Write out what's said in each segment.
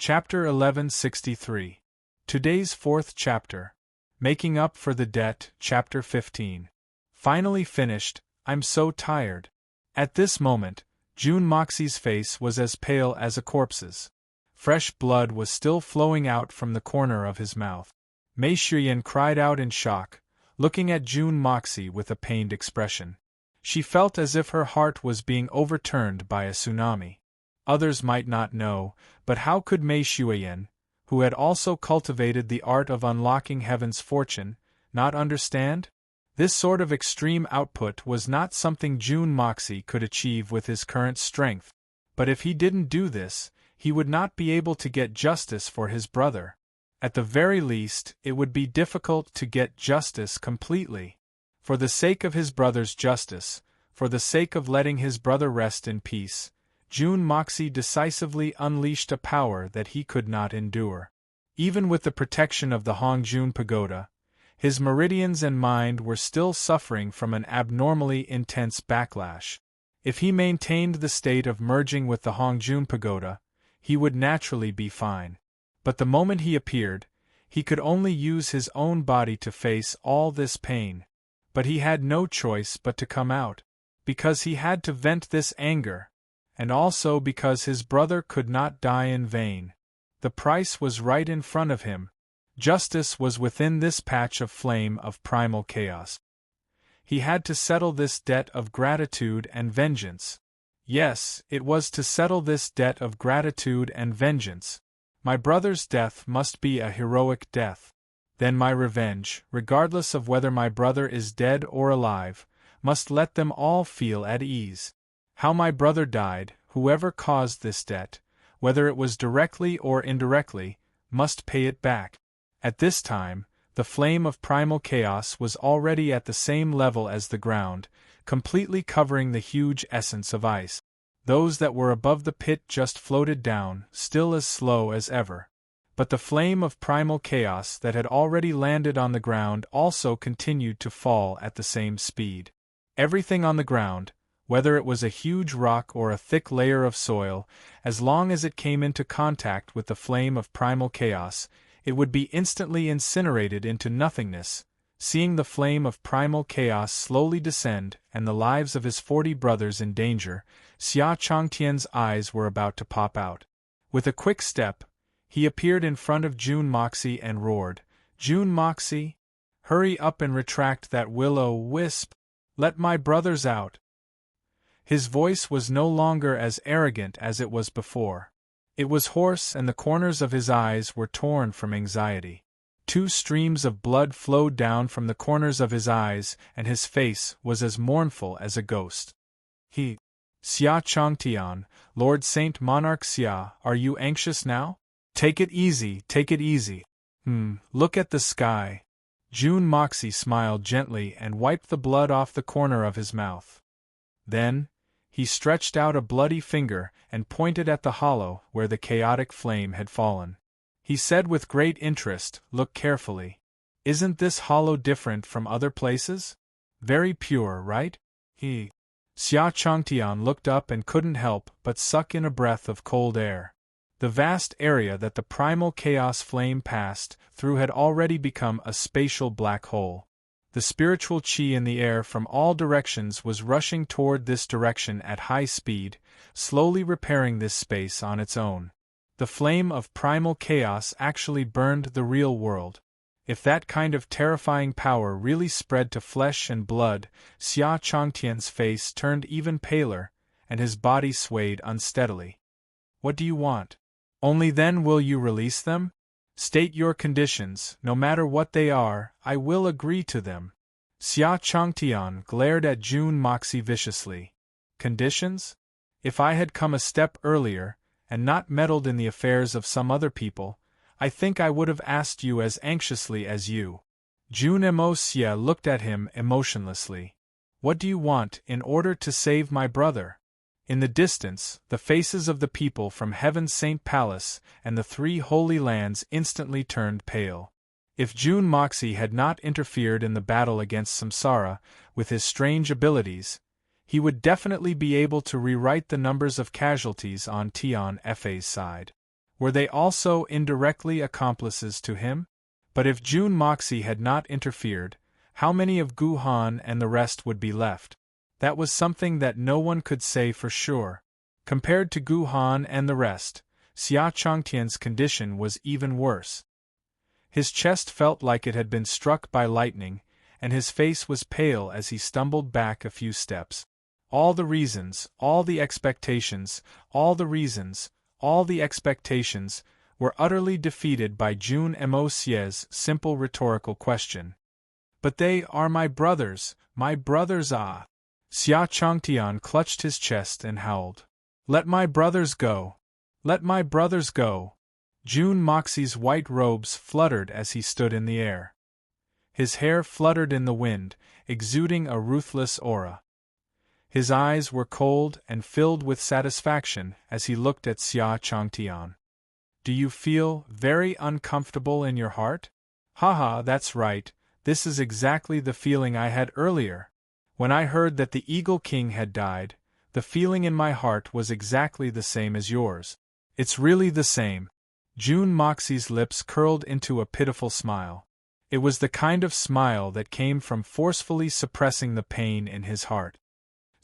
Chapter 1163. Today's fourth chapter. Making Up for the Debt, Chapter 15. Finally finished, I'm so tired. At this moment, June Moxie's face was as pale as a corpse's. Fresh blood was still flowing out from the corner of his mouth. Mei Shuyan cried out in shock, looking at June Moxie with a pained expression. She felt as if her heart was being overturned by a tsunami. Others might not know, but how could Mei Shuyan, who had also cultivated the art of unlocking heaven's fortune, not understand? This sort of extreme output was not something June Moxie could achieve with his current strength, but if he didn't do this, he would not be able to get justice for his brother. At the very least, it would be difficult to get justice completely. For the sake of his brother's justice, for the sake of letting his brother rest in peace, June Moxie decisively unleashed a power that he could not endure. Even with the protection of the Hongjun Pagoda, his meridians and mind were still suffering from an abnormally intense backlash. If he maintained the state of merging with the Hongjun Pagoda, he would naturally be fine. But the moment he appeared, he could only use his own body to face all this pain. But he had no choice but to come out, because he had to vent this anger, and also because his brother could not die in vain. The price was right in front of him. Justice was within this patch of flame of primal chaos. He had to settle this debt of gratitude and vengeance. Yes, it was to settle this debt of gratitude and vengeance. My brother's death must be a heroic death. Then my revenge, regardless of whether my brother is dead or alive, must let them all feel at ease. How my brother died, whoever caused this debt, whether it was directly or indirectly, must pay it back. At this time, the flame of primal chaos was already at the same level as the ground, completely covering the huge essence of ice. Those that were above the pit just floated down, still as slow as ever. But the flame of primal chaos that had already landed on the ground also continued to fall at the same speed. Everything on the ground, whether it was a huge rock or a thick layer of soil, as long as it came into contact with the flame of primal chaos, it would be instantly incinerated into nothingness. Seeing the flame of primal chaos slowly descend and the lives of his 40 brothers in danger, Xia Changtian's eyes were about to pop out. With a quick step, he appeared in front of June Moxie and roared, "June Moxie, hurry up and retract that will-o-wisp! Let my brothers out!" His voice was no longer as arrogant as it was before. It was hoarse and the corners of his eyes were torn from anxiety. 2 streams of blood flowed down from the corners of his eyes and his face was as mournful as a ghost. Xia Changtian, Lord Saint Monarch Xia, are you anxious now? Take it easy, take it easy. Look at the sky. June Moxie smiled gently and wiped the blood off the corner of his mouth. Then, he stretched out a bloody finger and pointed at the hollow where the chaotic flame had fallen. He said with great interest, "Look carefully. Isn't this hollow different from other places? Very pure, right?" Xia Changtian looked up and couldn't help but suck in a breath of cold air. The vast area that the primal chaos flame passed through had already become a spatial black hole. The spiritual qi in the air from all directions was rushing toward this direction at high speed, slowly repairing this space on its own. The flame of primal chaos actually burned the real world. If that kind of terrifying power really spread to flesh and blood, Xia Changtian's face turned even paler, and his body swayed unsteadily. "What do you want? Only then will you release them? State your conditions, no matter what they are, I will agree to them." Xia Changtian glared at June Moxie viciously. "Conditions? If I had come a step earlier, and not meddled in the affairs of some other people, I think I would have asked you as anxiously as you." June Moxie looked at him emotionlessly. "What do you want in order to save my brother?" In the distance, the faces of the people from Heaven's Saint Palace and the 3 Holy Lands instantly turned pale. If June Moxie had not interfered in the battle against Samsara with his strange abilities, he would definitely be able to rewrite the numbers of casualties on Tian Fa's side. Were they also indirectly accomplices to him? But if June Moxie had not interfered, how many of Gu Han and the rest would be left? That was something that no one could say for sure. Compared to Gu Han and the rest, Xia Changtian's condition was even worse. His chest felt like it had been struck by lightning, and his face was pale as he stumbled back a few steps. All the reasons, all the expectations, all the reasons, all the expectations, were utterly defeated by June Mocie's simple rhetorical question. But they are my brothers ah! Xia Changtian clutched his chest and howled. Let my brothers go! Let my brothers go! June Moxie's white robes fluttered as he stood in the air. His hair fluttered in the wind, exuding a ruthless aura. His eyes were cold and filled with satisfaction as he looked at Xia Changtian. Do you feel very uncomfortable in your heart? Haha, that's right, this is exactly the feeling I had earlier. When I heard that the Eagle King had died, the feeling in my heart was exactly the same as yours. It's really the same. June Moxie's lips curled into a pitiful smile. It was the kind of smile that came from forcefully suppressing the pain in his heart.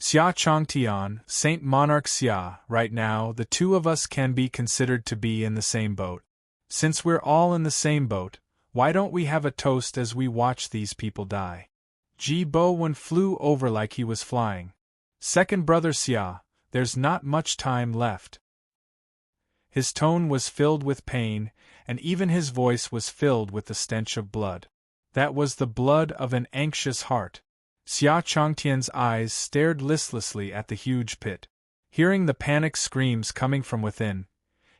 Xia Changtian, Saint Monarch Xia, right now the two of us can be considered to be in the same boat. Since we're all in the same boat, why don't we have a toast as we watch these people die? Ji Bo-wen flew over like he was flying. Second brother Xia, there's not much time left. His tone was filled with pain, and even his voice was filled with the stench of blood. That was the blood of an anxious heart. Xia Changtian's eyes stared listlessly at the huge pit. Hearing the panic screams coming from within,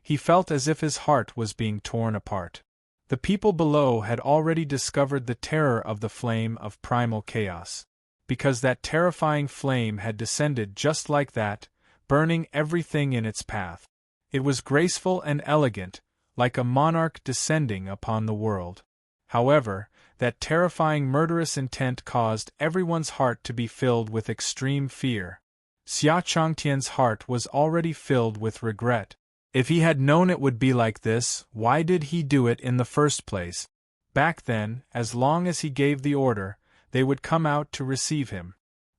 he felt as if his heart was being torn apart. The people below had already discovered the terror of the flame of primal chaos. Because that terrifying flame had descended just like that, burning everything in its path. It was graceful and elegant, like a monarch descending upon the world. However, that terrifying murderous intent caused everyone's heart to be filled with extreme fear. Xia Changtian's heart was already filled with regret. If he had known it would be like this, why did he do it in the first place? Back then, as long as he gave the order, they would come out to receive him.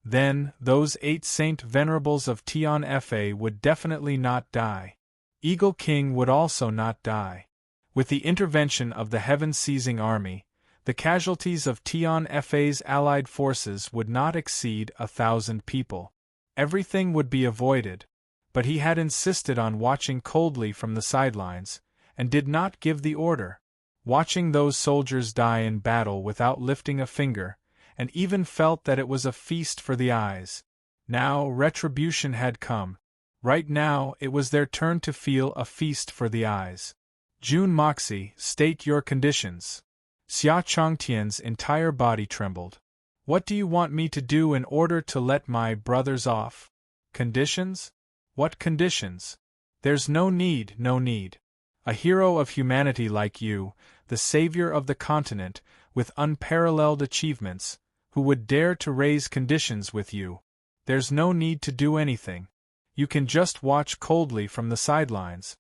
Then, those 8 Saint Venerables of Tian Fa would definitely not die. Eagle King would also not die. With the intervention of the heaven-seizing army, the casualties of Tian Fa's allied forces would not exceed 1,000 people. Everything would be avoided, but he had insisted on watching coldly from the sidelines, and did not give the order. Watching those soldiers die in battle without lifting a finger, and even felt that it was a feast for the eyes. Now retribution had come. Right now it was their turn to feel a feast for the eyes. June Moxie, state your conditions. Xia Changtian's entire body trembled. What do you want me to do in order to let my brothers off? Conditions? What conditions? There's no need, no need. A hero of humanity like you, the savior of the continent, with unparalleled achievements, who would dare to raise conditions with you. There's no need to do anything. You can just watch coldly from the sidelines.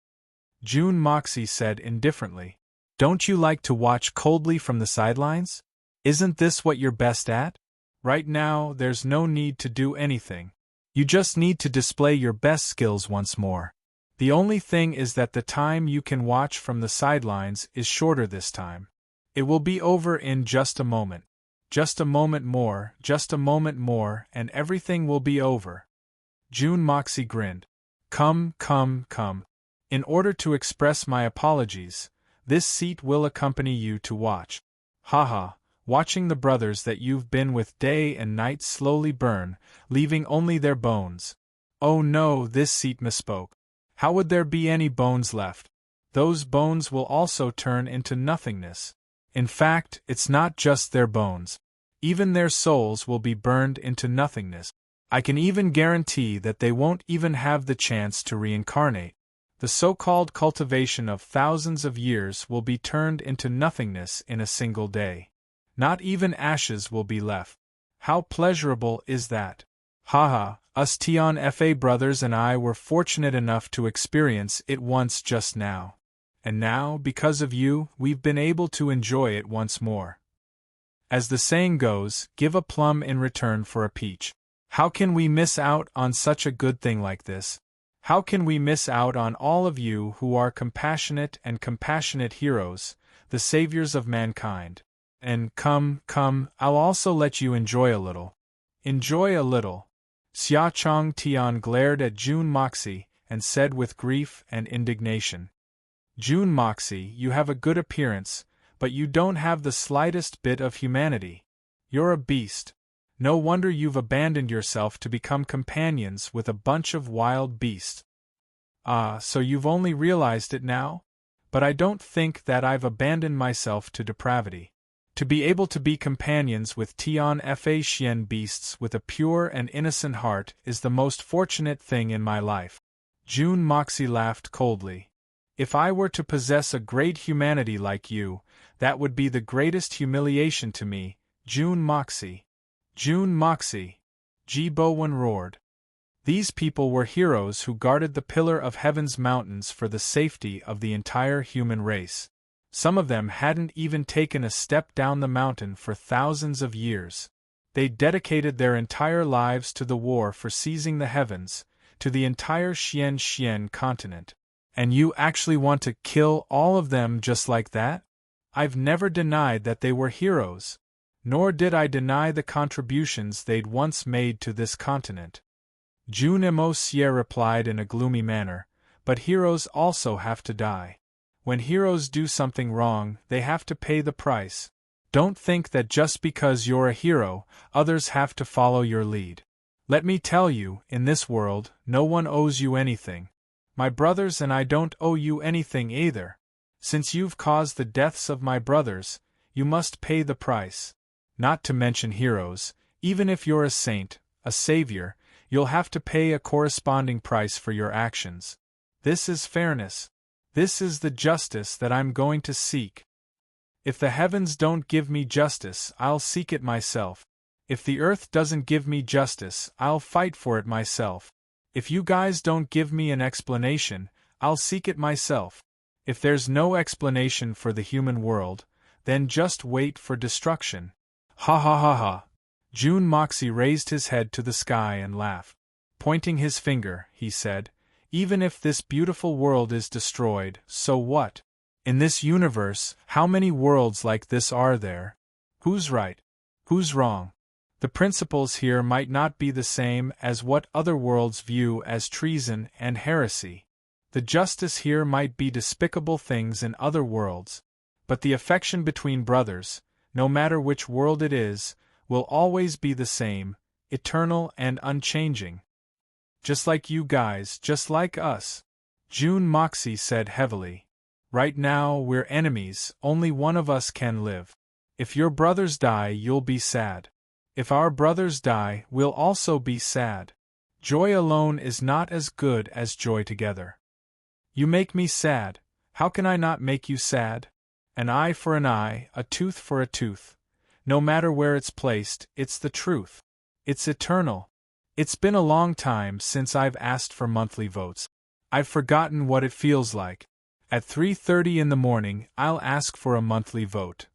June Moxie said indifferently. Don't you like to watch coldly from the sidelines? Isn't this what you're best at? Right now, there's no need to do anything. You just need to display your best skills once more. The only thing is that the time you can watch from the sidelines is shorter this time. It will be over in just a moment. Just a moment more, and everything will be over. June Moxie grinned. Come. In order to express my apologies, this seat will accompany you to watch. Haha, watching the brothers that you've been with day and night slowly burn, leaving only their bones. Oh no, this seat misspoke. How would there be any bones left? Those bones will also turn into nothingness. In fact, it's not just their bones. Even their souls will be burned into nothingness. I can even guarantee that they won't even have the chance to reincarnate. The so-called cultivation of thousands of years will be turned into nothingness in a single day. Not even ashes will be left. How pleasurable is that? Haha, us Tian Fa brothers and I were fortunate enough to experience it once just now. And now, because of you, we've been able to enjoy it once more. As the saying goes, give a plum in return for a peach. How can we miss out on such a good thing like this? How can we miss out on all of you who are compassionate and compassionate heroes, the saviors of mankind? And come, I'll also let you enjoy a little. Enjoy a little. Xia Chong Tian glared at Jun Moxie and said with grief and indignation, Jun Moxie, you have a good appearance, but you don't have the slightest bit of humanity. You're a beast. No wonder you've abandoned yourself to become companions with a bunch of wild beasts. Ah, so you've only realized it now? But I don't think that I've abandoned myself to depravity. To be able to be companions with Tian Fa Xian beasts with a pure and innocent heart is the most fortunate thing in my life. Jun Moxie laughed coldly. If I were to possess a great humanity like you, that would be the greatest humiliation to me, Jun Moxie. Jun Moxie! Ji Bowen roared. These people were heroes who guarded the pillar of heaven's mountains for the safety of the entire human race. Some of them hadn't even taken a step down the mountain for thousands of years. They dedicated their entire lives to the war for seizing the heavens, to the entire Xian continent. And you actually want to kill all of them just like that? I've never denied that they were heroes. Nor did I deny the contributions they'd once made to this continent. Jun Mo Xie replied in a gloomy manner, but heroes also have to die. When heroes do something wrong, they have to pay the price. Don't think that just because you're a hero, others have to follow your lead. Let me tell you, in this world, no one owes you anything. My brothers and I don't owe you anything either. Since you've caused the deaths of my brothers, you must pay the price. Not to mention heroes, even if you're a saint, a savior, you'll have to pay a corresponding price for your actions. This is fairness. This is the justice that I'm going to seek. If the heavens don't give me justice, I'll seek it myself. If the earth doesn't give me justice, I'll fight for it myself. If you guys don't give me an explanation, I'll seek it myself. If there's no explanation for the human world, then just wait for destruction. Ha ha ha ha. Jun Moxie raised his head to the sky and laughed. Pointing his finger, he said, even if this beautiful world is destroyed, so what? In this universe, how many worlds like this are there? Who's right? Who's wrong? The principles here might not be the same as what other worlds view as treason and heresy. The justice here might be despicable things in other worlds, but the affection between brothers, no matter which world it is, will always be the same, eternal and unchanging. Just like you guys, just like us. Jun Moxie said heavily. Right now we're enemies, only one of us can live. If your brothers die, you'll be sad. If our brothers die, we'll also be sad. Joy alone is not as good as joy together. You make me sad, how can I not make you sad? An eye for an eye, a tooth for a tooth. No matter where it's placed, it's the truth. It's eternal. It's been a long time since I've asked for monthly votes. I've forgotten what it feels like. At 3:30 in the morning, I'll ask for a monthly vote.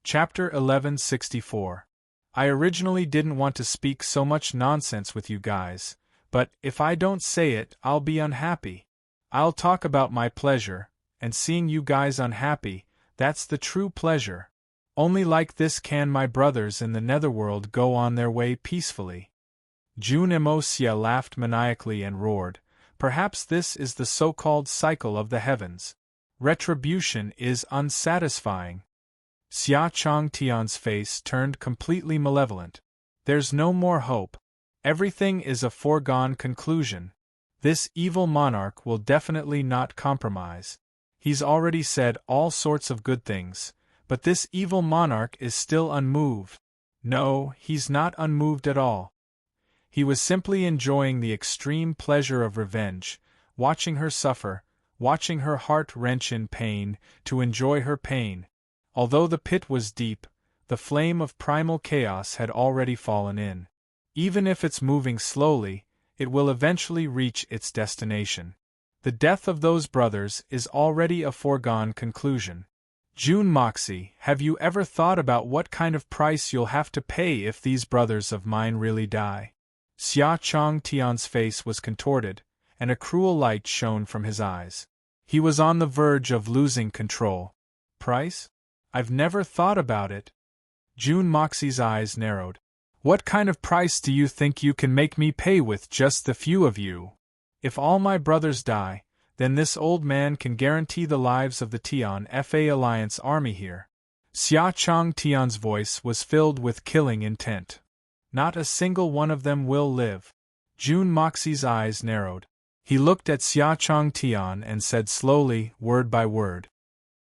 Chapter 1164. I originally didn't want to speak so much nonsense with you guys, but if I don't say it, I'll be unhappy. I'll talk about my pleasure, and seeing you guys unhappy, that's the true pleasure. Only like this can my brothers in the netherworld go on their way peacefully. Jun Mo Xie laughed maniacally and roared, perhaps this is the so-called cycle of the heavens. Retribution is unsatisfying. Xia Chong Tian's face turned completely malevolent. There's no more hope. Everything is a foregone conclusion. This evil monarch will definitely not compromise. He's already said all sorts of good things, but this evil monarch is still unmoved. No, he's not unmoved at all. He was simply enjoying the extreme pleasure of revenge, watching her suffer, watching her heart wrench in pain, to enjoy her pain. Although the pit was deep, the flame of primal chaos had already fallen in. Even if it's moving slowly, it will eventually reach its destination. The death of those brothers is already a foregone conclusion. June Moxie, have you ever thought about what kind of price you'll have to pay if these brothers of mine really die? Xia Chong Tian's face was contorted, and a cruel light shone from his eyes. He was on the verge of losing control. Price? I've never thought about it. June Moxie's eyes narrowed. What kind of price do you think you can make me pay with just the few of you? If all my brothers die, then this old man can guarantee the lives of the Tian Fa Alliance army here. Xia Chong Tian's voice was filled with killing intent. Not a single one of them will live. June Moxie's eyes narrowed. He looked at Xia Chong Tian and said slowly, word by word,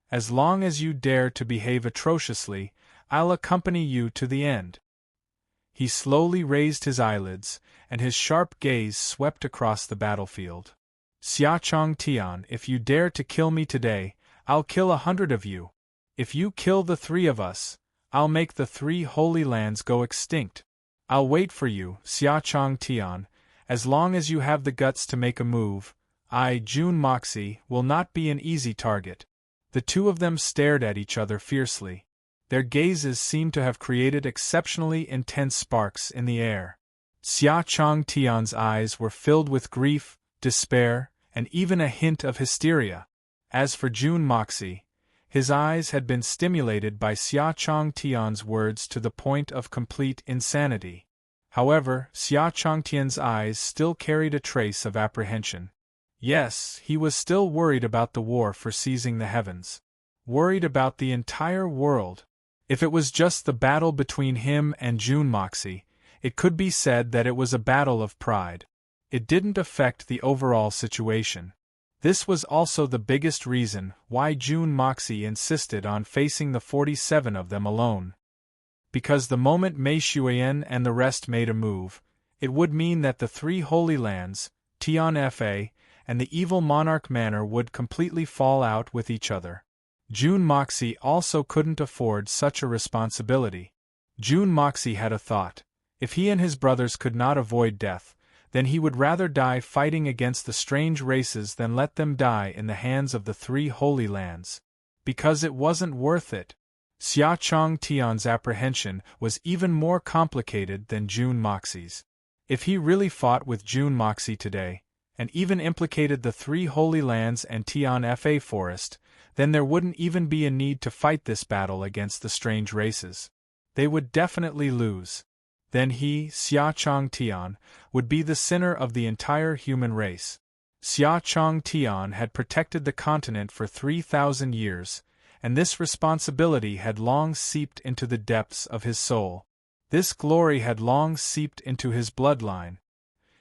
"As long as you dare to behave atrociously, I'll accompany you to the end." He slowly raised his eyelids, and his sharp gaze swept across the battlefield. "Xia Chong Tian, if you dare to kill me today, I'll kill 100 of you. If you kill the 3 of us, I'll make the 3 holy lands go extinct. I'll wait for you, Xia Chong Tian, as long as you have the guts to make a move. I, June Moxie, will not be an easy target." The two of them stared at each other fiercely. Their gazes seemed to have created exceptionally intense sparks in the air. Xia Chong Tian's eyes were filled with grief, despair, and even a hint of hysteria. As for June Moxie, his eyes had been stimulated by Xia Chong Tian's words to the point of complete insanity. However, Xia Chong Tian's eyes still carried a trace of apprehension. Yes, he was still worried about the war for seizing the heavens. Worried about the entire world. If it was just the battle between him and June Moxie, it could be said that it was a battle of pride. It didn't affect the overall situation. This was also the biggest reason why June Moxie insisted on facing the 47 of them alone. Because the moment Mei Xuan and the rest made a move, it would mean that the 3 holy lands, Tian Fa, and the evil monarch manor would completely fall out with each other. June Moxie also couldn't afford such a responsibility. June Moxie had a thought. If he and his brothers could not avoid death, then he would rather die fighting against the strange races than let them die in the hands of the 3 holy lands. Because it wasn't worth it. Xia Chong Tian's apprehension was even more complicated than June Moxie's. If he really fought with June Moxie today, and even implicated the 3 holy lands and Tian Fa forest, then there wouldn't even be a need to fight this battle against the strange races. They would definitely lose. Then he, Xia Chong Tian, would be the sinner of the entire human race. Xia Chong Tian had protected the continent for 3,000 years, and this responsibility had long seeped into the depths of his soul. This glory had long seeped into his bloodline.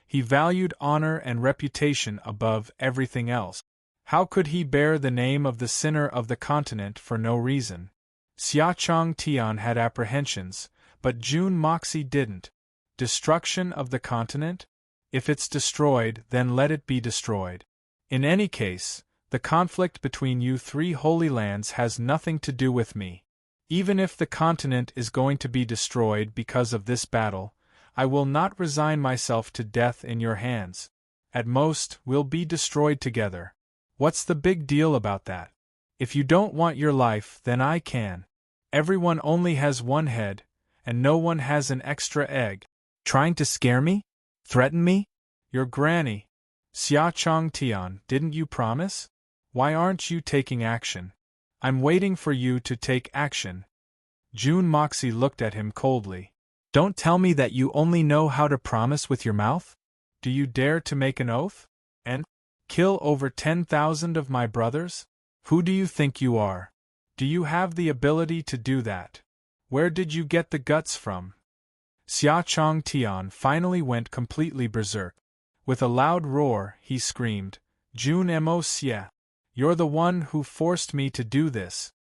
He valued honor and reputation above everything else. How could he bear the name of the sinner of the continent for no reason? Xia Chong Tian had apprehensions, but June Moxie didn't. Destruction of the continent? If it's destroyed, then let it be destroyed. In any case, the conflict between you 3 holy lands has nothing to do with me. Even if the continent is going to be destroyed because of this battle, I will not resign myself to death in your hands. At most, we'll be destroyed together. What's the big deal about that? If you don't want your life, then I can. Everyone only has one head, and no one has an extra egg. Trying to scare me? Threaten me? Your granny. Xia Chong Tian, didn't you promise? Why aren't you taking action? I'm waiting for you to take action. June Moxie looked at him coldly. Don't tell me that you only know how to promise with your mouth? Do you dare to make an oath? And kill over 10,000 of my brothers? Who do you think you are? Do you have the ability to do that? Where did you get the guts from? Xia Chong Tian finally went completely berserk. With a loud roar, he screamed, June Mo Xie, you're the one who forced me to do this.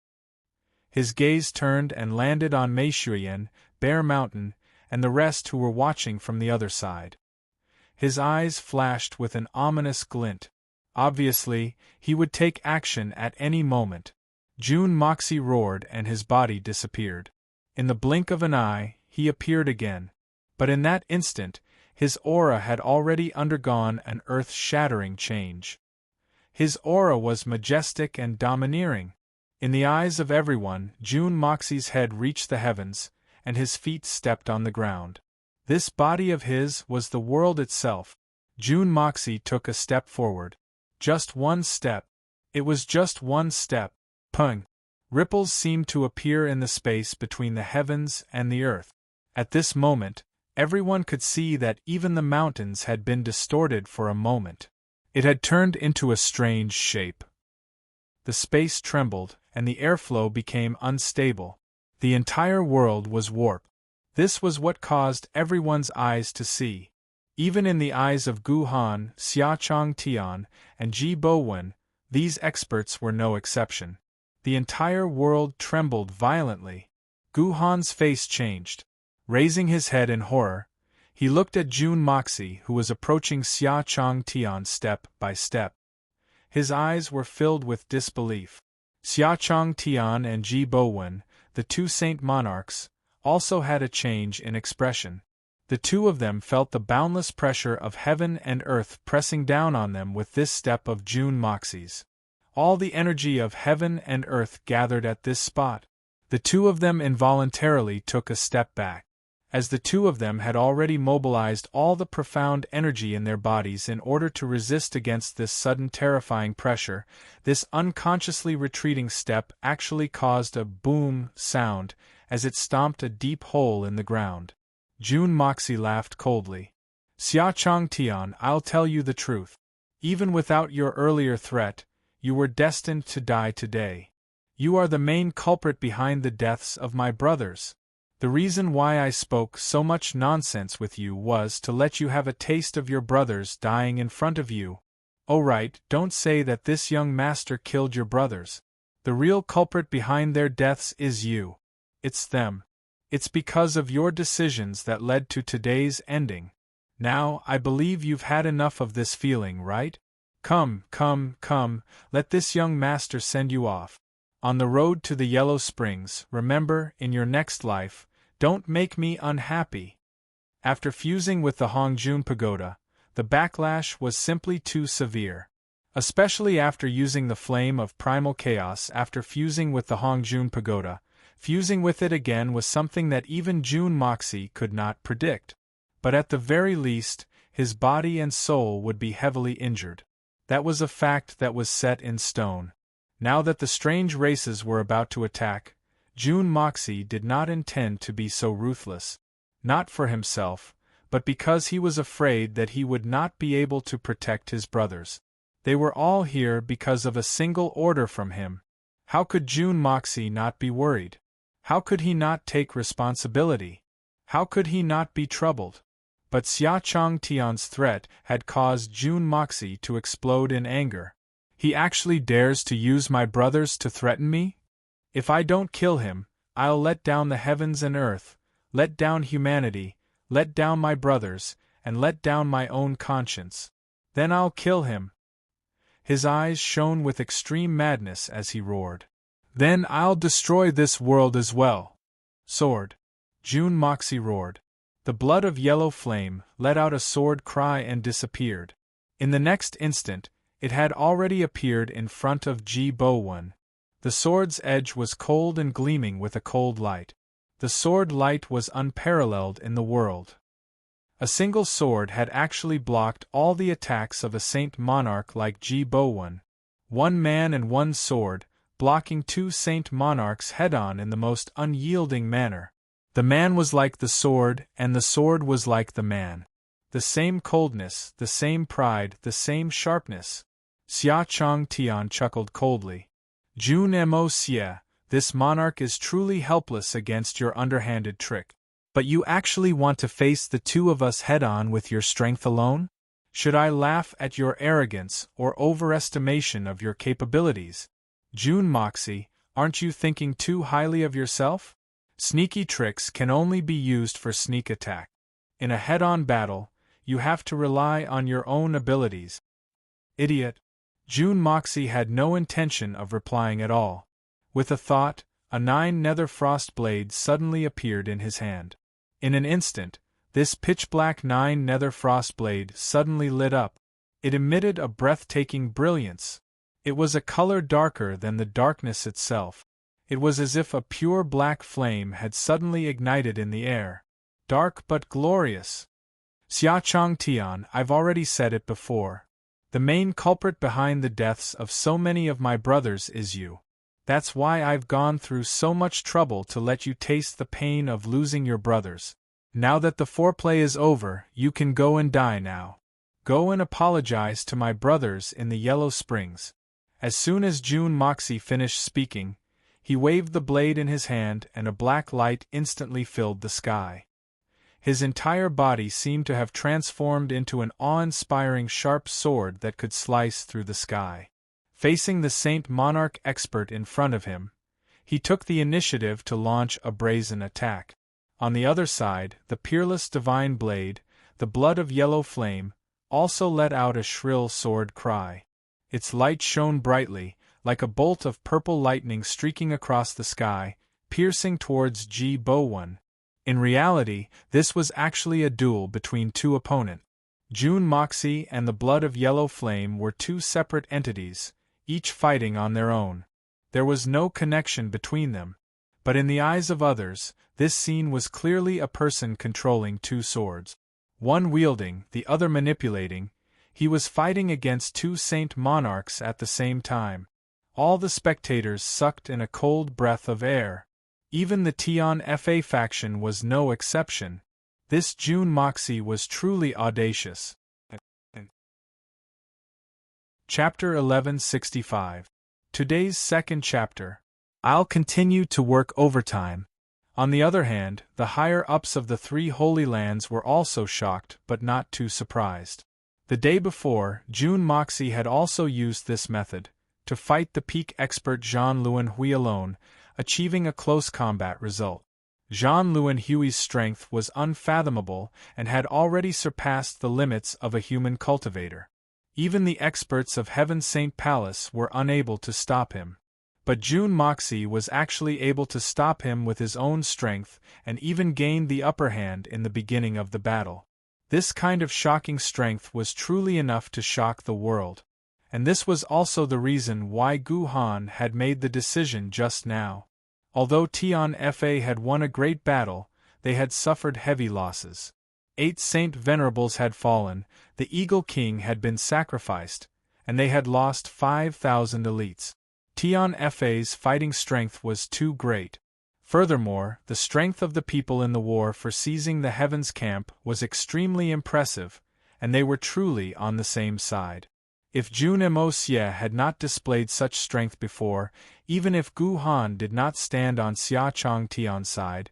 His gaze turned and landed on Mei Xuan, Bear Mountain, and the rest who were watching from the other side. His eyes flashed with an ominous glint. Obviously, he would take action at any moment. June Moxie roared and his body disappeared. In the blink of an eye, he appeared again. But in that instant, his aura had already undergone an earth-shattering change. His aura was majestic and domineering. In the eyes of everyone, Jun Moxie's head reached the heavens, and his feet stepped on the ground. This body of his was the world itself. Jun Moxie took a step forward. Just one step. It was just one step. Pung! Ripples seemed to appear in the space between the heavens and the earth. At this moment, everyone could see that even the mountains had been distorted for a moment. It had turned into a strange shape. The space trembled, and the airflow became unstable. The entire world was warped. This was what caused everyone's eyes to see. Even in the eyes of Gu Han, Xia Chong Tian, and Ji Bowen, these experts were no exception. The entire world trembled violently. Gu Han's face changed. Raising his head in horror, he looked at Jun Moxie, who was approaching Xia Chong Tian step by step. His eyes were filled with disbelief. Xia Chong Tian and Ji Bowen, the two saint monarchs, also had a change in expression. The two of them felt the boundless pressure of heaven and earth pressing down on them with this step of Jun Moxie's. All the energy of heaven and earth gathered at this spot. The two of them involuntarily took a step back. As the two of them had already mobilized all the profound energy in their bodies in order to resist against this sudden terrifying pressure, this unconsciously retreating step actually caused a boom sound as it stomped a deep hole in the ground. Jun Moxie laughed coldly. Xia Chong Tian, I'll tell you the truth. Even without your earlier threat, you were destined to die today. You are the main culprit behind the deaths of my brothers. The reason why I spoke so much nonsense with you was to let you have a taste of your brothers dying in front of you. Oh right, don't say that this young master killed your brothers. The real culprit behind their deaths is you. It's them. It's because of your decisions that led to today's ending. Now, I believe you've had enough of this feeling, right? Come, let this young master send you off. On the road to the Yellow Springs, remember, in your next life, don't make me unhappy. After fusing with the Hongjun Pagoda, the backlash was simply too severe. Especially after using the flame of primal chaos after fusing with the Hongjun Pagoda, fusing with it again was something that even Jun Moxie could not predict. But at the very least, his body and soul would be heavily injured. That was a fact that was set in stone. Now that the strange races were about to attack, Jun Moxie did not intend to be so ruthless. Not for himself, but because he was afraid that he would not be able to protect his brothers. They were all here because of a single order from him. How could Jun Moxie not be worried? How could he not take responsibility? How could he not be troubled? But Xia Chong Tian's threat had caused Jun Moxie to explode in anger. He actually dares to use my brothers to threaten me? If I don't kill him, I'll let down the heavens and earth, let down humanity, let down my brothers, and let down my own conscience. Then I'll kill him. His eyes shone with extreme madness as he roared. Then I'll destroy this world as well. Sword. Jun Moxie roared. The blood of yellow flame let out a sword cry and disappeared. In the next instant, it had already appeared in front of Ji Bowen. The sword's edge was cold and gleaming with a cold light. The sword light was unparalleled in the world. A single sword had actually blocked all the attacks of a saint monarch like Ji Bowen. One man and one sword, blocking two saint monarchs head-on in the most unyielding manner. The man was like the sword, and the sword was like the man. The same coldness, the same pride, the same sharpness. Xia Chong Tian chuckled coldly. Jun Mo Xie, this monarch is truly helpless against your underhanded trick. But you actually want to face the two of us head-on with your strength alone? Should I laugh at your arrogance or overestimation of your capabilities? Jun Moxie, aren't you thinking too highly of yourself? Sneaky tricks can only be used for sneak attack. In a head-on battle, you have to rely on your own abilities. Idiot. Jun Moxie had no intention of replying at all. With a thought, a 9 nether frost blade suddenly appeared in his hand. In an instant, this pitch-black 9 nether frost blade suddenly lit up. It emitted a breathtaking brilliance. It was a color darker than the darkness itself. It was as if a pure black flame had suddenly ignited in the air. Dark but glorious. Xia Chong Tian, I've already said it before. The main culprit behind the deaths of so many of my brothers is you. That's why I've gone through so much trouble to let you taste the pain of losing your brothers. Now that the foreplay is over, you can go and die now. Go and apologize to my brothers in the Yellow Springs. As soon as Jun Moxie finished speaking, he waved the blade in his hand and a black light instantly filled the sky. His entire body seemed to have transformed into an awe-inspiring sharp sword that could slice through the sky. Facing the Saint Monarch expert in front of him, he took the initiative to launch a brazen attack. On the other side, the peerless divine blade, the blood of yellow flame, also let out a shrill sword cry. Its light shone brightly, like a bolt of purple lightning streaking across the sky, piercing towards Ji Bo-Wan. In reality, this was actually a duel between two opponents. Jun Moxie and the blood of yellow flame were two separate entities, each fighting on their own. There was no connection between them. But in the eyes of others, this scene was clearly a person controlling two swords. One wielding, the other manipulating. He was fighting against two Saint Monarchs at the same time. All the spectators sucked in a cold breath of air. Even the Tian Fa faction was no exception. This Jun Moxie was truly audacious. Chapter 1165. Today's second chapter. I'll continue to work overtime. On the other hand, the higher-ups of the three Holy Lands were also shocked but not too surprised. The day before, Jun Moxie had also used this method, to fight the peak expert Jean Luen Hui alone, achieving a close combat result. Jean Luen Hui's strength was unfathomable and had already surpassed the limits of a human cultivator. Even the experts of Heaven Saint Palace were unable to stop him. But Jun Moxie was actually able to stop him with his own strength and even gained the upper hand in the beginning of the battle. This kind of shocking strength was truly enough to shock the world. And this was also the reason why Gu Han had made the decision just now. Although Tian Fa had won a great battle, they had suffered heavy losses. 8 Saint Venerables had fallen, the Eagle King had been sacrificed, and they had lost 5,000 elites. Tian Fa's fighting strength was too great. Furthermore, the strength of the people in the war for seizing the Heavens camp was extremely impressive, and they were truly on the same side. If Jun Mo Xie had not displayed such strength before, even if Gu Han did not stand on Xia Chong Tian's side,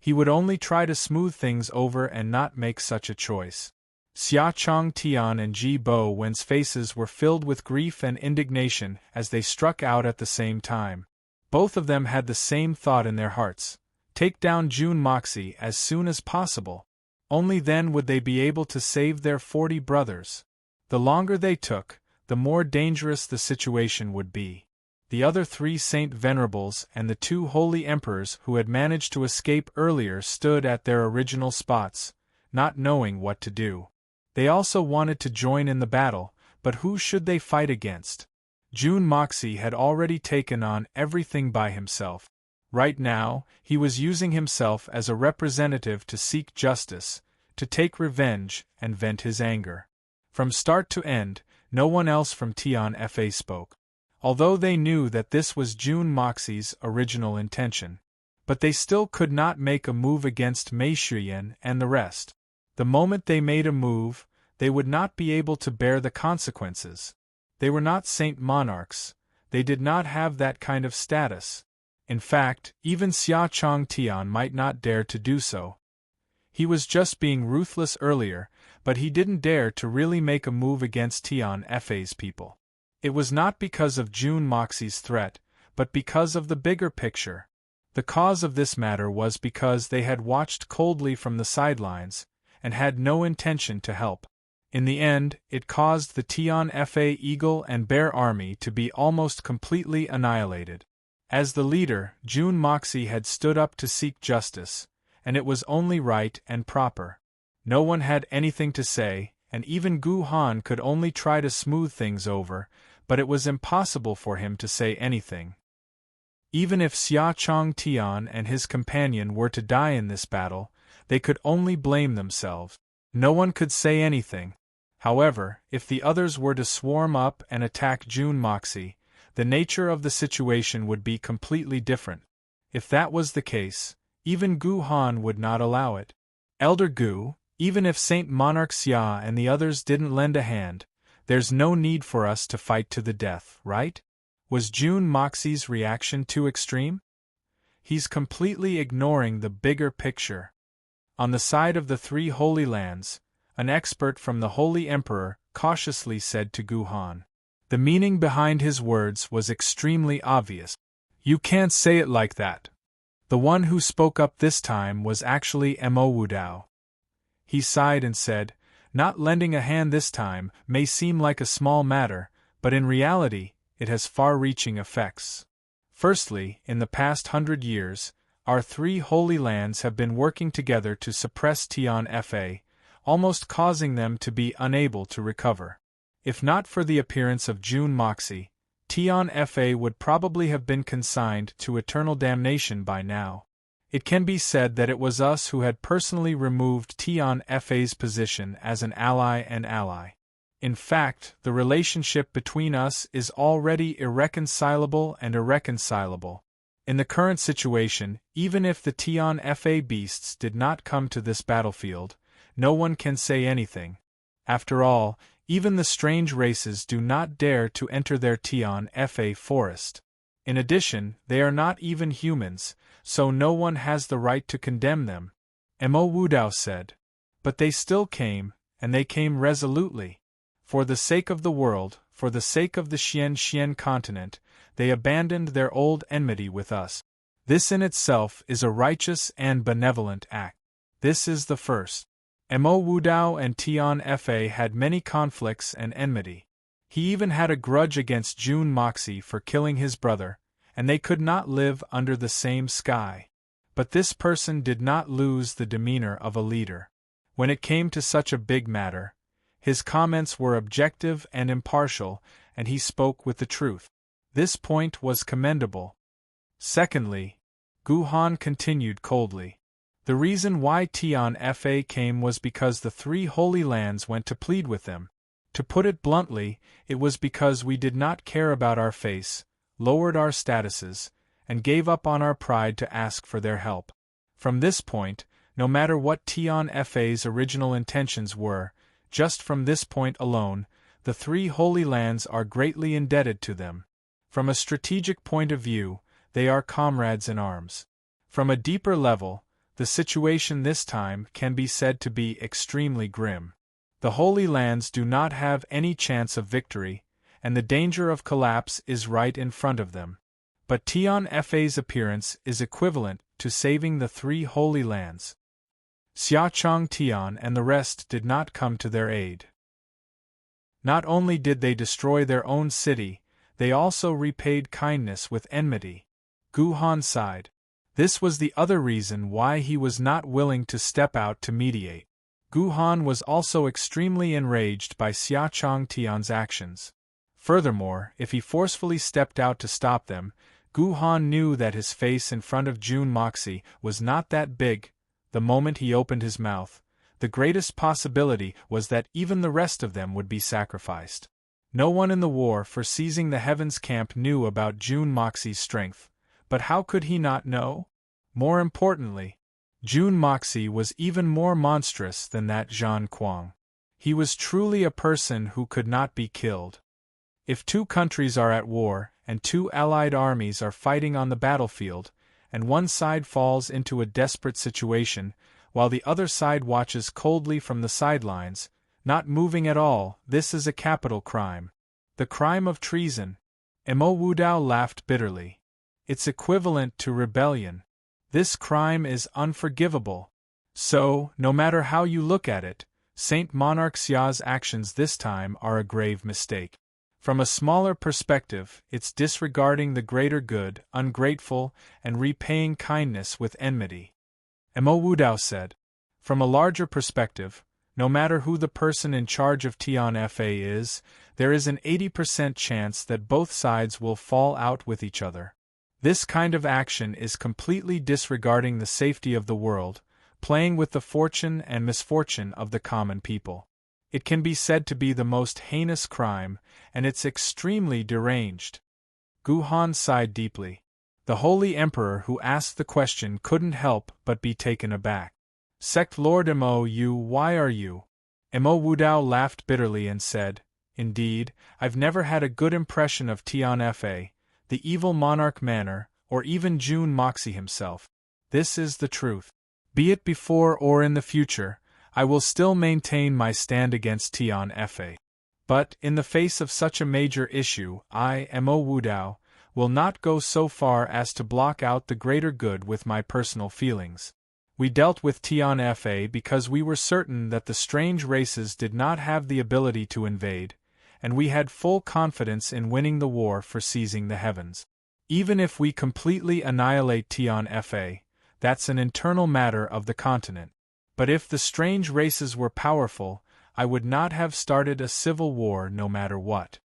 he would only try to smooth things over and not make such a choice. Xia Chong Tian and Ji Bo-Wen's faces were filled with grief and indignation as they struck out at the same time. Both of them had the same thought in their hearts: take down Jun Moxie as soon as possible. Only then would they be able to save their 40 brothers. The longer they took, the more dangerous the situation would be. The other 3 Saint Venerables and the 2 Holy Emperors who had managed to escape earlier stood at their original spots, not knowing what to do. They also wanted to join in the battle, but who should they fight against? Jun Moxie had already taken on everything by himself. Right now, he was using himself as a representative to seek justice, to take revenge, and vent his anger. From start to end, no one else from Tian Fa spoke. Although they knew that this was Jun Moxie's original intention. But they still could not make a move against Mei Shuyan and the rest. The moment they made a move, they would not be able to bear the consequences. They were not Saint Monarchs, they did not have that kind of status. In fact, even Xia Chong Tian might not dare to do so. He was just being ruthless earlier, but he didn't dare to really make a move against Tian Fa's people. It was not because of Jun Moxie's threat, but because of the bigger picture. The cause of this matter was because they had watched coldly from the sidelines, and had no intention to help. In the end, it caused the Tian Fa Eagle and Bear army to be almost completely annihilated. As the leader, Jun Moxie had stood up to seek justice, and it was only right and proper. No one had anything to say, and even Gu Han could only try to smooth things over, but it was impossible for him to say anything. Even if Xia Chong Tian and his companion were to die in this battle, they could only blame themselves. No one could say anything. However, if the others were to swarm up and attack Jun Moxie, the nature of the situation would be completely different. If that was the case, even Gu Han would not allow it. Elder Gu, even if Saint Monarch Xia and the others didn't lend a hand, there's no need for us to fight to the death, right? Was Jun Moxie's reaction too extreme? He's completely ignoring the bigger picture. On the side of the three Holy Lands, an expert from the Holy Emperor cautiously said to Gu Han. The meaning behind his words was extremely obvious. You can't say it like that. The one who spoke up this time was actually Mo Wudao. He sighed and said, not lending a hand this time may seem like a small matter, but in reality, it has far-reaching effects. Firstly, in the past 100 years, our three Holy Lands have been working together to suppress Tian Fa, almost causing them to be unable to recover. If not for the appearance of Jun Moxie, Tian Fa would probably have been consigned to eternal damnation by now. It can be said that it was us who had personally removed Tian Fa's position as an ally. In fact, the relationship between us is already irreconcilable and irreconcilable. In the current situation, even if the Tian Fa beasts did not come to this battlefield, no one can say anything. After all, even the strange races do not dare to enter their Tian Fa forest. In addition, they are not even humans, so no one has the right to condemn them. Mo Wudao said. But they still came, and they came resolutely. For the sake of the world, for the sake of the Xian continent, they abandoned their old enmity with us. This in itself is a righteous and benevolent act. This is the first. Mo Wudao and Tian Fa had many conflicts and enmity. He even had a grudge against Jun Moxie for killing his brother, and they could not live under the same sky. But this person did not lose the demeanor of a leader. When it came to such a big matter, his comments were objective and impartial, and he spoke with the truth. This point was commendable. Secondly, Gu Han continued coldly. The reason why Tian Fa came was because the three Holy Lands went to plead with them. To put it bluntly, it was because we did not care about our face, lowered our statuses, and gave up on our pride to ask for their help. From this point, no matter what Tian Fa's original intentions were, just from this point alone, the three Holy Lands are greatly indebted to them. From a strategic point of view, they are comrades in arms. From a deeper level, the situation this time can be said to be extremely grim. The Holy Lands do not have any chance of victory, and the danger of collapse is right in front of them. But Tian Fa's appearance is equivalent to saving the three Holy Lands. Xia Chong Tian and the rest did not come to their aid. Not only did they destroy their own city, they also repaid kindness with enmity. Gu Han sighed. This was the other reason why he was not willing to step out to mediate. Gu Han was also extremely enraged by Xia Chong Tian's actions. Furthermore, if he forcefully stepped out to stop them, Gu Han knew that his face in front of Jun Moxie was not that big. The moment he opened his mouth, the greatest possibility was that even the rest of them would be sacrificed. No one in the war for seizing the Heavens camp knew about Jun Moxie's strength, but how could he not know? More importantly, Jun Moxie was even more monstrous than that Zhan Kuang. He was truly a person who could not be killed. If two countries are at war, and two allied armies are fighting on the battlefield, and one side falls into a desperate situation, while the other side watches coldly from the sidelines, not moving at all, this is a capital crime. The crime of treason. Mo Wudao laughed bitterly. It's equivalent to rebellion. This crime is unforgivable. So, no matter how you look at it, Saint Monarch Xia's actions this time are a grave mistake. From a smaller perspective, it's disregarding the greater good, ungrateful, and repaying kindness with enmity. Mo Wudao said. From a larger perspective, No matter who the person in charge of Tian-Fa is, there is an 80% chance that both sides will fall out with each other. This kind of action is completely disregarding the safety of the world, playing with the fortune and misfortune of the common people. It can be said to be the most heinous crime, and it's extremely deranged. Gu Han sighed deeply. The Holy Emperor who asked the question couldn't help but be taken aback. Sect Lord Mo, why are you? Mo Wudao laughed bitterly and said, Indeed, I've never had a good impression of Tian-Fa, the evil monarch manner, or even Jun Moxie himself. This is the truth. Be it before or in the future, I will still maintain my stand against Tian-Fa. But, in the face of such a major issue, I, Mo Wudao, will not go so far as to block out the greater good with my personal feelings. We dealt with Tian-Fa because we were certain that the strange races did not have the ability to invade, and we had full confidence in winning the war for seizing the heavens. Even if we completely annihilate Tian-Fa, that's an internal matter of the continent. But if the strange races were powerful, I would not have started a civil war no matter what.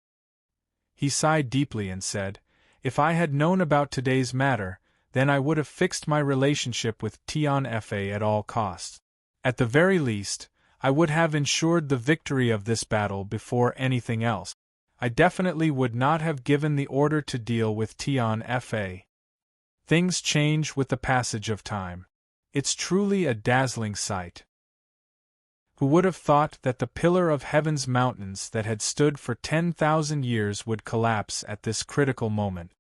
He sighed deeply and said, If I had known about today's matter, then I would have fixed my relationship with Tian-Fa at all costs. At the very least, I would have ensured the victory of this battle before anything else. I definitely would not have given the order to deal with Tian-Fa. Things change with the passage of time. It's truly a dazzling sight. Who would have thought that the pillar of heaven's mountains that had stood for 10,000 years would collapse at this critical moment?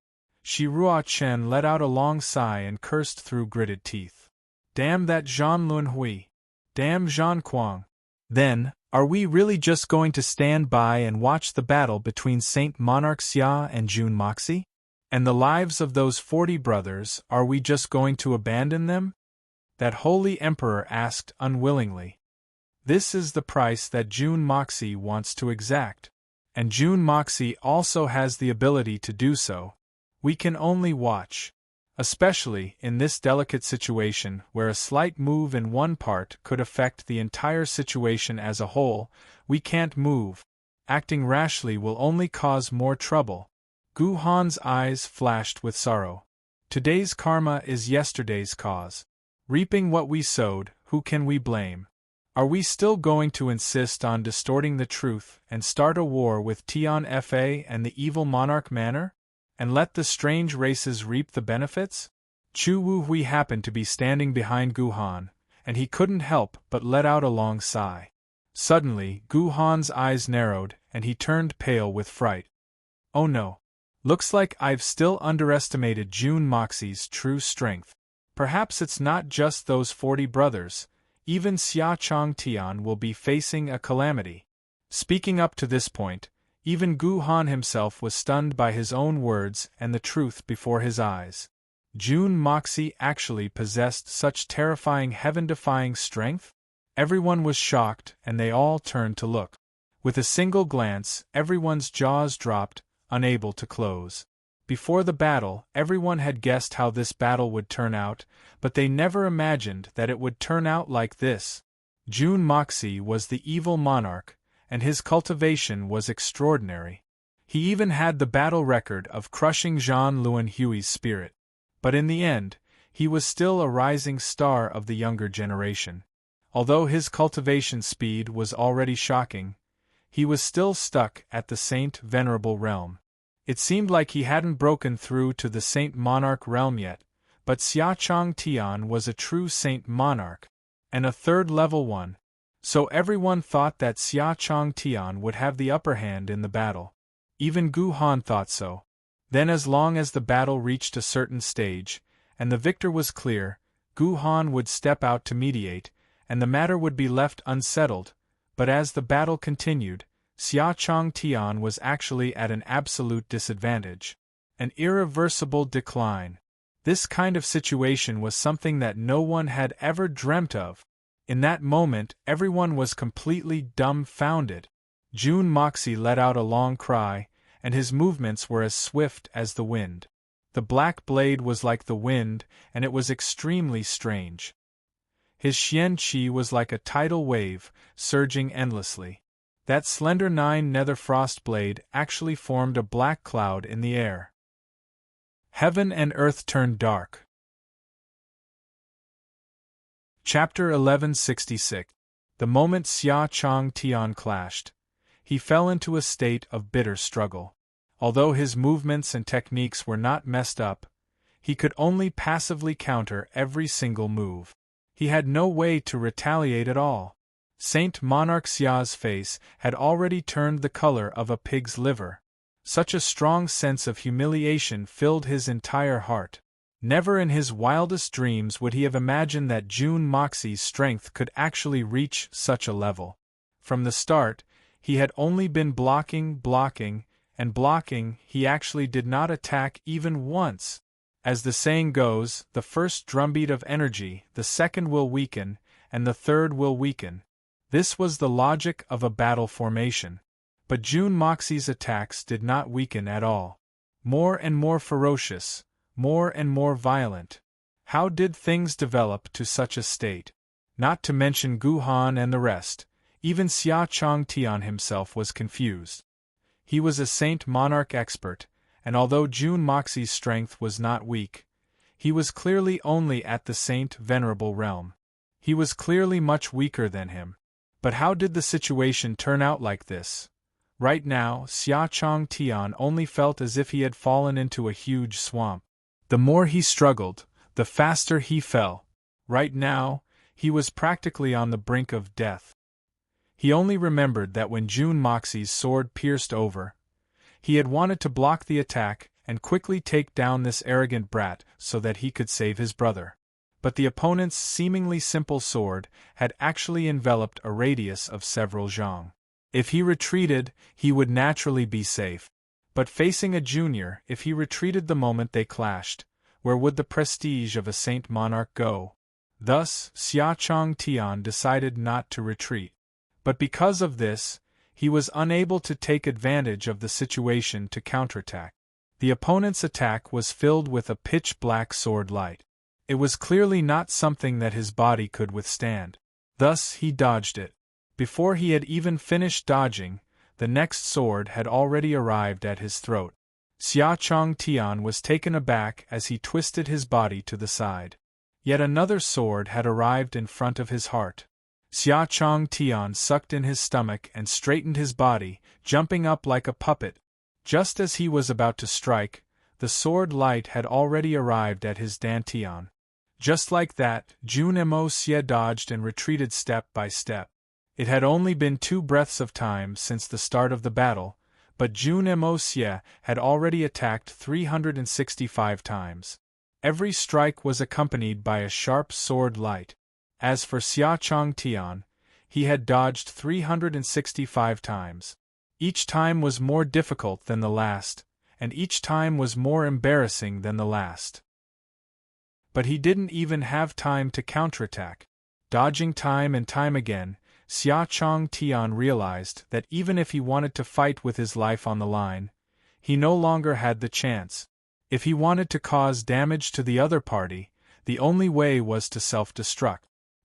Shi Ruochen let out a long sigh and cursed through gritted teeth. Damn that Zhan Lunhui! Damn Zhan Kuang! Then, are we really just going to stand by and watch the battle between Saint Monarch Xia and Jun Moxie? And the lives of those 40 brothers, are we just going to abandon them? That holy emperor asked unwillingly. This is the price that Jun Moxie wants to exact. And Jun Moxie also has the ability to do so. We can only watch. Especially in this delicate situation where a slight move in one part could affect the entire situation as a whole, we can't move. Acting rashly will only cause more trouble. Gu Han's eyes flashed with sorrow. Today's karma is yesterday's cause. Reaping what we sowed, who can we blame? Are we still going to insist on distorting the truth and start a war with Tian-Fa and the evil monarch manor? And let the strange races reap the benefits? Chu Wuhui happened to be standing behind Gu Han, and he couldn't help but let out a long sigh. Suddenly, Gu Han's eyes narrowed, and he turned pale with fright. Oh no. Looks like I've still underestimated Jun Moxie's true strength. Perhaps it's not just those 40 brothers. Even Xia Chong Tian will be facing a calamity. Speaking up to this point, even Gu Han himself was stunned by his own words and the truth before his eyes. Jun Moxie actually possessed such terrifying heaven-defying strength? Everyone was shocked, and they all turned to look. With a single glance, everyone's jaws dropped, unable to close. Before the battle, everyone had guessed how this battle would turn out, but they never imagined that it would turn out like this. Jun Moxie was the evil monarch, and his cultivation was extraordinary. He even had the battle record of crushing Zhan Lunhui's spirit. But in the end, he was still a rising star of the younger generation. Although his cultivation speed was already shocking, he was still stuck at the Saint Venerable realm. It seemed like he hadn't broken through to the Saint Monarch realm yet, but Xia Chong Tian was a true Saint Monarch, and a third-level one. So everyone thought that Xia Chong Tian would have the upper hand in the battle. Even Gu Han thought so. Then as long as the battle reached a certain stage, and the victor was clear, Gu Han would step out to mediate, and the matter would be left unsettled. But as the battle continued, Xia Chong Tian was actually at an absolute disadvantage. An irreversible decline. This kind of situation was something that no one had ever dreamt of. In that moment, everyone was completely dumbfounded. Jun Moxie let out a long cry, and his movements were as swift as the wind. The black blade was like the wind, and it was extremely strange. His xian qi was like a tidal wave, surging endlessly. That slender 9 nether frost blade actually formed a black cloud in the air. Heaven and earth turned dark. Chapter 1166. The moment Xia Chong Tian clashed, he fell into a state of bitter struggle. Although his movements and techniques were not messed up, he could only passively counter every single move. He had no way to retaliate at all. Saint Monarch Xia's face had already turned the color of a pig's liver. Such a strong sense of humiliation filled his entire heart. Never in his wildest dreams would he have imagined that Jun Moxie's strength could actually reach such a level. From the start, he had only been blocking, and blocking. He actually did not attack even once. As the saying goes, the first drumbeat of energy, the second will weaken, and the third will weaken. This was the logic of a battle formation. But Jun Moxie's attacks did not weaken at all. More and more ferocious, more and more violent. How did things develop to such a state? Not to mention Gu Han and the rest, even Xia Chong Tian himself was confused. He was a Saint Monarch expert, and although Jun Moxie's strength was not weak, he was clearly only at the Saint Venerable realm. He was clearly much weaker than him. But how did the situation turn out like this? Right now, Xia Chong Tian only felt as if he had fallen into a huge swamp. The more he struggled, the faster he fell. Right now, he was practically on the brink of death. He only remembered that when Jun Moxie's sword pierced over, he had wanted to block the attack and quickly take down this arrogant brat so that he could save his brother. But the opponent's seemingly simple sword had actually enveloped a radius of several zhang. If he retreated, he would naturally be safe. But facing a junior, if he retreated the moment they clashed, where would the prestige of a Saint Monarch go? Thus, Xia Chong Tian decided not to retreat. But because of this, he was unable to take advantage of the situation to counterattack. The opponent's attack was filled with a pitch-black sword light. It was clearly not something that his body could withstand. Thus he dodged it. Before he had even finished dodging, the next sword had already arrived at his throat. Xia Chong Tian was taken aback as he twisted his body to the side. Yet another sword had arrived in front of his heart. Xia Chong Tian sucked in his stomach and straightened his body, jumping up like a puppet. Just as he was about to strike, the sword light had already arrived at his dantian. Just like that, Jun Mo Xie dodged and retreated step by step. It had only been 2 breaths of time since the start of the battle, but Jun Mo Xie had already attacked 365 times. Every strike was accompanied by a sharp sword light. As for Xia Chong Tian, he had dodged 365 times. Each time was more difficult than the last, and each time was more embarrassing than the last. But he didn't even have time to counterattack. Dodging time and time again, Xia Chong Tian realized that even if he wanted to fight with his life on the line, he no longer had the chance. If he wanted to cause damage to the other party, the only way was to self-destruct.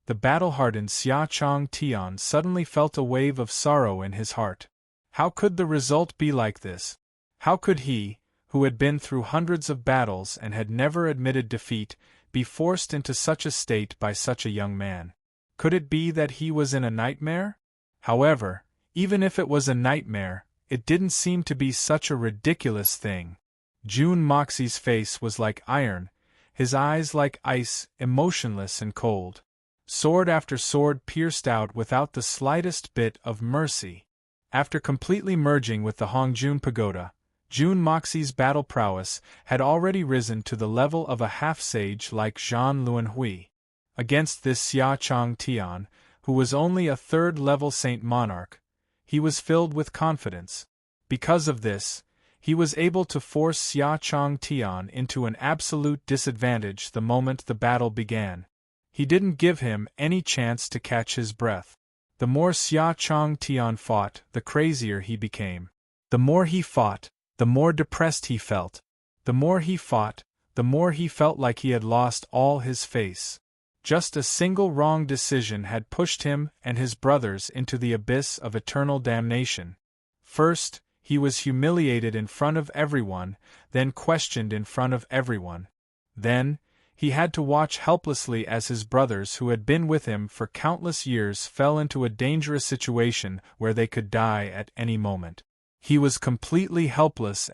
The battle-hardened Xia Chong Tian suddenly felt a wave of sorrow in his heart. How could the result be like this? How could he, who had been through hundreds of battles and had never admitted defeat, be forced into such a state by such a young man? Could it be that he was in a nightmare? However, even if it was a nightmare, it didn't seem to be such a ridiculous thing. Jun Moxie's face was like iron, his eyes like ice, emotionless and cold. Sword after sword pierced out without the slightest bit of mercy. After completely merging with the Hongjun Pagoda, Jun Moxie's battle prowess had already risen to the level of a half-sage like Zhan Luanhui. Against this Xia Chong Tian, who was only a 3rd-level Saint Monarch, he was filled with confidence. Because of this, he was able to force Xia Chong Tian into an absolute disadvantage the moment the battle began. He didn't give him any chance to catch his breath. The more Xia Chong Tian fought, the crazier he became. The more he fought, the more depressed he felt. The more he fought, the more he felt like he had lost all his face. Just a single wrong decision had pushed him and his brothers into the abyss of eternal damnation. First, he was humiliated in front of everyone, then questioned in front of everyone. Then, he had to watch helplessly as his brothers who had been with him for countless years fell into a dangerous situation where they could die at any moment. He was completely helpless.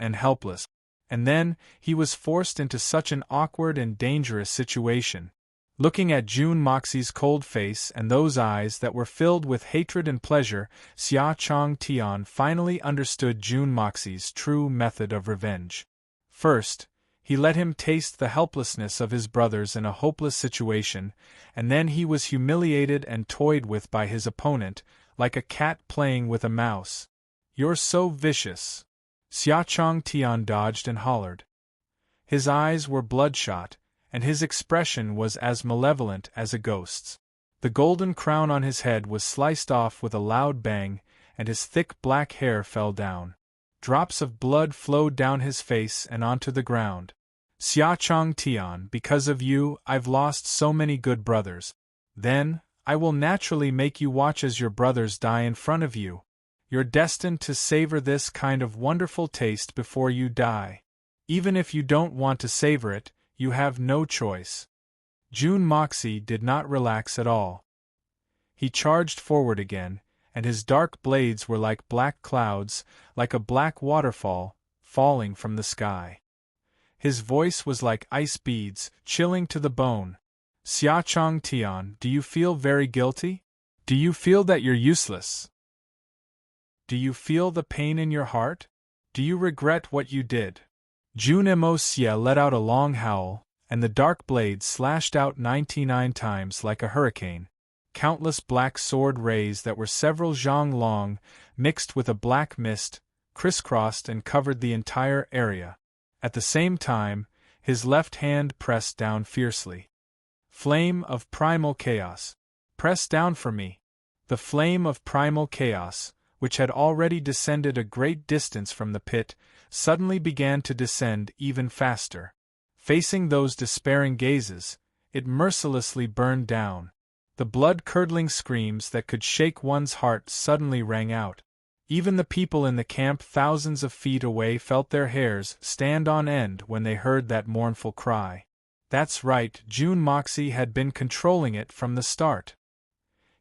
And then, he was forced into such an awkward and dangerous situation. Looking at Jun Moxie's cold face and those eyes that were filled with hatred and pleasure, Xia Chong Tian finally understood Jun Moxie's true method of revenge. First, he let him taste the helplessness of his brothers in a hopeless situation, and then he was humiliated and toyed with by his opponent, like a cat playing with a mouse. "You're so vicious!" Xia Chong Tian dodged and hollered. His eyes were bloodshot, and his expression was as malevolent as a ghost's. The golden crown on his head was sliced off with a loud bang, and his thick black hair fell down. Drops of blood flowed down his face and onto the ground. "Xia Chong Tian, because of you, I've lost so many good brothers. Then, I will naturally make you watch as your brothers die in front of you. You're destined to savor this kind of wonderful taste before you die. Even if you don't want to savor it, you have no choice." Jun Moxie did not relax at all. He charged forward again, and his dark blades were like black clouds, like a black waterfall, falling from the sky. His voice was like ice beads, chilling to the bone. "Xia Chong Tian, do you feel very guilty? Do you feel that you're useless? Do you feel the pain in your heart? Do you regret what you did?" Jun Mo Xie let out a long howl, and the dark blade slashed out 99 times like a hurricane. Countless black sword rays that were several zhang long, mixed with a black mist, crisscrossed and covered the entire area. At the same time, his left hand pressed down fiercely. "Flame of primal chaos! Press down for me!" The flame of primal chaos, which had already descended a great distance from the pit, suddenly began to descend even faster. Facing those despairing gazes, it mercilessly burned down. The blood-curdling screams that could shake one's heart suddenly rang out. Even the people in the camp thousands of feet away felt their hairs stand on end when they heard that mournful cry. That's right, Jun Moxie had been controlling it from the start.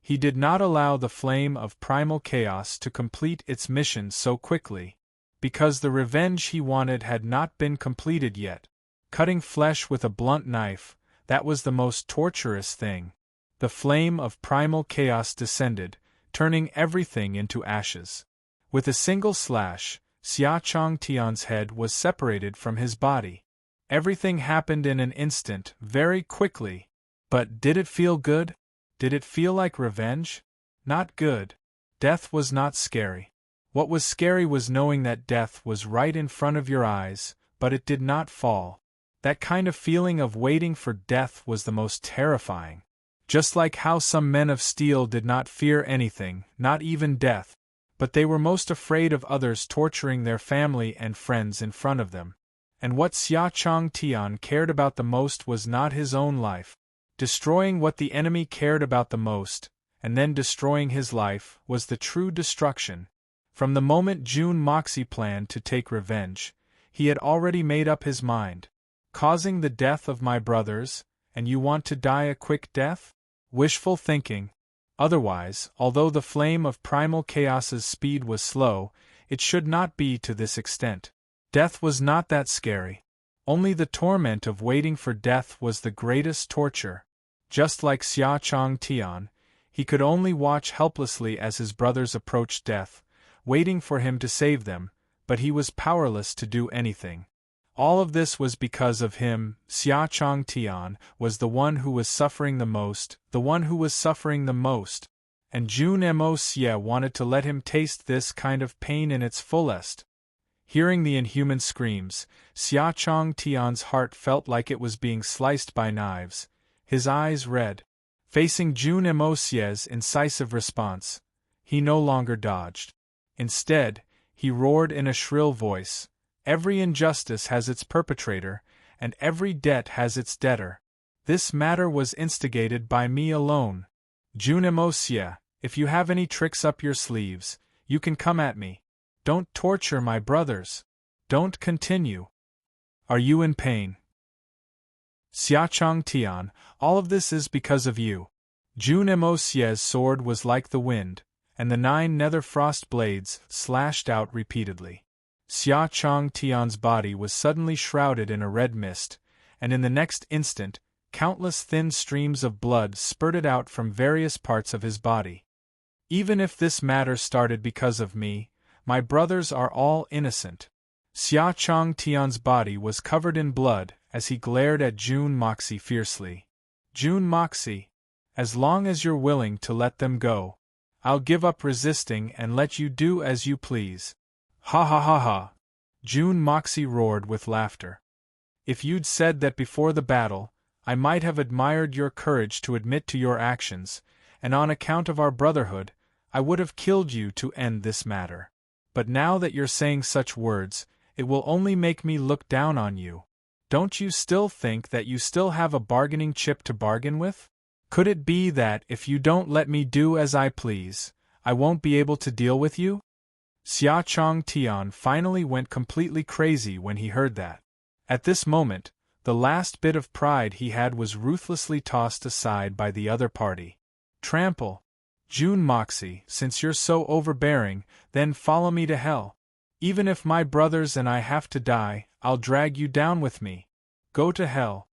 He did not allow the flame of primal chaos to complete its mission so quickly, because the revenge he wanted had not been completed yet. Cutting flesh with a blunt knife, that was the most torturous thing. The flame of primal chaos descended, turning everything into ashes. With a single slash, Xia Chong Tian's head was separated from his body. Everything happened in an instant, very quickly. But did it feel good? Did it feel like revenge? Not good. Death was not scary. What was scary was knowing that death was right in front of your eyes, but it did not fall. That kind of feeling of waiting for death was the most terrifying. Just like how some men of steel did not fear anything, not even death, but they were most afraid of others torturing their family and friends in front of them. And what Xia Chong Tian cared about the most was not his own life. Destroying what the enemy cared about the most, and then destroying his life, was the true destruction. From the moment Jun Moxie planned to take revenge, he had already made up his mind. Causing the death of my brothers, and you want to die a quick death? Wishful thinking. Otherwise, although the flame of primal chaos's speed was slow, it should not be to this extent. Death was not that scary. Only the torment of waiting for death was the greatest torture. Just like Xia Chong Tian, he could only watch helplessly as his brothers approached death, waiting for him to save them, but he was powerless to do anything. All of this was because of him. Xia Chong Tian was the one who was suffering the most, and Jun Mo Xie wanted to let him taste this kind of pain in its fullest. Hearing the inhuman screams, Xia Chong Tian's heart felt like it was being sliced by knives, his eyes red. Facing Jun Mo Xie's incisive response, he no longer dodged. Instead, he roared in a shrill voice, "Every injustice has its perpetrator, and every debt has its debtor. This matter was instigated by me alone. Junimosia, if you have any tricks up your sleeves, you can come at me. Don't torture my brothers. Don't continue. Are you in pain? Xiachong Tian, all of this is because of you. Junimosia's sword was like the wind, and the 9 nether frost blades slashed out repeatedly. Xiachong Tian's body was suddenly shrouded in a red mist, and in the next instant, countless thin streams of blood spurted out from various parts of his body. Even if this matter started because of me, my brothers are all innocent. Xiachong Tian's body was covered in blood as he glared at Jun Moxie fiercely. Jun Moxie, as long as you're willing to let them go, I'll give up resisting and let you do as you please. Ha ha ha ha! Jun Moxie roared with laughter. If you'd said that before the battle, I might have admired your courage to admit to your actions, and on account of our brotherhood, I would have killed you to end this matter. But now that you're saying such words, it will only make me look down on you. Don't you still think that you still have a bargaining chip to bargain with? Could it be that if you don't let me do as I please, I won't be able to deal with you? Xiachong Tian finally went completely crazy when he heard that. At this moment, the last bit of pride he had was ruthlessly tossed aside by the other party. Trample. Jun Moxie, since you're so overbearing, then follow me to hell. Even if my brothers and I have to die, I'll drag you down with me. Go to hell.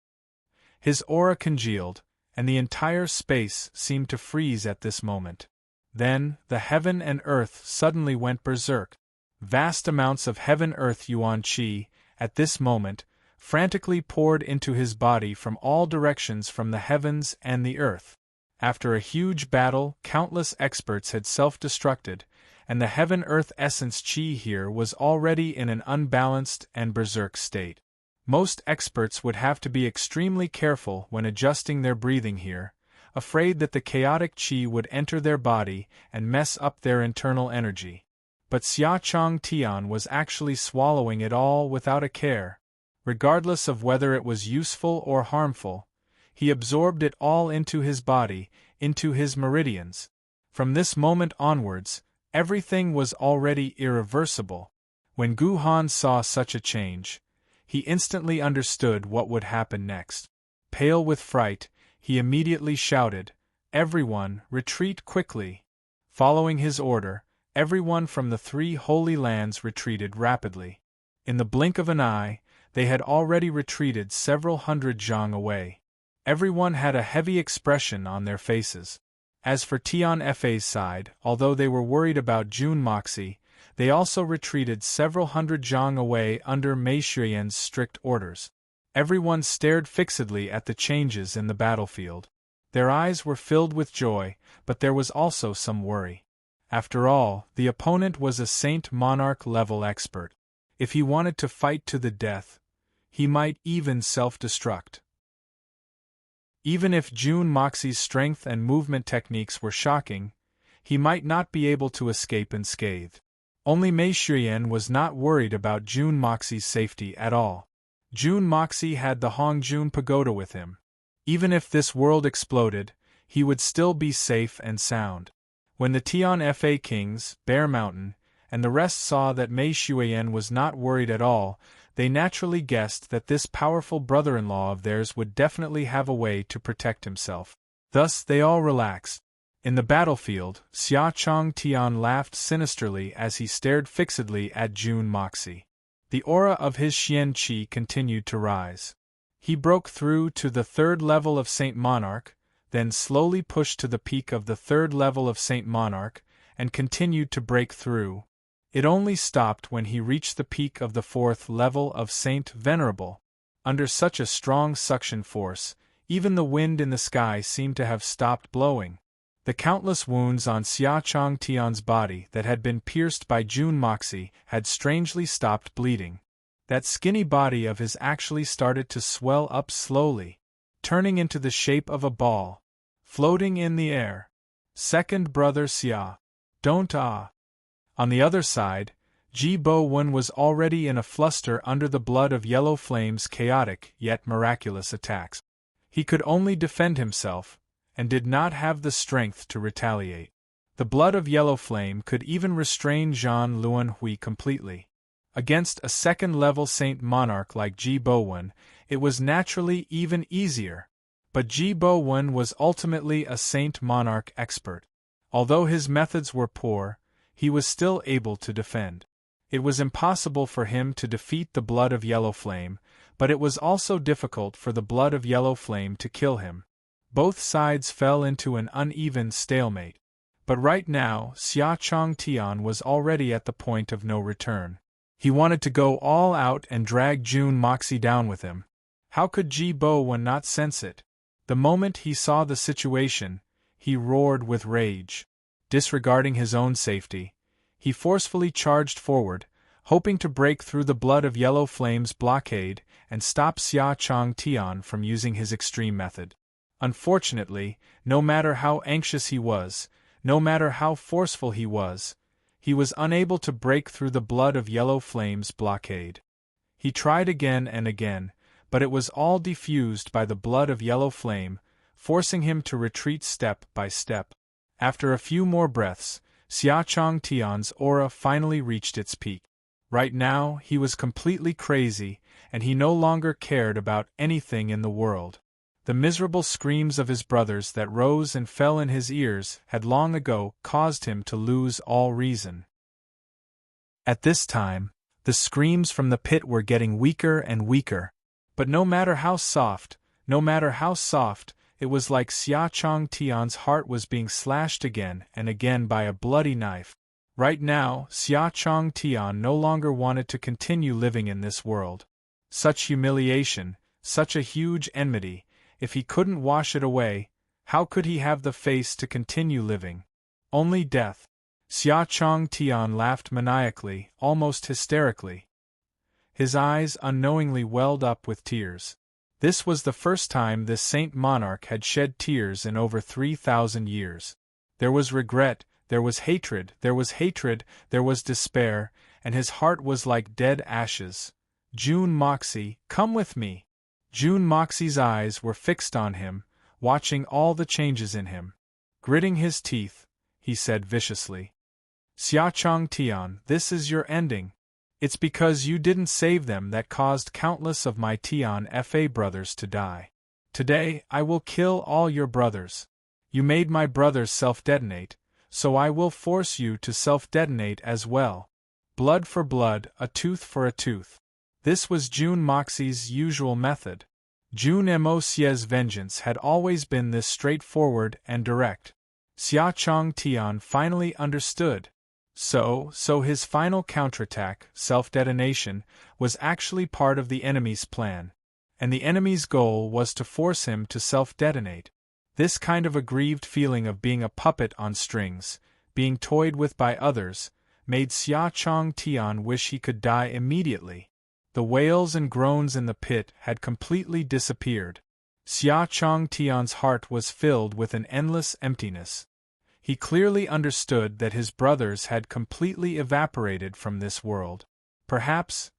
His aura congealed, and the entire space seemed to freeze at this moment. Then, the heaven and earth suddenly went berserk. Vast amounts of heaven-earth yuan qi, at this moment, frantically poured into his body from all directions from the heavens and the earth. After a huge battle, countless experts had self-destructed, and the heaven-earth essence qi here was already in an unbalanced and berserk state. Most experts would have to be extremely careful when adjusting their breathing here, afraid that the chaotic qi would enter their body and mess up their internal energy. But Xiachong Tian was actually swallowing it all without a care. Regardless of whether it was useful or harmful, he absorbed it all into his body, into his meridians. From this moment onwards, everything was already irreversible. When Gu Han saw such a change, he instantly understood what would happen next. Pale with fright, he immediately shouted, "Everyone, retreat quickly!" Following his order, everyone from the 3 holy lands retreated rapidly. In the blink of an eye, they had already retreated several hundred zhang away. Everyone had a heavy expression on their faces. As for Tian Fa's side, although they were worried about Jun Moxie, they also retreated several hundred zhang away under Mei Xuyan's strict orders. Everyone stared fixedly at the changes in the battlefield. Their eyes were filled with joy, but there was also some worry. After all, the opponent was a Saint Monarch-level expert. If he wanted to fight to the death, he might even self-destruct. Even if Jun Moxie's strength and movement techniques were shocking, he might not be able to escape unscathed. Only Mei Xuyan was not worried about Jun Moxie's safety at all. Jun Moxie had the Hongjun Pagoda with him. Even if this world exploded, he would still be safe and sound. When the Tian Fa kings, Bear Mountain, and the rest saw that Mei Xuyan was not worried at all, they naturally guessed that this powerful brother-in-law of theirs would definitely have a way to protect himself. Thus they all relaxed. In the battlefield, Xiachong Tian laughed sinisterly as he stared fixedly at Jun Moxie. The aura of his Xian Qi continued to rise. He broke through to the 3rd level of Saint Monarch, then slowly pushed to the peak of the 3rd level of Saint Monarch, and continued to break through. It only stopped when he reached the peak of the 4th level of Saint Venerable. Under such a strong suction force, even the wind in the sky seemed to have stopped blowing. The countless wounds on Xiachong Tian's body that had been pierced by Jun Moxie had strangely stopped bleeding. That skinny body of his actually started to swell up slowly, turning into the shape of a ball, floating in the air. Second brother Xia. Don't ah. On the other side, Ji Bo-Wen was already in a fluster under the blood of Yellow Flame's chaotic yet miraculous attacks. He could only defend himself, and did not have the strength to retaliate. The blood of Yellow Flame could even restrain Jean Luan Hui completely. Against a second-level Saint Monarch like Ji Bowen, it was naturally even easier. But Ji Bowen was ultimately a Saint Monarch expert. Although his methods were poor, he was still able to defend. It was impossible for him to defeat the blood of Yellow Flame, but it was also difficult for the blood of Yellow Flame to kill him. Both sides fell into an uneven stalemate. But right now, Xia Chong Tian was already at the point of no return. He wanted to go all out and drag Jun Moxie down with him. How could Ji Bowen not sense it? The moment he saw the situation, he roared with rage. Disregarding his own safety, he forcefully charged forward, hoping to break through the blood of Yellow Flame's blockade and stop Xia Chong Tian from using his extreme method. Unfortunately, no matter how anxious he was, no matter how forceful he was unable to break through the blood of Yellow Flame's blockade. He tried again and again, but it was all diffused by the blood of Yellow Flame, forcing him to retreat step by step. After a few more breaths, Xia Chong Tian's aura finally reached its peak. Right now, he was completely crazy, and he no longer cared about anything in the world. The miserable screams of his brothers that rose and fell in his ears had long ago caused him to lose all reason. At this time, the screams from the pit were getting weaker and weaker. But no matter how soft, it was like Xia Chong Tian's heart was being slashed again and again by a bloody knife. Right now, Xia Chong Tian no longer wanted to continue living in this world. Such humiliation, such a huge enmity. If he couldn't wash it away, how could he have the face to continue living? Only death. Xia Chong Tian laughed maniacally, almost hysterically. His eyes unknowingly welled up with tears. This was the first time this Saint Monarch had shed tears in over 3,000 years. There was regret, there was hatred, there was despair, and his heart was like dead ashes. Jun Moxie, come with me. Jun Moxie's eyes were fixed on him, watching all the changes in him. Gritting his teeth, he said viciously, Xia Chong Tian, this is your ending. It's because you didn't save them that caused countless of my Tian Fa brothers to die. Today, I will kill all your brothers. You made my brothers self-detonate, so I will force you to self-detonate as well. Blood for blood, a tooth for a tooth. This was Jun Moxie's usual method. Jun Moxie's vengeance had always been this straightforward and direct. Xia Chong Tian finally understood. So his final counterattack, self-detonation, was actually part of the enemy's plan. And the enemy's goal was to force him to self-detonate. This kind of aggrieved feeling of being a puppet on strings, being toyed with by others, made Xia Chong Tian wish he could die immediately. The wails and groans in the pit had completely disappeared. Xia Chong Tian's heart was filled with an endless emptiness. He clearly understood that his brothers had completely evaporated from this world. Perhaps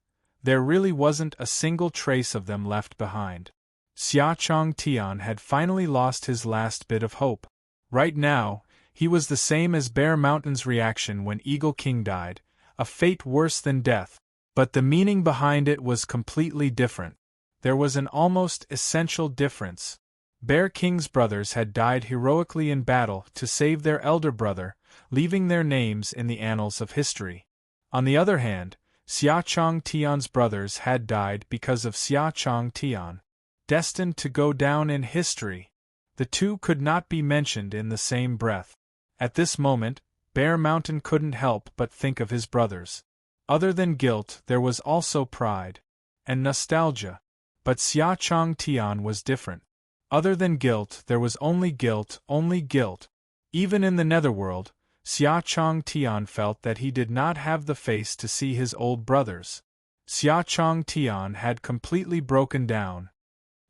there really wasn't a single trace of them left behind. Xia Chong Tian had finally lost his last bit of hope. Right now, he was the same as Bear Mountain's reaction when Eagle King died, a fate worse than death. But the meaning behind it was completely different. There was an almost essential difference. Bear King's brothers had died heroically in battle to save their elder brother, leaving their names in the annals of history. On the other hand, Xia Chong Tian's brothers had died because of Xia Chong Tian, destined to go down in history. The two could not be mentioned in the same breath. At this moment, Bear Mountain couldn't help but think of his brothers. Other than guilt, there was also pride and nostalgia. But Xia Chong Tian was different. Other than guilt, there was only guilt, only guilt. Even in the netherworld, Xia Chong Tian felt that he did not have the face to see his old brothers. Xia Chong Tian had completely broken down.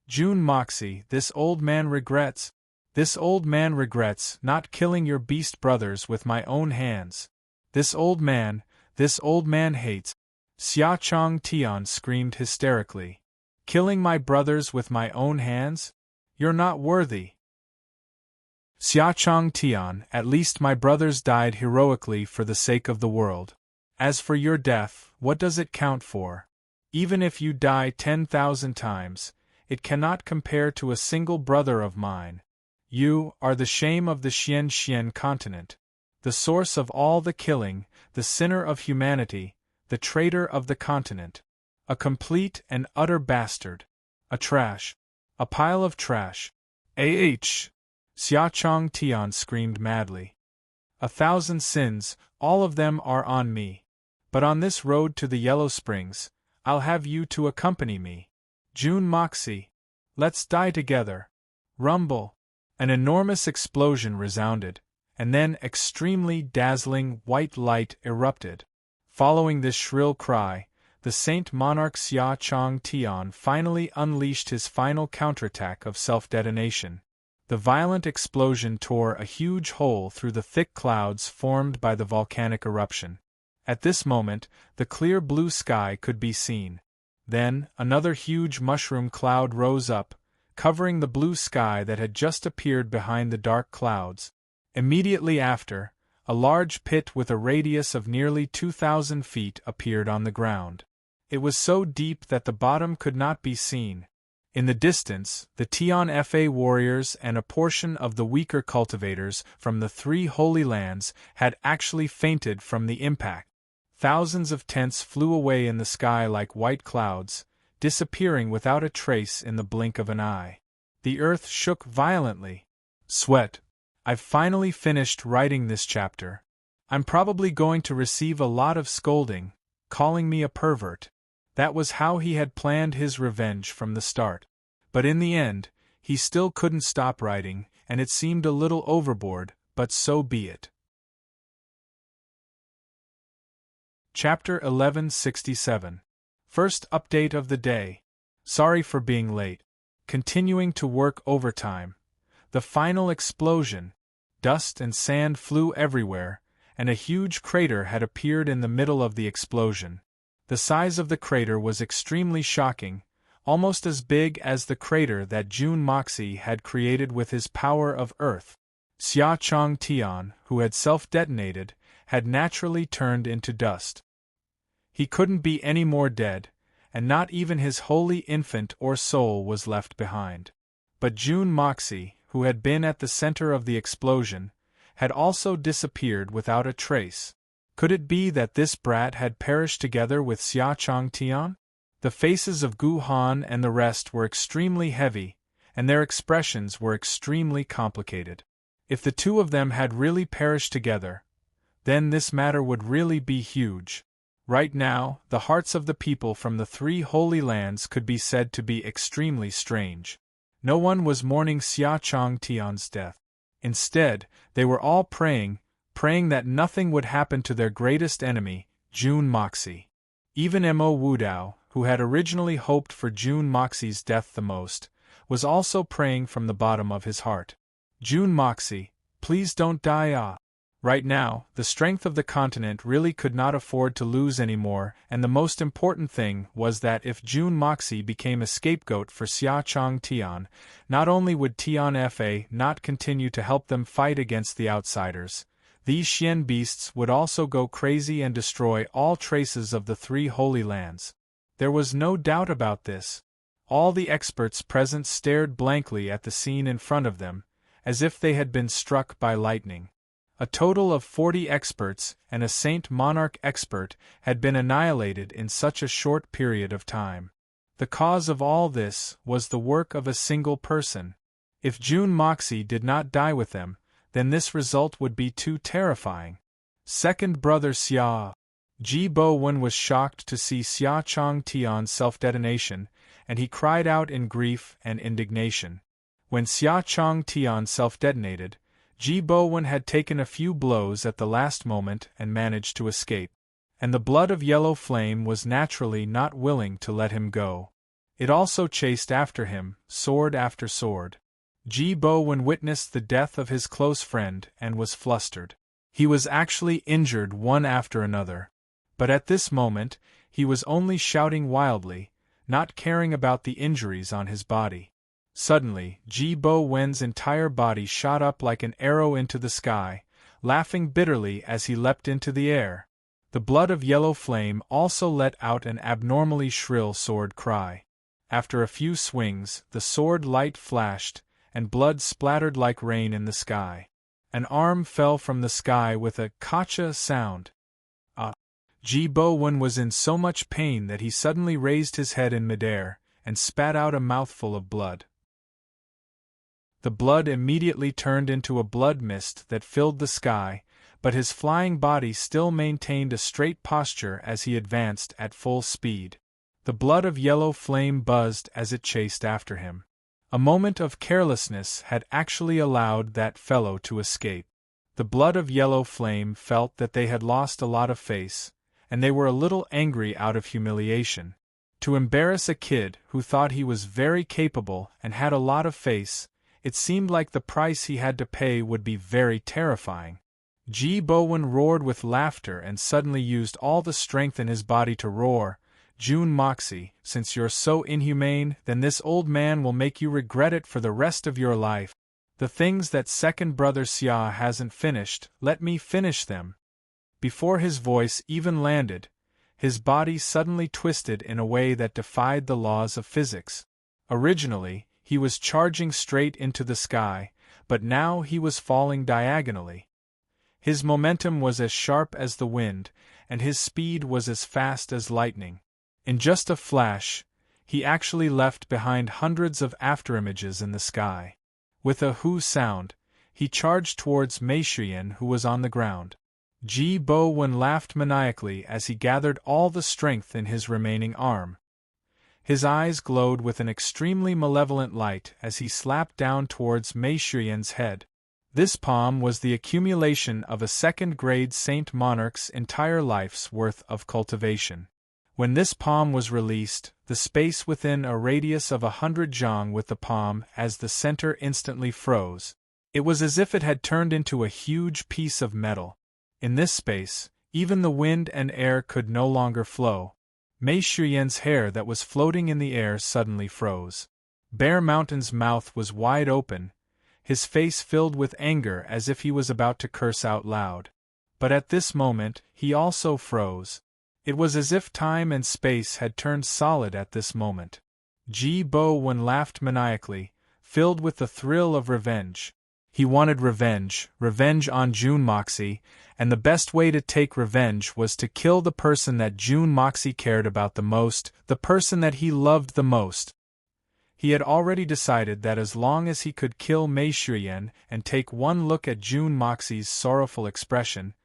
Jun Moxie, this old man regrets not killing your beast brothers with my own hands. This old man hates. Xia Chong Tian screamed hysterically. Killing my brothers with my own hands? You're not worthy. Xia Chong Tian, at least my brothers died heroically for the sake of the world. As for your death, what does it count for? Even if you die 10,000 times, it cannot compare to a single brother of mine. You are the shame of the Xian continent, the source of all the killing, the sinner of humanity, the traitor of the continent. A complete and utter bastard. A trash. A pile of trash. Xia Chong Tian screamed madly. 1,000 sins, all of them are on me. But on this road to the Yellow Springs, I'll have you to accompany me. June Moxie. Let's die together. Rumble. An enormous explosion resounded, and then extremely dazzling white light erupted. Following this shrill cry, the Saint Monarch Xia Chong Tian finally unleashed his final counterattack of self-detonation. The violent explosion tore a huge hole through the thick clouds formed by the volcanic eruption. At this moment, the clear blue sky could be seen. Then, another huge mushroom cloud rose up, covering the blue sky that had just appeared behind the dark clouds. Immediately after, a large pit with a radius of nearly 2,000 feet appeared on the ground. It was so deep that the bottom could not be seen. In the distance, the Tian Fa warriors and a portion of the weaker cultivators from the three Holy Lands had actually fainted from the impact. Thousands of tents flew away in the sky like white clouds, disappearing without a trace in the blink of an eye. The earth shook violently. Sweat. I've finally finished writing this chapter. I'm probably going to receive a lot of scolding, calling me a pervert. That was how he had planned his revenge from the start. But in the end, he still couldn't stop writing, and it seemed a little overboard, but so be it. Chapter 1167. First update of the day. Sorry for being late. Continuing to work overtime. The final explosion. Dust and sand flew everywhere, and a huge crater had appeared in the middle of the explosion. The size of the crater was extremely shocking, almost as big as the crater that June Moxie had created with his power of earth. Xia Chong Tian, who had self-detonated, had naturally turned into dust. He couldn't be any more dead, and not even his holy infant or soul was left behind. But June Moxie, who had been at the center of the explosion, had also disappeared without a trace. Could it be that this brat had perished together with Xia Chong Tian? The faces of Gu Han and the rest were extremely heavy, and their expressions were extremely complicated. If the two of them had really perished together, then this matter would really be huge. Right now, the hearts of the people from the three Holy Lands could be said to be extremely strange. No one was mourning Xia Chong Tian's death. Instead, they were all praying that nothing would happen to their greatest enemy, June Moxie. Even Mo Wudao, who had originally hoped for June Moxie's death the most, was also praying from the bottom of his heart. June Moxie, please don't die. Right now, the strength of the continent really could not afford to lose anymore, and the most important thing was that if June Moxie became a scapegoat for Xia Chong Tian, not only would Tian Fa not continue to help them fight against the outsiders, these Xian beasts would also go crazy and destroy all traces of the three Holy Lands. There was no doubt about this. All the experts present stared blankly at the scene in front of them, as if they had been struck by lightning. A total of 40 experts and a Saint Monarch expert had been annihilated in such a short period of time. The cause of all this was the work of a single person. If June Moxie did not die with them, then this result would be too terrifying. Second brother Xia Ji Bo-wen was shocked to see Xia Chong Tian's self-detonation, and he cried out in grief and indignation. When Xia Chong Tian self-detonated, Ji Bo-wen had taken a few blows at the last moment and managed to escape. And the blood of Yellow Flame was naturally not willing to let him go. It also chased after him, sword after sword. Ji Bo-wen witnessed the death of his close friend and was flustered. He was actually injured one after another. But at this moment, he was only shouting wildly, not caring about the injuries on his body. Suddenly, Ji Bo Wen's entire body shot up like an arrow into the sky, laughing bitterly as he leapt into the air. The blood of yellow flame also let out an abnormally shrill sword cry. After a few swings, the sword light flashed, and blood splattered like rain in the sky. An arm fell from the sky with a "kacha" sound. Ji Bo Wen was in so much pain that he suddenly raised his head in midair, and spat out a mouthful of blood. The blood immediately turned into a blood mist that filled the sky, but his flying body still maintained a straight posture as he advanced at full speed. The blood of yellow flame buzzed as it chased after him. A moment of carelessness had actually allowed that fellow to escape. The blood of yellow flame felt that they had lost a lot of face, and they were a little angry out of humiliation. To embarrass a kid who thought he was very capable and had a lot of face, it seemed like the price he had to pay would be very terrifying. Ji Bo Wen roared with laughter and suddenly used all the strength in his body to roar, "Jun Moxie, since you're so inhumane, then this old man will make you regret it for the rest of your life. The things that second brother Xia hasn't finished, let me finish them." Before his voice even landed, his body suddenly twisted in a way that defied the laws of physics. Originally, he was charging straight into the sky, but now he was falling diagonally. His momentum was as sharp as the wind, and his speed was as fast as lightning. In just a flash, he actually left behind hundreds of afterimages in the sky. With a "hoo" sound, he charged towards Mei Shuyan, who was on the ground. Ji Bo Wen laughed maniacally as he gathered all the strength in his remaining arm. His eyes glowed with an extremely malevolent light as he slapped down towards Mei Shuyan's head. This palm was the accumulation of a second-grade Saint Monarch's entire life's worth of cultivation. When this palm was released, the space within a radius of 100 zhang with the palm as the center instantly froze. It was as if it had turned into a huge piece of metal. In this space, even the wind and air could no longer flow. Mei Shuyan's hair that was floating in the air suddenly froze. Bear Mountain's mouth was wide open, his face filled with anger as if he was about to curse out loud. But at this moment, he also froze. It was as if time and space had turned solid at this moment. Ji Bo Wen laughed maniacally, filled with the thrill of revenge. He wanted revenge on Jun Moxie, and the best way to take revenge was to kill the person that Jun Moxie cared about the most, the person that he loved the most. He had already decided that as long as he could kill Mei Shuyan and take one look at Jun Moxie's sorrowful expression,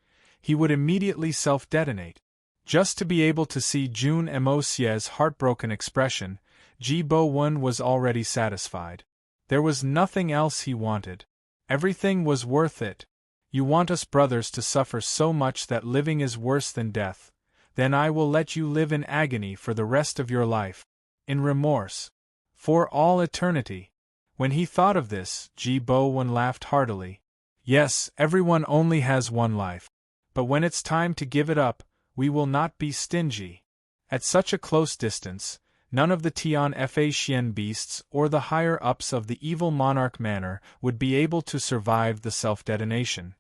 he would immediately self-detonate. Just to be able to see Jun Moxie's heartbroken expression, Ji Bo Wen was already satisfied. There was nothing else he wanted. Everything was worth it. You want us brothers to suffer so much that living is worse than death, then I will let you live in agony for the rest of your life. In remorse. For all eternity. When he thought of this, Ji Bo Wen laughed heartily. Yes, everyone only has one life. But when it's time to give it up, we will not be stingy. At such a close distance, none of the Tian Fa Xian beasts or the higher-ups of the evil monarch manor would be able to survive the self-detonation.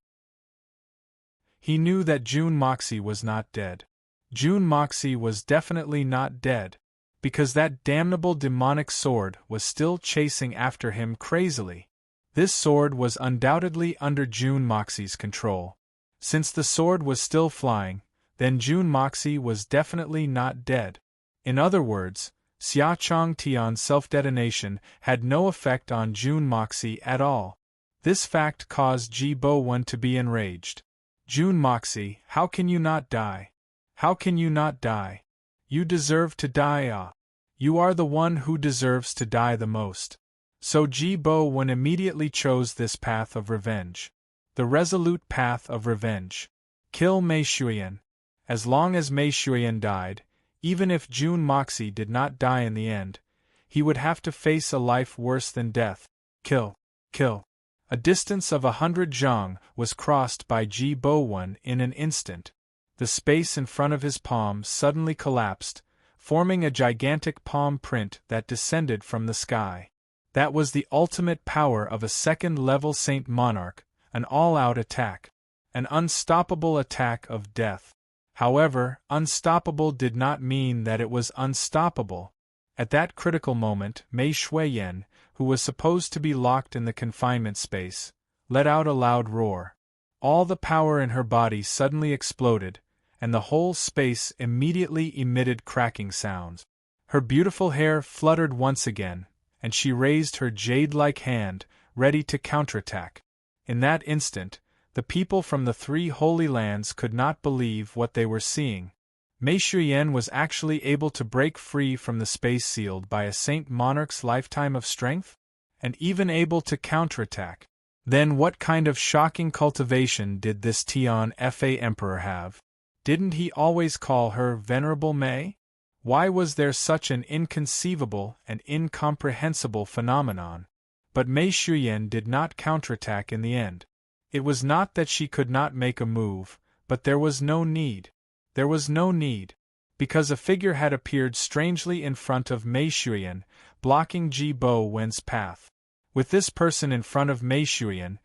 He knew that Jun Moxie was not dead. Jun Moxie was definitely not dead, because that damnable demonic sword was still chasing after him crazily. This sword was undoubtedly under Jun Moxie's control. Since the sword was still flying, then Jun Moxie was definitely not dead. In other words, Xia Chong Tian's self-detonation had no effect on Jun Moxie at all. This fact caused Ji Bo Wen to be enraged. Jun Moxie, how can you not die? How can you not die? You deserve to die, ah. You are the one who deserves to die the most. So Ji Bo Wen immediately chose this path of revenge. The resolute path of revenge. Kill Mei Shuyan. As long as Mei Shuyan died, even if Jun Moxie did not die in the end, he would have to face a life worse than death. Kill. Kill. A distance of 100 zhang was crossed by Ji Bo Wen in an instant. The space in front of his palm suddenly collapsed, forming a gigantic palm print that descended from the sky. That was the ultimate power of a second-level Saint Monarch, an all-out attack. An unstoppable attack of death. However, unstoppable did not mean that it was unstoppable. At that critical moment, Mei Shuiyan, who was supposed to be locked in the confinement space, let out a loud roar. All the power in her body suddenly exploded, and the whole space immediately emitted cracking sounds. Her beautiful hair fluttered once again, and she raised her jade-like hand, ready to counterattack. In that instant, the people from the three Holy Lands could not believe what they were seeing. Mei Shuiyan was actually able to break free from the space sealed by a Saint Monarch's lifetime of strength, and even able to counterattack. Then what kind of shocking cultivation did this Tian Fa Emperor have? Didn't he always call her Venerable Mei? Why was there such an inconceivable and incomprehensible phenomenon? But Mei Shuiyan did not counterattack in the end. It was not that she could not make a move, but there was no need. There was no need. Because a figure had appeared strangely in front of Mei Shuiyan, blocking Ji Bo Wen's path. With this person in front of Mei Shuiyan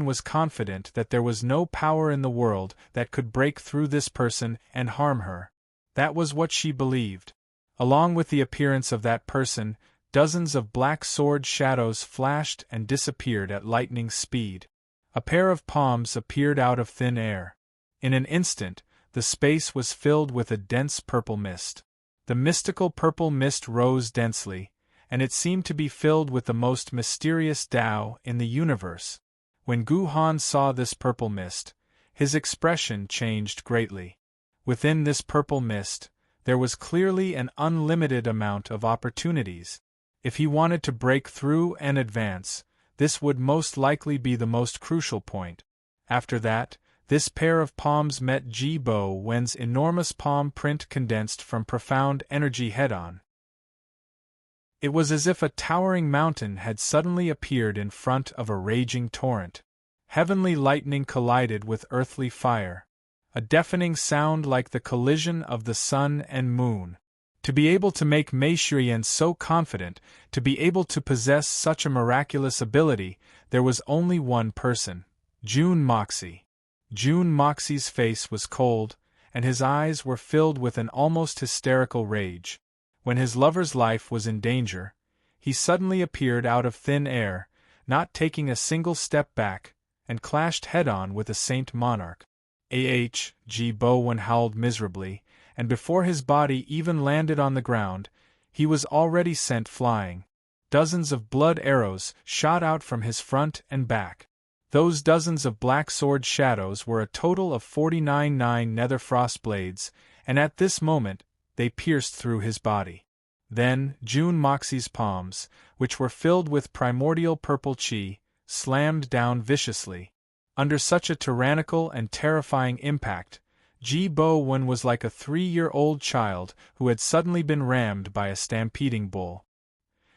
was confident that there was no power in the world that could break through this person and harm her. That was what she believed. Along with the appearance of that person, dozens of black sword shadows flashed and disappeared at lightning speed. A pair of palms appeared out of thin air. In an instant, the space was filled with a dense purple mist. The mystical purple mist rose densely, and it seemed to be filled with the most mysterious Tao in the universe. When Gu Han saw this purple mist, his expression changed greatly. Within this purple mist, there was clearly an unlimited amount of opportunities. If he wanted to break through and advance, this would most likely be the most crucial point. After that, this pair of palms met Ji Bo Wen's enormous palm print condensed from profound energy head-on. It was as if a towering mountain had suddenly appeared in front of a raging torrent. Heavenly lightning collided with earthly fire. A deafening sound like the collision of the sun and moon. To be able to make Mei Shuiyan so confident, to be able to possess such a miraculous ability, there was only one person, Jun Moxie. Jun Moxie's face was cold, and his eyes were filled with an almost hysterical rage. When his lover's life was in danger, he suddenly appeared out of thin air, not taking a single step back, and clashed head-on with a Saint Monarch. Ji Bo Wen howled miserably, and before his body even landed on the ground, he was already sent flying. Dozens of blood arrows shot out from his front and back. Those dozens of black sword shadows were a total of 49 nether frost blades, and at this moment, they pierced through his body. Then, Jun Moxie's palms, which were filled with primordial purple chi, slammed down viciously. Under such a tyrannical and terrifying impact, Ji Bo Wen was like a 3-year-old child who had suddenly been rammed by a stampeding bull.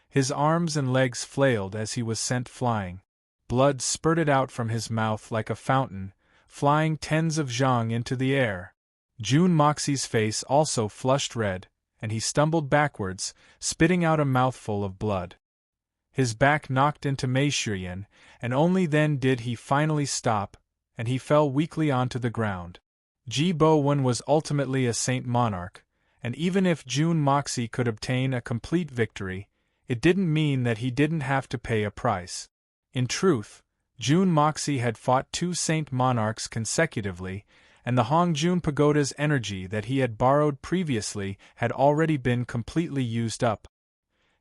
His arms and legs flailed as he was sent flying. Blood spurted out from his mouth like a fountain, flying tens of zhang into the air. Jun Moxie's face also flushed red, and he stumbled backwards, spitting out a mouthful of blood. His back knocked into Mei Shuiyan, and only then did he finally stop, and he fell weakly onto the ground. Ji Bo Wen was ultimately a Saint Monarch, and even if Jun Moxie could obtain a complete victory, it didn't mean that he didn't have to pay a price. In truth, Jun Moxie had fought 2 Saint Monarchs consecutively, and the Hongjun Pagoda's energy that he had borrowed previously had already been completely used up.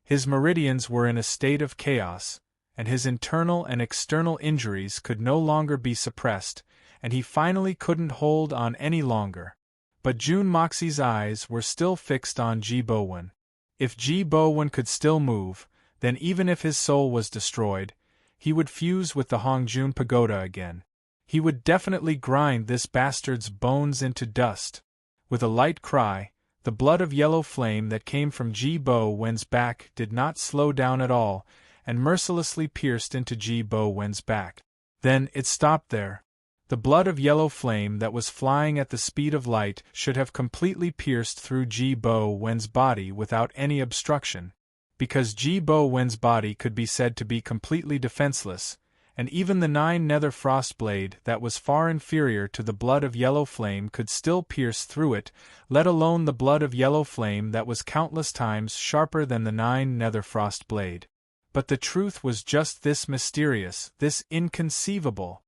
His meridians were in a state of chaos, and his internal and external injuries could no longer be suppressed, and he finally couldn't hold on any longer. But Jun Moxie's eyes were still fixed on Ji Bo Wen. If Ji Bo Wen could still move, then even if his soul was destroyed, he would fuse with the Hongjun Pagoda again. He would definitely grind this bastard's bones into dust. With a light cry, the blood of yellow flame that came from Ji Bo Wen's back did not slow down at all, and mercilessly pierced into Ji Bo Wen's back. Then it stopped there. The blood of yellow flame that was flying at the speed of light should have completely pierced through Ji Bo Wen's body without any obstruction. because Ji-Bo Wen's body could be said to be completely defenseless, and even the 9 nether frost blade that was far inferior to the blood of yellow flame could still pierce through it, let alone the blood of yellow flame that was countless times sharper than the 9 nether frost blade. But the truth was just this mysterious, this inconceivable.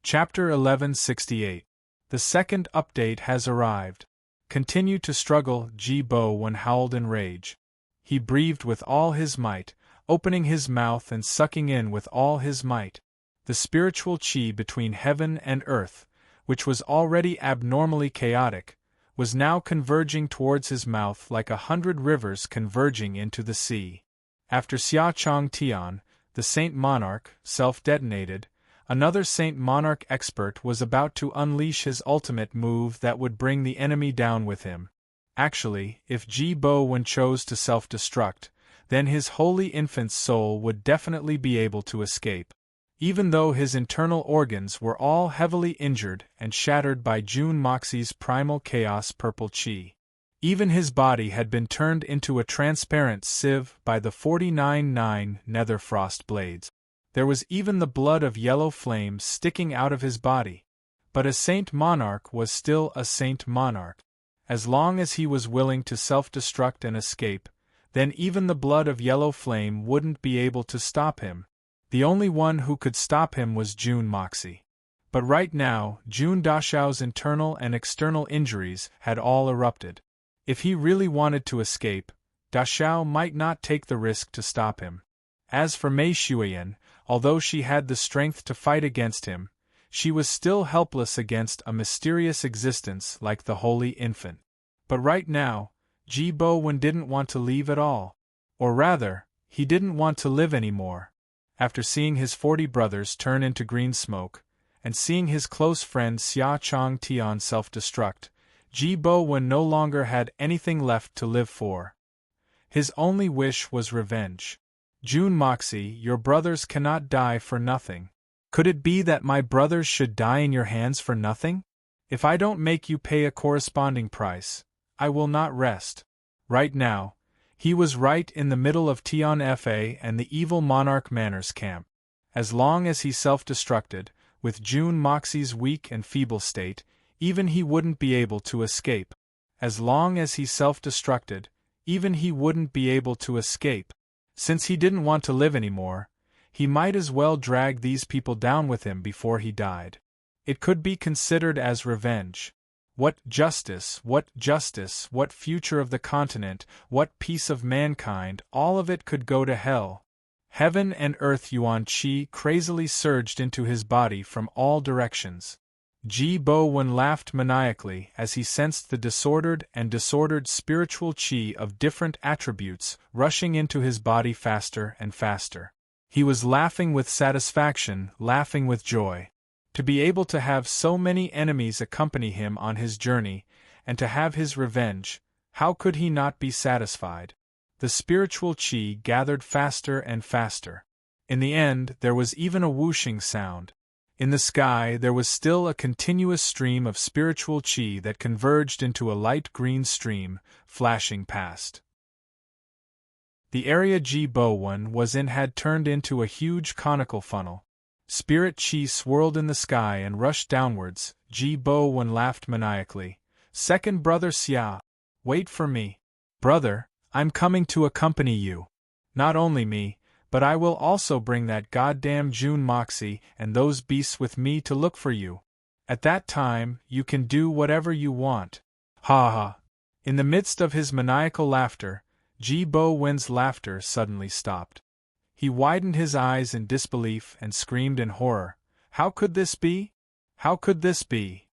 Chapter 1168. The second update has arrived. Continue to struggle, Ji-Bo Wen howled in rage. He breathed with all his might, opening his mouth and sucking in with all his might. The spiritual chi between heaven and earth, which was already abnormally chaotic, was now converging towards his mouth like 100 rivers converging into the sea. After Xia Chong Tian, the Saint Monarch, self-detonated, another Saint Monarch expert was about to unleash his ultimate move that would bring the enemy down with him. Actually, if Ji-Bo Wen chose to self-destruct, then his holy infant's soul would definitely be able to escape. Even though his internal organs were all heavily injured and shattered by Jun Moxie's primal chaos purple chi. Even his body had been turned into a transparent sieve by the 49 nether frost blades. There was even the blood of yellow flame sticking out of his body. But a Saint Monarch was still a Saint Monarch. As long as he was willing to self-destruct and escape, then even the blood of yellow flame wouldn't be able to stop him. The only one who could stop him was Jun Moxie. But right now, Jun Dashao's internal and external injuries had all erupted. If he really wanted to escape, Dashao might not take the risk to stop him. As for Mei Xuyan, although she had the strength to fight against him, she was still helpless against a mysterious existence like the Holy Infant. But right now, Ji-Bo Wen didn't want to leave at all. Or rather, he didn't want to live anymore. After seeing his 40 brothers turn into green smoke, and seeing his close friend Xia Chong Tian self-destruct, Ji-Bo Wen no longer had anything left to live for. His only wish was revenge. Jun Moxie, your brothers cannot die for nothing. Could it be that my brothers should die in your hands for nothing? If I don't make you pay a corresponding price, I will not rest. Right now, he was right in the middle of Tian Fa and the evil monarch Manor's camp. As long as he self-destructed, with Jun Moxie's weak and feeble state, even he wouldn't be able to escape. As long as he self-destructed, even he wouldn't be able to escape. Since he didn't want to live anymore, he might as well drag these people down with him before he died. It could be considered as revenge. What justice, what future of the continent, what peace of mankind, all of it could go to hell. Heaven and earth Yuan Qi crazily surged into his body from all directions. Ji-Bo Wen laughed maniacally as he sensed the disordered spiritual qi of different attributes rushing into his body faster and faster. He was laughing with satisfaction, laughing with joy. To be able to have so many enemies accompany him on his journey, and to have his revenge, how could he not be satisfied? The spiritual qi gathered faster and faster. In the end, there was even a whooshing sound. In the sky, there was still a continuous stream of spiritual qi that converged into a light green stream, flashing past. The area Ji-Bo Wen was in had turned into a huge conical funnel. Spirit qi swirled in the sky and rushed downwards. Ji-Bo Wen laughed maniacally. Second brother Xia, wait for me. Brother, I'm coming to accompany you. Not only me, but I will also bring that goddamn Jun Moxie and those beasts with me to look for you. At that time, you can do whatever you want. Ha ha. In the midst of his maniacal laughter, Ji-Bo Wen's laughter suddenly stopped. He widened his eyes in disbelief and screamed in horror. How could this be? How could this be?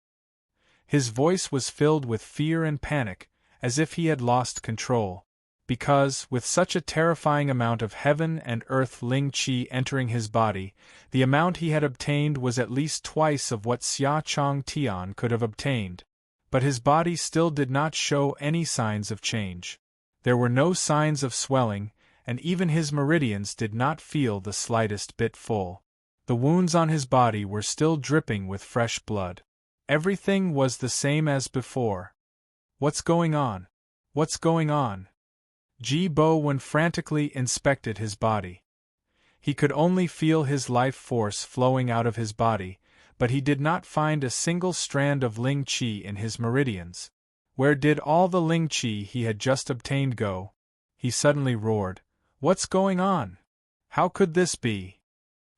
His voice was filled with fear and panic, as if he had lost control. Because, with such a terrifying amount of heaven and earth Ling Qi entering his body, the amount he had obtained was at least twice of what Xia Chong Tian could have obtained. But his body still did not show any signs of change. There were no signs of swelling, and even his meridians did not feel the slightest bit full. The wounds on his body were still dripping with fresh blood. Everything was the same as before. What's going on? What's going on? Ji Bo-wen frantically inspected his body. He could only feel his life force flowing out of his body, but he did not find a single strand of Ling Qi in his meridians. Where did all the Ling Qi he had just obtained go? He suddenly roared. What's going on? How could this be?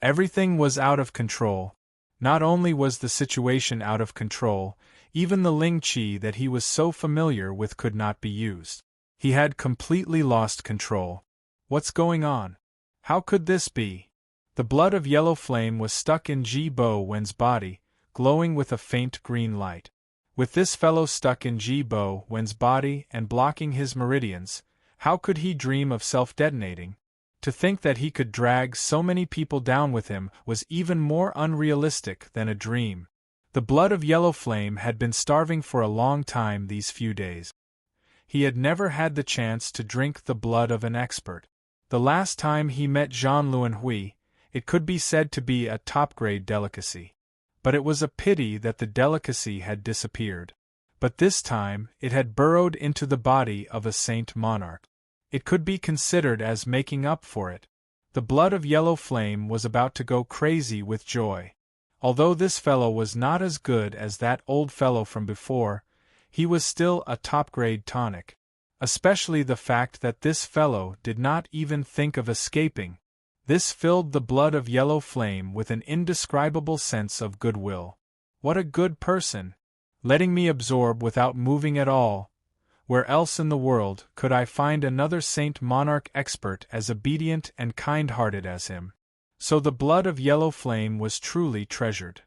Everything was out of control. Not only was the situation out of control, even the Ling Qi that he was so familiar with could not be used. He had completely lost control. What's going on? How could this be? The blood of yellow flame was stuck in Ji Bo-wen's body, glowing with a faint green light. With this fellow stuck in Ji Bo-wen's body and blocking his meridians, how could he dream of self-detonating? To think that he could drag so many people down with him was even more unrealistic than a dream. The blood of yellow flame had been starving for a long time these few days. He had never had the chance to drink the blood of an expert. The last time he met Zhang Luanhui, it could be said to be a top-grade delicacy. But it was a pity that the delicacy had disappeared. But this time, it had burrowed into the body of a saint monarch. It could be considered as making up for it. The blood of yellow flame was about to go crazy with joy. Although this fellow was not as good as that old fellow from before, he was still a top-grade tonic. Especially the fact that this fellow did not even think of escaping. This filled the blood of yellow flame with an indescribable sense of goodwill. What a good person! Letting me absorb without moving at all. Where else in the world could I find another saint monarch expert as obedient and kind-hearted as him? So the blood of yellow flame was truly treasured.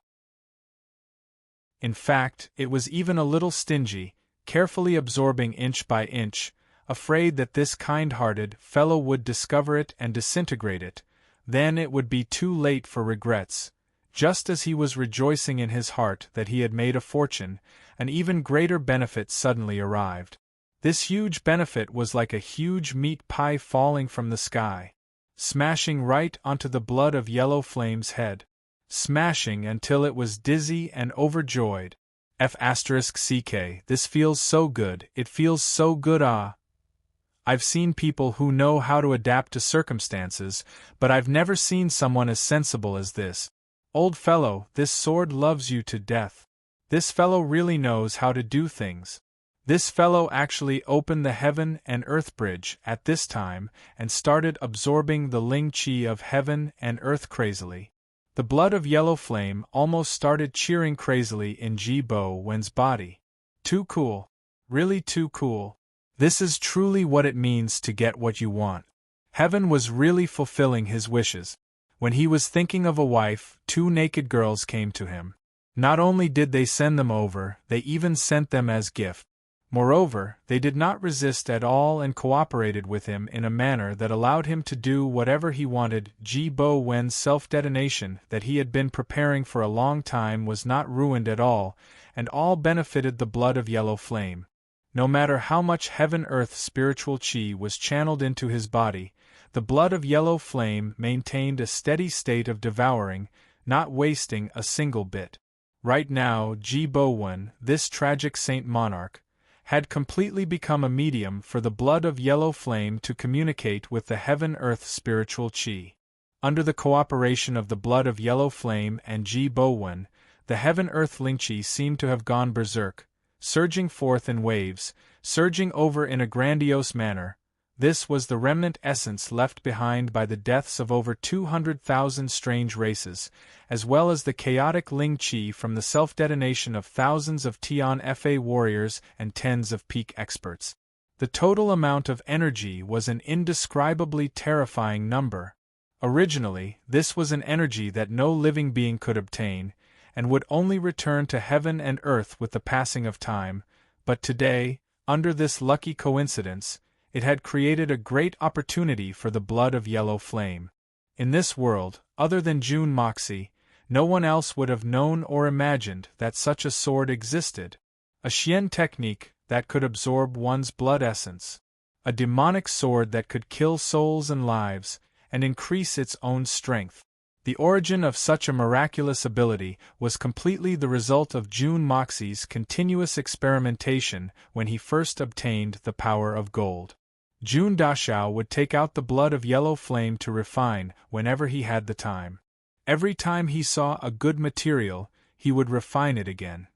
In fact, it was even a little stingy, carefully absorbing inch by inch, afraid that this kind-hearted fellow would discover it and disintegrate it. Then it would be too late for regrets. Just as he was rejoicing in his heart that he had made a fortune, an even greater benefit suddenly arrived. This huge benefit was like a huge meat pie falling from the sky, smashing right onto the blood of yellow flame's head. Smashing until it was dizzy and overjoyed. F***ck, this feels so good, it feels so good I've seen people who know how to adapt to circumstances, but I've never seen someone as sensible as this. Old fellow, this sword loves you to death. This fellow really knows how to do things. This fellow actually opened the heaven and earth bridge at this time and started absorbing the Ling Qi of heaven and earth crazily. The blood of yellow flame almost started cheering crazily in Ji Bo-wen's body. Too cool. Really too cool. This is truly what it means to get what you want. Heaven was really fulfilling his wishes. When he was thinking of a wife, 2 naked girls came to him. Not only did they send them over, they even sent them as gift. Moreover, they did not resist at all and cooperated with him in a manner that allowed him to do whatever he wanted. Ji Bo-wen's self-detonation that he had been preparing for a long time was not ruined at all, and all benefited the blood of yellow flame. No matter how much heaven-earth spiritual qi was channeled into his body, the blood of yellow flame maintained a steady state of devouring, not wasting a single bit. Right now, Ji Bo-wen, this tragic saint monarch, had completely become a medium for the blood of yellow flame to communicate with the heaven-earth spiritual qi. Under the cooperation of the blood of yellow flame and Ji Bo-wen, the heaven-earth Ling Qi seemed to have gone berserk, surging forth in waves, surging over in a grandiose manner. This was the remnant essence left behind by the deaths of over 200,000 strange races, as well as the chaotic Ling Qi from the self-detonation of thousands of Tian Fa warriors and tens of peak experts. The total amount of energy was an indescribably terrifying number. Originally, this was an energy that no living being could obtain, and would only return to heaven and earth with the passing of time, but today, under this lucky coincidence, it had created a great opportunity for the blood of yellow flame. In this world, other than Jun Moxie, no one else would have known or imagined that such a sword existed. A Xian technique that could absorb one's blood essence. A demonic sword that could kill souls and lives, and increase its own strength. The origin of such a miraculous ability was completely the result of Jun Moxi's continuous experimentation when he first obtained the power of gold. Jun Dashao would take out the blood of yellow flame to refine whenever he had the time. Every time he saw a good material, he would refine it again.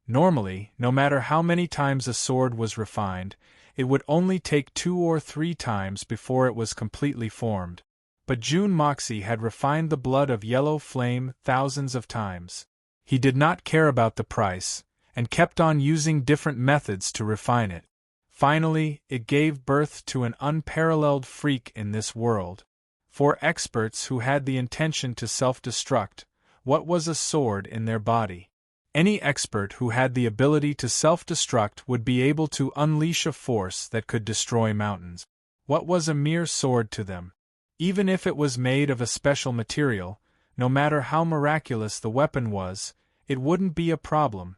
Normally, no matter how many times a sword was refined, it would only take 2 or 3 times before it was completely formed. But Jun Moxi had refined the blood of yellow flame thousands of times. He did not care about the price, and kept on using different methods to refine it. Finally, it gave birth to an unparalleled freak in this world. For experts who had the intention to self-destruct, what was a sword in their body? Any expert who had the ability to self-destruct would be able to unleash a force that could destroy mountains. What was a mere sword to them? Even if it was made of a special material, no matter how miraculous the weapon was, it wouldn't be a problem.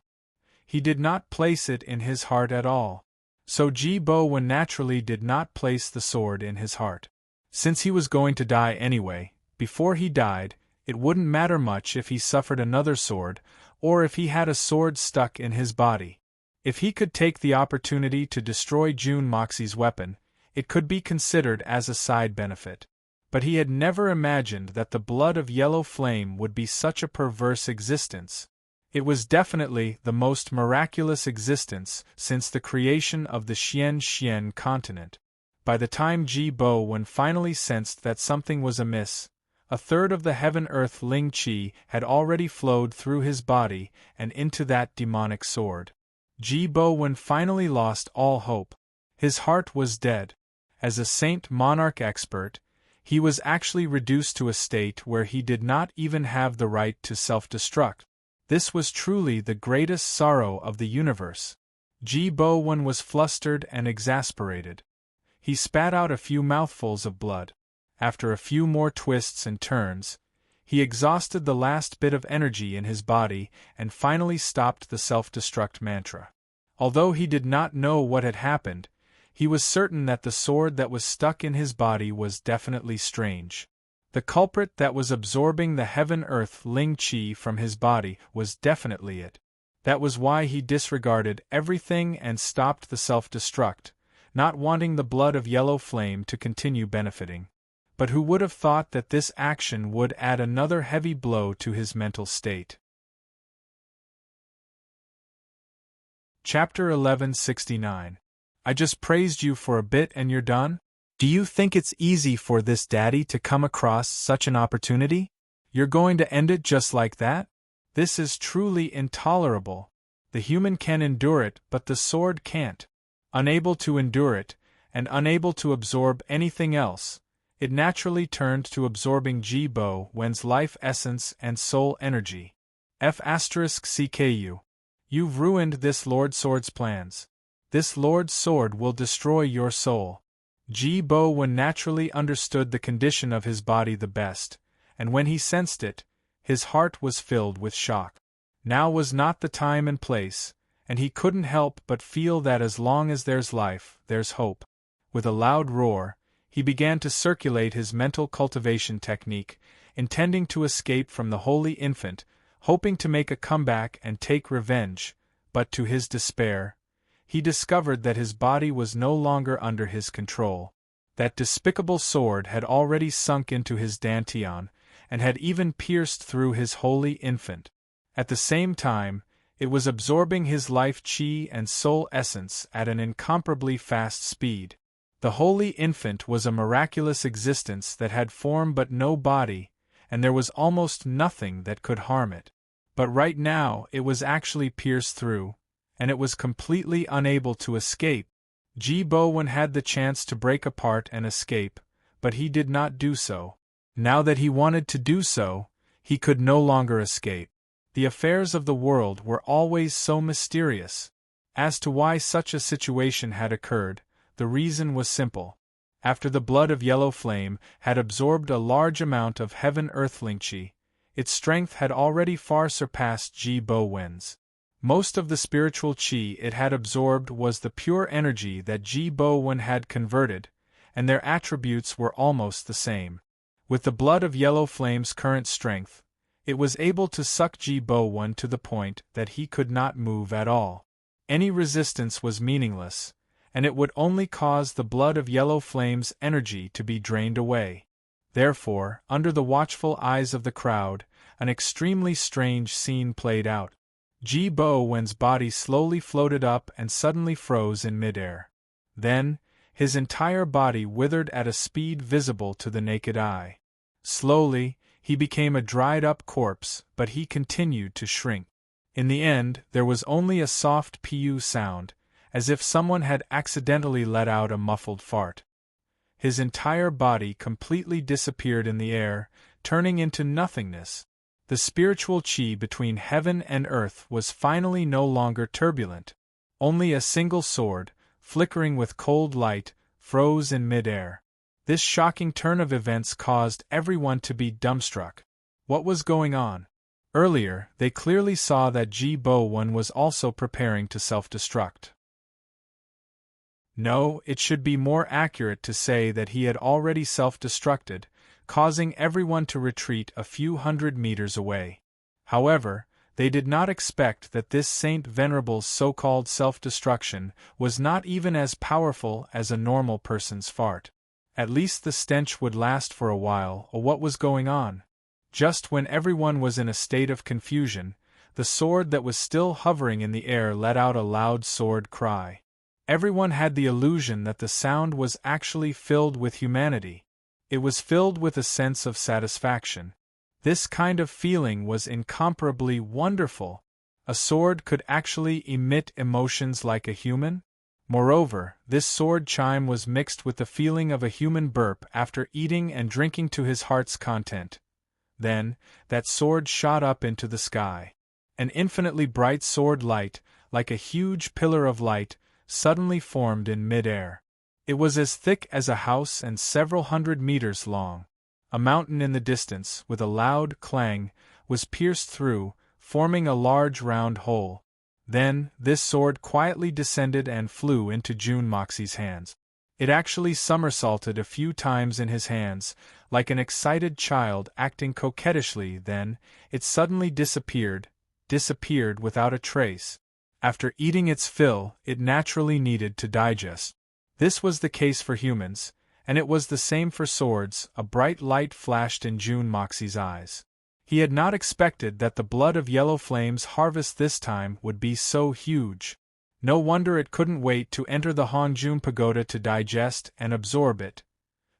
He did not place it in his heart at all. So Ji Bowen naturally did not place the sword in his heart. Since he was going to die anyway, before he died, it wouldn't matter much if he suffered another sword, or if he had a sword stuck in his body. If he could take the opportunity to destroy Jun Moxi's weapon, it could be considered as a side benefit. But he had never imagined that the blood of yellow flame would be such a perverse existence. It was definitely the most miraculous existence since the creation of the Xian continent. By the time Ji Bowen finally sensed that something was amiss, a third of the heaven-earth Ling Qi had already flowed through his body and into that demonic sword. Ji Bowen finally lost all hope. His heart was dead. As a saint monarch expert, he was actually reduced to a state where he did not even have the right to self-destruct. This was truly the greatest sorrow of the universe. Ji Bowen was flustered and exasperated. He spat out a few mouthfuls of blood. After a few more twists and turns, he exhausted the last bit of energy in his body and finally stopped the self-destruct mantra. Although he did not know what had happened, he was certain that the sword that was stuck in his body was definitely strange. The culprit that was absorbing the heaven-earth Ling Qi from his body was definitely it. That was why he disregarded everything and stopped the self-destruct, not wanting the blood of yellow flame to continue benefiting. But who would have thought that this action would add another heavy blow to his mental state? Chapter 1169. I just praised you for a bit and you're done? Do you think it's easy for this daddy to come across such an opportunity? You're going to end it just like that? This is truly intolerable. The human can endure it, but the sword can't. Unable to endure it, and unable to absorb anything else, it naturally turned to absorbing Ji Bowen's life essence and soul energy. F*CKU. You've ruined this Lord Sword's plans. This Lord Sword will destroy your soul. Ji Bowen naturally understood the condition of his body the best, and when he sensed it, his heart was filled with shock. Now was not the time and place, and he couldn't help but feel that as long as there's life, there's hope. With a loud roar, he began to circulate his mental cultivation technique, intending to escape from the Holy Infant, hoping to make a comeback and take revenge, but to his despair, he discovered that his body was no longer under his control. That despicable sword had already sunk into his dantian, and had even pierced through his Holy Infant. At the same time, it was absorbing his life chi and soul essence at an incomparably fast speed. The Holy Infant was a miraculous existence that had form but no body, and there was almost nothing that could harm it. But right now it was actually pierced through, and it was completely unable to escape. Ji Bowen had the chance to break apart and escape, but he did not do so. Now that he wanted to do so, he could no longer escape. The affairs of the world were always so mysterious. As to why such a situation had occurred, the reason was simple. After the blood of yellow flame had absorbed a large amount of heaven-earth Ling Qi, its strength had already far surpassed Ji Bowen's. Most of the spiritual qi it had absorbed was the pure energy that Ji Bowen had converted, and their attributes were almost the same. With the blood of yellow flame's current strength, it was able to suck Ji-Bo-One to the point that he could not move at all. Any resistance was meaningless, and it would only cause the blood of yellow flame's energy to be drained away. Therefore, under the watchful eyes of the crowd, an extremely strange scene played out. Ji-Bo-Wen's body slowly floated up and suddenly froze in midair. Then, his entire body withered at a speed visible to the naked eye. Slowly, he became a dried-up corpse, but he continued to shrink. In the end, there was only a soft "pu" sound, as if someone had accidentally let out a muffled fart. His entire body completely disappeared in the air, turning into nothingness. The spiritual chi between heaven and earth was finally no longer turbulent. Only a single sword, flickering with cold light, froze in mid-air. This shocking turn of events caused everyone to be dumbstruck. What was going on? Earlier, they clearly saw that Ji-Bo-One was also preparing to self-destruct. No, it should be more accurate to say that he had already self-destructed, causing everyone to retreat a few hundred meters away. However, they did not expect that this Saint Venerable's so-called self-destruction was not even as powerful as a normal person's fart. At least the stench would last for a while. What was going on? Just when everyone was in a state of confusion, the sword that was still hovering in the air let out a loud sword cry. Everyone had the illusion that the sound was actually filled with humanity. It was filled with a sense of satisfaction. This kind of feeling was incomparably wonderful. A sword could actually emit emotions like a human? Moreover, this sword chime was mixed with the feeling of a human burp after eating and drinking to his heart's content. Then, that sword shot up into the sky. An infinitely bright sword light, like a huge pillar of light, suddenly formed in mid-air. It was as thick as a house and several hundred meters long. A mountain in the distance, with a loud clang, was pierced through, forming a large round hole. Then, this sword quietly descended and flew into Jun Moxi's hands. It actually somersaulted a few times in his hands, like an excited child acting coquettishly. Then, it suddenly disappeared without a trace. After eating its fill, it naturally needed to digest. This was the case for humans, and it was the same for swords. A bright light flashed in Jun Moxi's eyes. He had not expected that the blood of Yellow Flame's harvest this time would be so huge. No wonder it couldn't wait to enter the Hongjun Pagoda to digest and absorb it.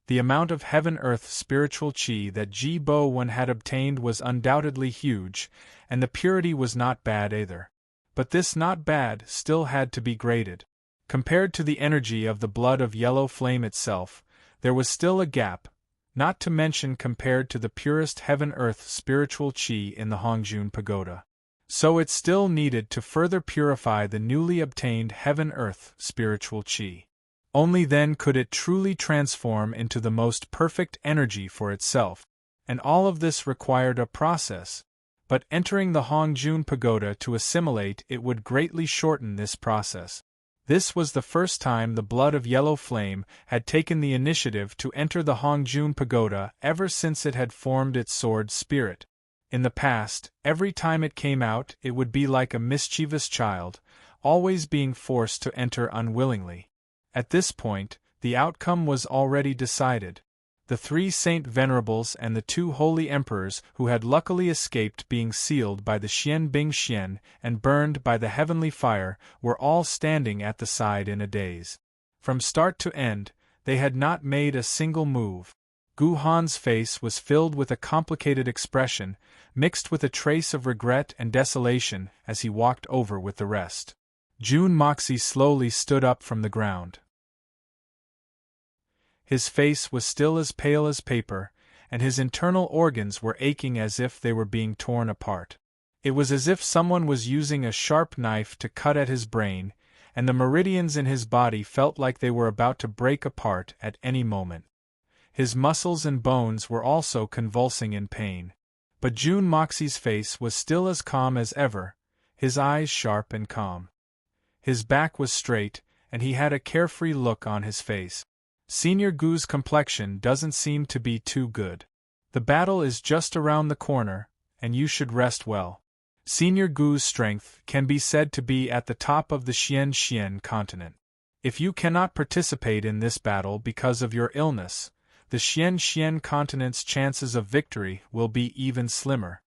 The amount of heaven-earth spiritual chi that Ji-Bo-One had obtained was undoubtedly huge, and the purity was not bad either. But this not bad still had to be graded. Compared to the energy of the blood of Yellow Flame itself, there was still a gap, not to mention compared to the purest heaven-earth spiritual chi in the Hongjun Pagoda. So it still needed to further purify the newly obtained heaven-earth spiritual chi. Only then could it truly transform into the most perfect energy for itself, and all of this required a process. But entering the Hongjun Pagoda to assimilate it would greatly shorten this process. This was the first time the blood of Yellow Flame had taken the initiative to enter the Hongjun Pagoda ever since it had formed its sword spirit. In the past, every time it came out it would be like a mischievous child, always being forced to enter unwillingly. At this point, the outcome was already decided. The 3 Saint Venerables and the 2 Holy Emperors who had luckily escaped being sealed by the Xian Bing Xian and burned by the heavenly fire were all standing at the side in a daze. From start to end, they had not made a single move. Gu Han's face was filled with a complicated expression, mixed with a trace of regret and desolation as he walked over with the rest. Jun Moxi slowly stood up from the ground. His face was still as pale as paper, and his internal organs were aching as if they were being torn apart. It was as if someone was using a sharp knife to cut at his brain, and the meridians in his body felt like they were about to break apart at any moment. His muscles and bones were also convulsing in pain. But Jun Moxi's face was still as calm as ever, his eyes sharp and calm. His back was straight, and he had a carefree look on his face. Senior Gu's complexion doesn't seem to be too good. The battle is just around the corner, and you should rest well. Senior Gu's strength can be said to be at the top of the Xian continent. If you cannot participate in this battle because of your illness, the Xian continent's chances of victory will be even slimmer.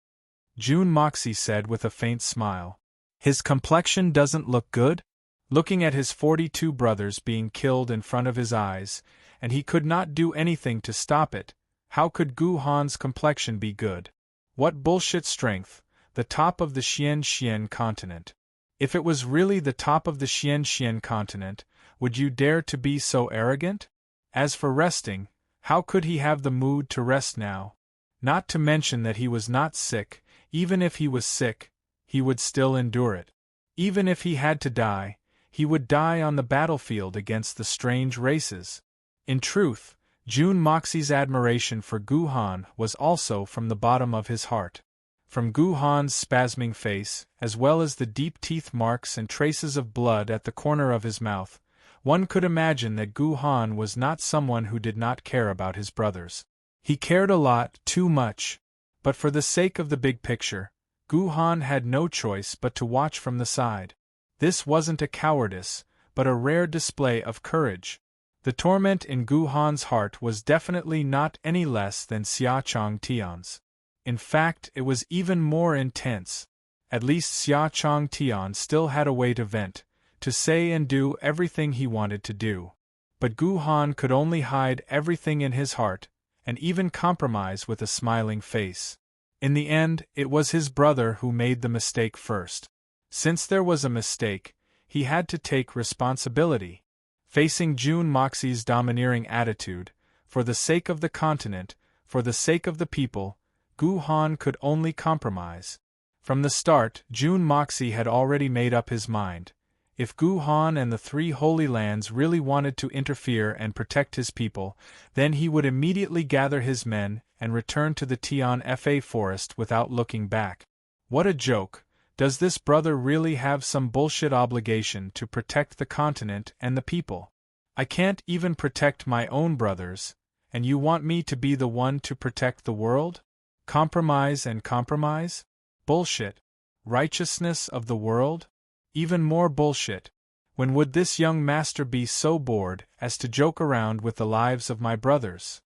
Jun Moxie said with a faint smile. His complexion doesn't look good? Looking at his 42 brothers being killed in front of his eyes, and he could not do anything to stop it, how could Gu Han's complexion be good? What bullshit strength, the top of the Xian continent. If it was really the top of the Xian continent, would you dare to be so arrogant? As for resting, how could he have the mood to rest now? Not to mention that he was not sick. Even if he was sick, he would still endure it. Even if he had to die, he would die on the battlefield against the strange races. In truth, Jun Moxie's admiration for Gu Han was also from the bottom of his heart. From Gu Han's spasming face, as well as the deep teeth marks and traces of blood at the corner of his mouth, one could imagine that Gu Han was not someone who did not care about his brothers. He cared a lot, too much. But for the sake of the big picture, Gu Han had no choice but to watch from the side. This wasn't a cowardice, but a rare display of courage. The torment in Gu Han's heart was definitely not any less than Xia Chong Tian's. In fact, it was even more intense. At least Xia Chong Tian still had a way to vent, to say and do everything he wanted to do. But Gu Han could only hide everything in his heart, and even compromise with a smiling face. In the end, it was his brother who made the mistake first. Since there was a mistake, he had to take responsibility. Facing Jun Moxie's domineering attitude, for the sake of the continent, for the sake of the people, Gu Han could only compromise. From the start, Jun Moxie had already made up his mind. If Gu Han and the three Holy Lands really wanted to interfere and protect his people, then he would immediately gather his men and return to the Tian Fa forest without looking back. What a joke! Does this brother really have some bullshit obligation to protect the continent and the people? I can't even protect my own brothers, and you want me to be the one to protect the world? Compromise and compromise? Bullshit. Righteousness of the world? Even more bullshit. When would this young master be so bored as to joke around with the lives of my brothers?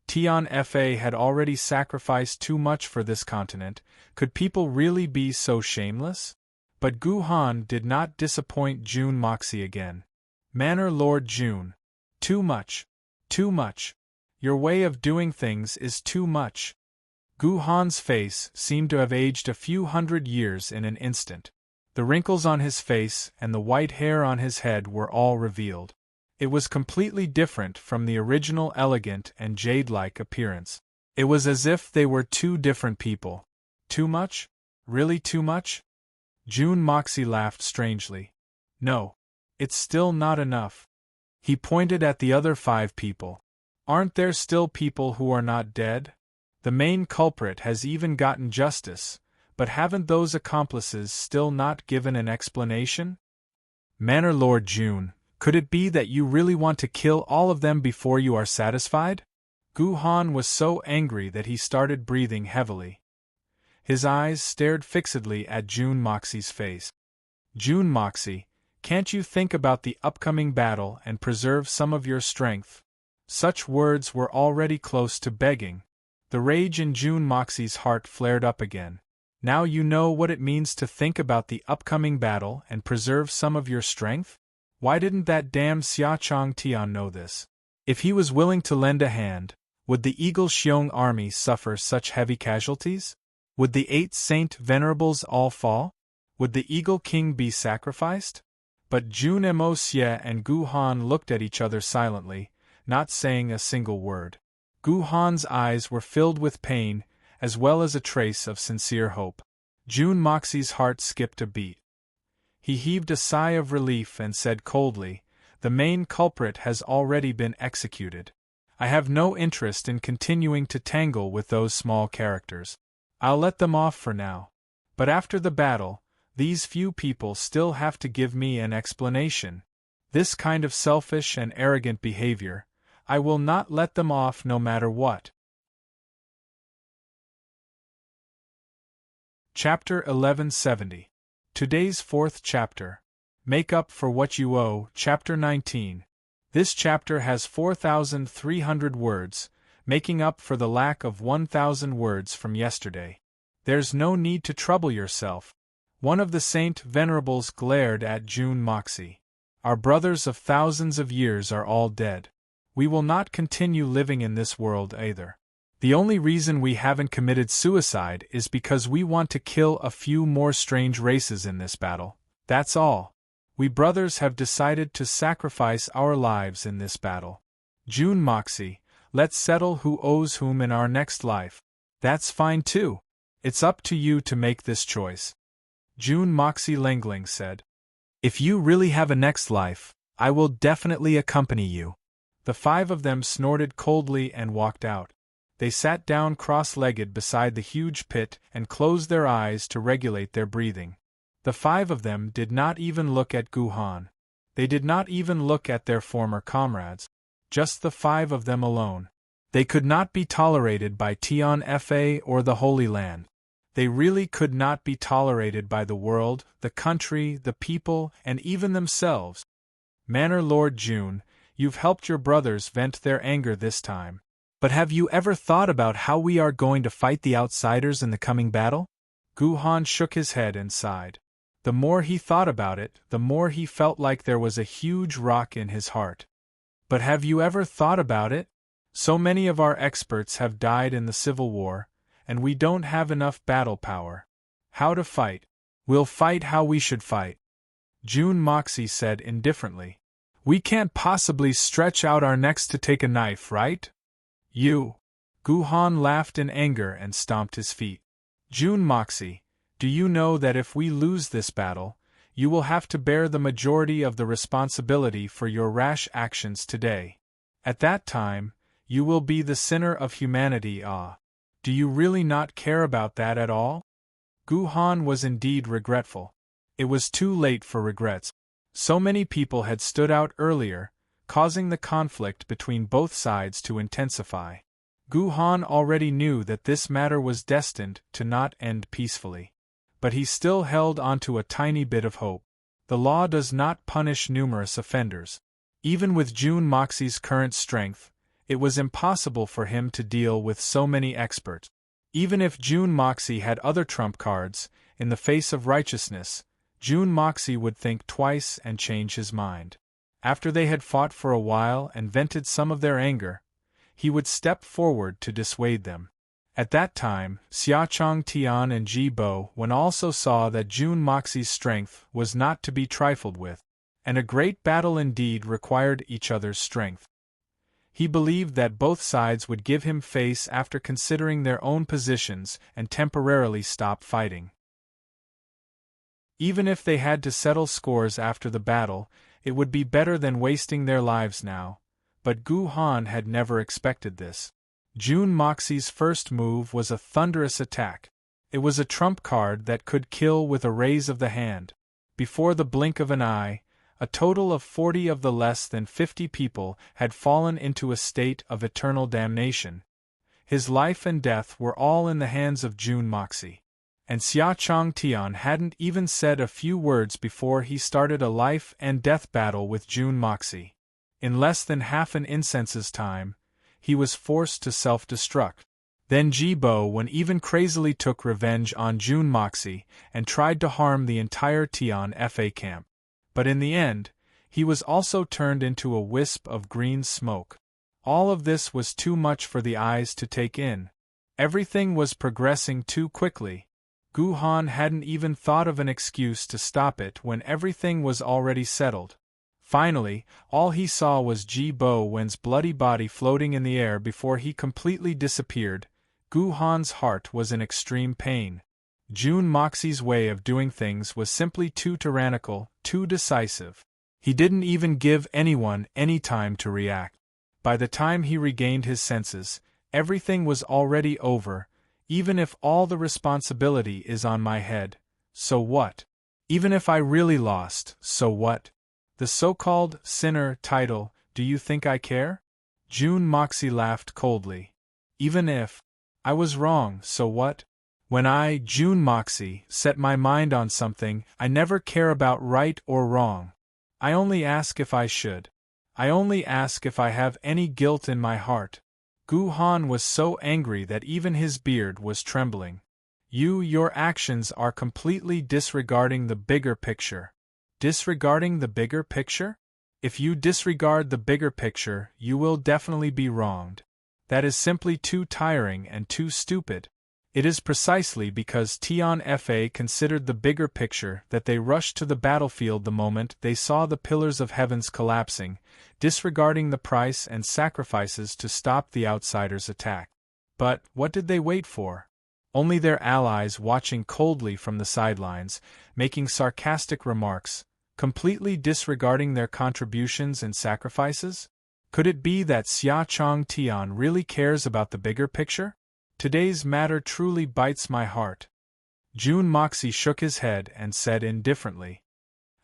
Tian Fa had already sacrificed too much for this continent. Could people really be so shameless? But Gu Han did not disappoint Jun Moxie again. Manor Lord Jun. Too much. Too much. Your way of doing things is too much. Gu Han's face seemed to have aged a few hundred years in an instant. The wrinkles on his face and the white hair on his head were all revealed. It was completely different from the original elegant and jade-like appearance. It was as if they were two different people. Too much? Really too much? Jun Moxie laughed strangely. No. It's still not enough. He pointed at the other 5 people. Aren't there still people who are not dead? The main culprit has even gotten justice, but haven't those accomplices still not given an explanation? Manor Lord Jun, could it be that you really want to kill all of them before you are satisfied? Gu Han was so angry that he started breathing heavily. His eyes stared fixedly at Jun Moxie's face. Jun Moxie, can't you think about the upcoming battle and preserve some of your strength? Such words were already close to begging. The rage in Jun Moxie's heart flared up again. Now you know what it means to think about the upcoming battle and preserve some of your strength? Why didn't that damn Xia Chong Tian know this? If he was willing to lend a hand, would the Eagle Xiong army suffer such heavy casualties? Would the 8 Saint Venerables all fall? Would the Eagle King be sacrificed? But Jun Mo Xie and Gu Han looked at each other silently, not saying a single word. Gu Han's eyes were filled with pain, as well as a trace of sincere hope. Jun Moxie's heart skipped a beat. He heaved a sigh of relief and said coldly, "The main culprit has already been executed. I have no interest in continuing to tangle with those small characters. I'll let them off for now. But after the battle, these few people still have to give me an explanation. This kind of selfish and arrogant behavior, I will not let them off no matter what." Chapter 1170. Today's fourth chapter. Make Up for What You Owe, Chapter 19. This chapter has 4,300 words, making up for the lack of 1,000 words from yesterday. There's no need to trouble yourself. One of the Saint Venerables glared at June Moxie. Our brothers of thousands of years are all dead. We will not continue living in this world either. The only reason we haven't committed suicide is because we want to kill a few more strange races in this battle. That's all. We brothers have decided to sacrifice our lives in this battle. June Moxie, let's settle who owes whom in our next life. That's fine too. It's up to you to make this choice. June Moxie Lengling said. If you really have a next life, I will definitely accompany you. The five of them snorted coldly and walked out. They sat down cross-legged beside the huge pit and closed their eyes to regulate their breathing. The five of them did not even look at Guhan. They did not even look at their former comrades. Just the five of them alone. They could not be tolerated by Tian Fa or the Holy Land. They really could not be tolerated by the world, the country, the people, and even themselves. Manor Lord June, you've helped your brothers vent their anger this time. But have you ever thought about how we are going to fight the outsiders in the coming battle? Guhan shook his head and sighed. The more he thought about it, the more he felt like there was a huge rock in his heart. But have you ever thought about it? So many of our experts have died in the Civil War, and we don't have enough battle power. How to fight? We'll fight how we should fight. June Moxie said indifferently. We can't possibly stretch out our necks to take a knife, right? You. Guhan laughed in anger and stomped his feet. June Moxie, do you know that if we lose this battle, you will have to bear the majority of the responsibility for your rash actions today? At that time, you will be the sinner of humanity. Do you really not care about that at all? Guhan was indeed regretful. It was too late for regrets. So many people had stood out earlier, causing the conflict between both sides to intensify. Guhan already knew that this matter was destined to not end peacefully. But he still held onto a tiny bit of hope. The law does not punish numerous offenders. Even with June Moxie's current strength, it was impossible for him to deal with so many experts. Even if June Moxie had other trump cards, in the face of righteousness, June Moxie would think twice and change his mind. After they had fought for a while and vented some of their anger, he would step forward to dissuade them. At that time, Xiachong Tian and Ji Bo Wen also saw that June Moxie's strength was not to be trifled with, and a great battle indeed required each other's strength. He believed that both sides would give him face after considering their own positions and temporarily stop fighting. Even if they had to settle scores after the battle, it would be better than wasting their lives now. But Guhan had never expected this. June Moxie's first move was a thunderous attack. It was a trump card that could kill with a raise of the hand. Before the blink of an eye, a total of 40 of the less than 50 people had fallen into a state of eternal damnation. His life and death were all in the hands of June Moxie. And Xiachong Tian hadn't even said a few words before he started a life and death battle with June Moxie. In less than half an incense's time, he was forced to self-destruct. Then Ji Bo Wen even crazily took revenge on June Moxie and tried to harm the entire Tian Fa camp. But in the end, he was also turned into a wisp of green smoke. All of this was too much for the eyes to take in. Everything was progressing too quickly. Guhan hadn't even thought of an excuse to stop it when everything was already settled. Finally, all he saw was Ji Bo Wen's bloody body floating in the air before he completely disappeared. Guhan's heart was in extreme pain. June Moxie's way of doing things was simply too tyrannical, too decisive. He didn't even give anyone any time to react. By the time he regained his senses, everything was already over. Even if all the responsibility is on my head, so what? Even if I really lost, so what? The so-called sinner title, do you think I care? June Moxie laughed coldly. Even if I was wrong, so what? When I, June Moxie, set my mind on something, I never care about right or wrong. I only ask if I should. I only ask if I have any guilt in my heart. Gu Han was so angry that even his beard was trembling. Your actions are completely disregarding the bigger picture. Disregarding the bigger picture? If you disregard the bigger picture, you will definitely be wronged. That is simply too tiring and too stupid. It is precisely because Tian Fa considered the bigger picture that they rushed to the battlefield the moment they saw the pillars of heavens collapsing, disregarding the price and sacrifices to stop the outsiders' attack. But what did they wait for? Only their allies watching coldly from the sidelines, making sarcastic remarks, completely disregarding their contributions and sacrifices? Could it be that Xia Chong Tian really cares about the bigger picture? Today's matter truly bites my heart. June Moxie shook his head and said indifferently,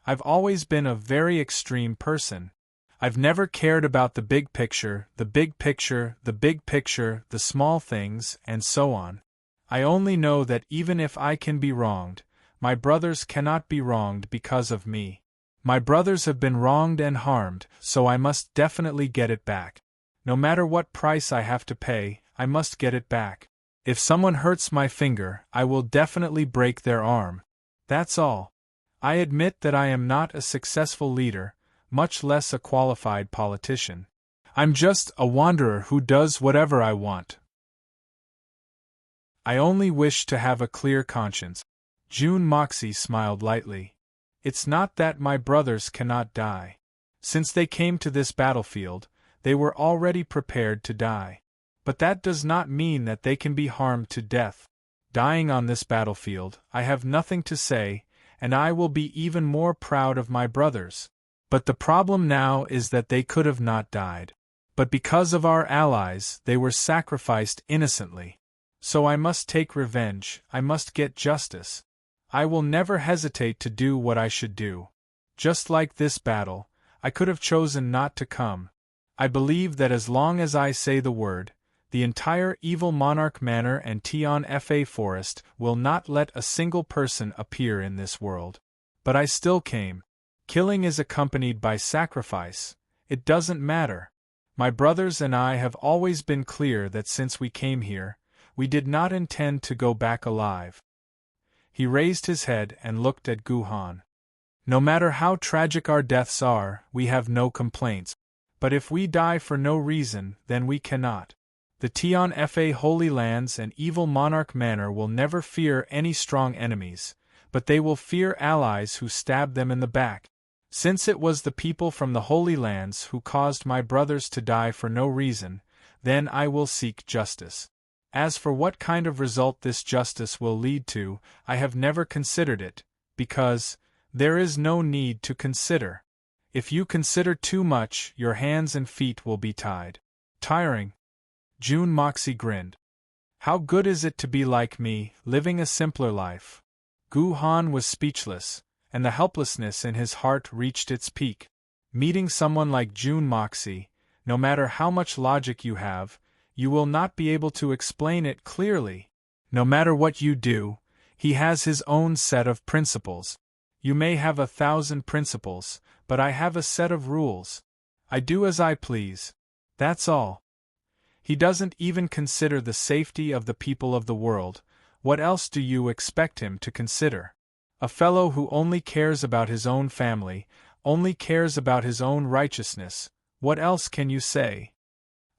I've always been a very extreme person. I've never cared about the big picture, the big picture, the big picture, the small things, and so on. I only know that even if I can be wronged, my brothers cannot be wronged because of me. My brothers have been wronged and harmed, so I must definitely get it back. No matter what price I have to pay, I must get it back. If someone hurts my finger, I will definitely break their arm. That's all. I admit that I am not a successful leader, much less a qualified politician. I'm just a wanderer who does whatever I want. I only wish to have a clear conscience. June Moxie smiled lightly. It's not that my brothers cannot die. Since they came to this battlefield, they were already prepared to die. But that does not mean that they can be harmed to death. Dying on this battlefield, I have nothing to say, and I will be even more proud of my brothers. But the problem now is that they could have not died. But because of our allies, they were sacrificed innocently. So I must take revenge, I must get justice. I will never hesitate to do what I should do. Just like this battle, I could have chosen not to come. I believe that as long as I say the word, the entire evil monarch manor and Tian Fa forest will not let a single person appear in this world. But I still came. Killing is accompanied by sacrifice. It doesn't matter. My brothers and I have always been clear that since we came here, we did not intend to go back alive. He raised his head and looked at Gu Han. No matter how tragic our deaths are, we have no complaints. But if we die for no reason, then we cannot. The Tian Fa Holy Lands and evil monarch manor will never fear any strong enemies, but they will fear allies who stab them in the back. Since it was the people from the Holy Lands who caused my brothers to die for no reason, then I will seek justice. As for what kind of result this justice will lead to, I have never considered it, because there is no need to consider. If you consider too much, your hands and feet will be tied. Tiring. June Moxie grinned. How good is it to be like me, living a simpler life? Gu Han was speechless, and the helplessness in his heart reached its peak. Meeting someone like June Moxie, no matter how much logic you have, you will not be able to explain it clearly. No matter what you do, he has his own set of principles. You may have 1,000 principles, but I have a set of rules. I do as I please. That's all. He doesn't even consider the safety of the people of the world. What else do you expect him to consider? A fellow who only cares about his own family, only cares about his own righteousness. What else can you say?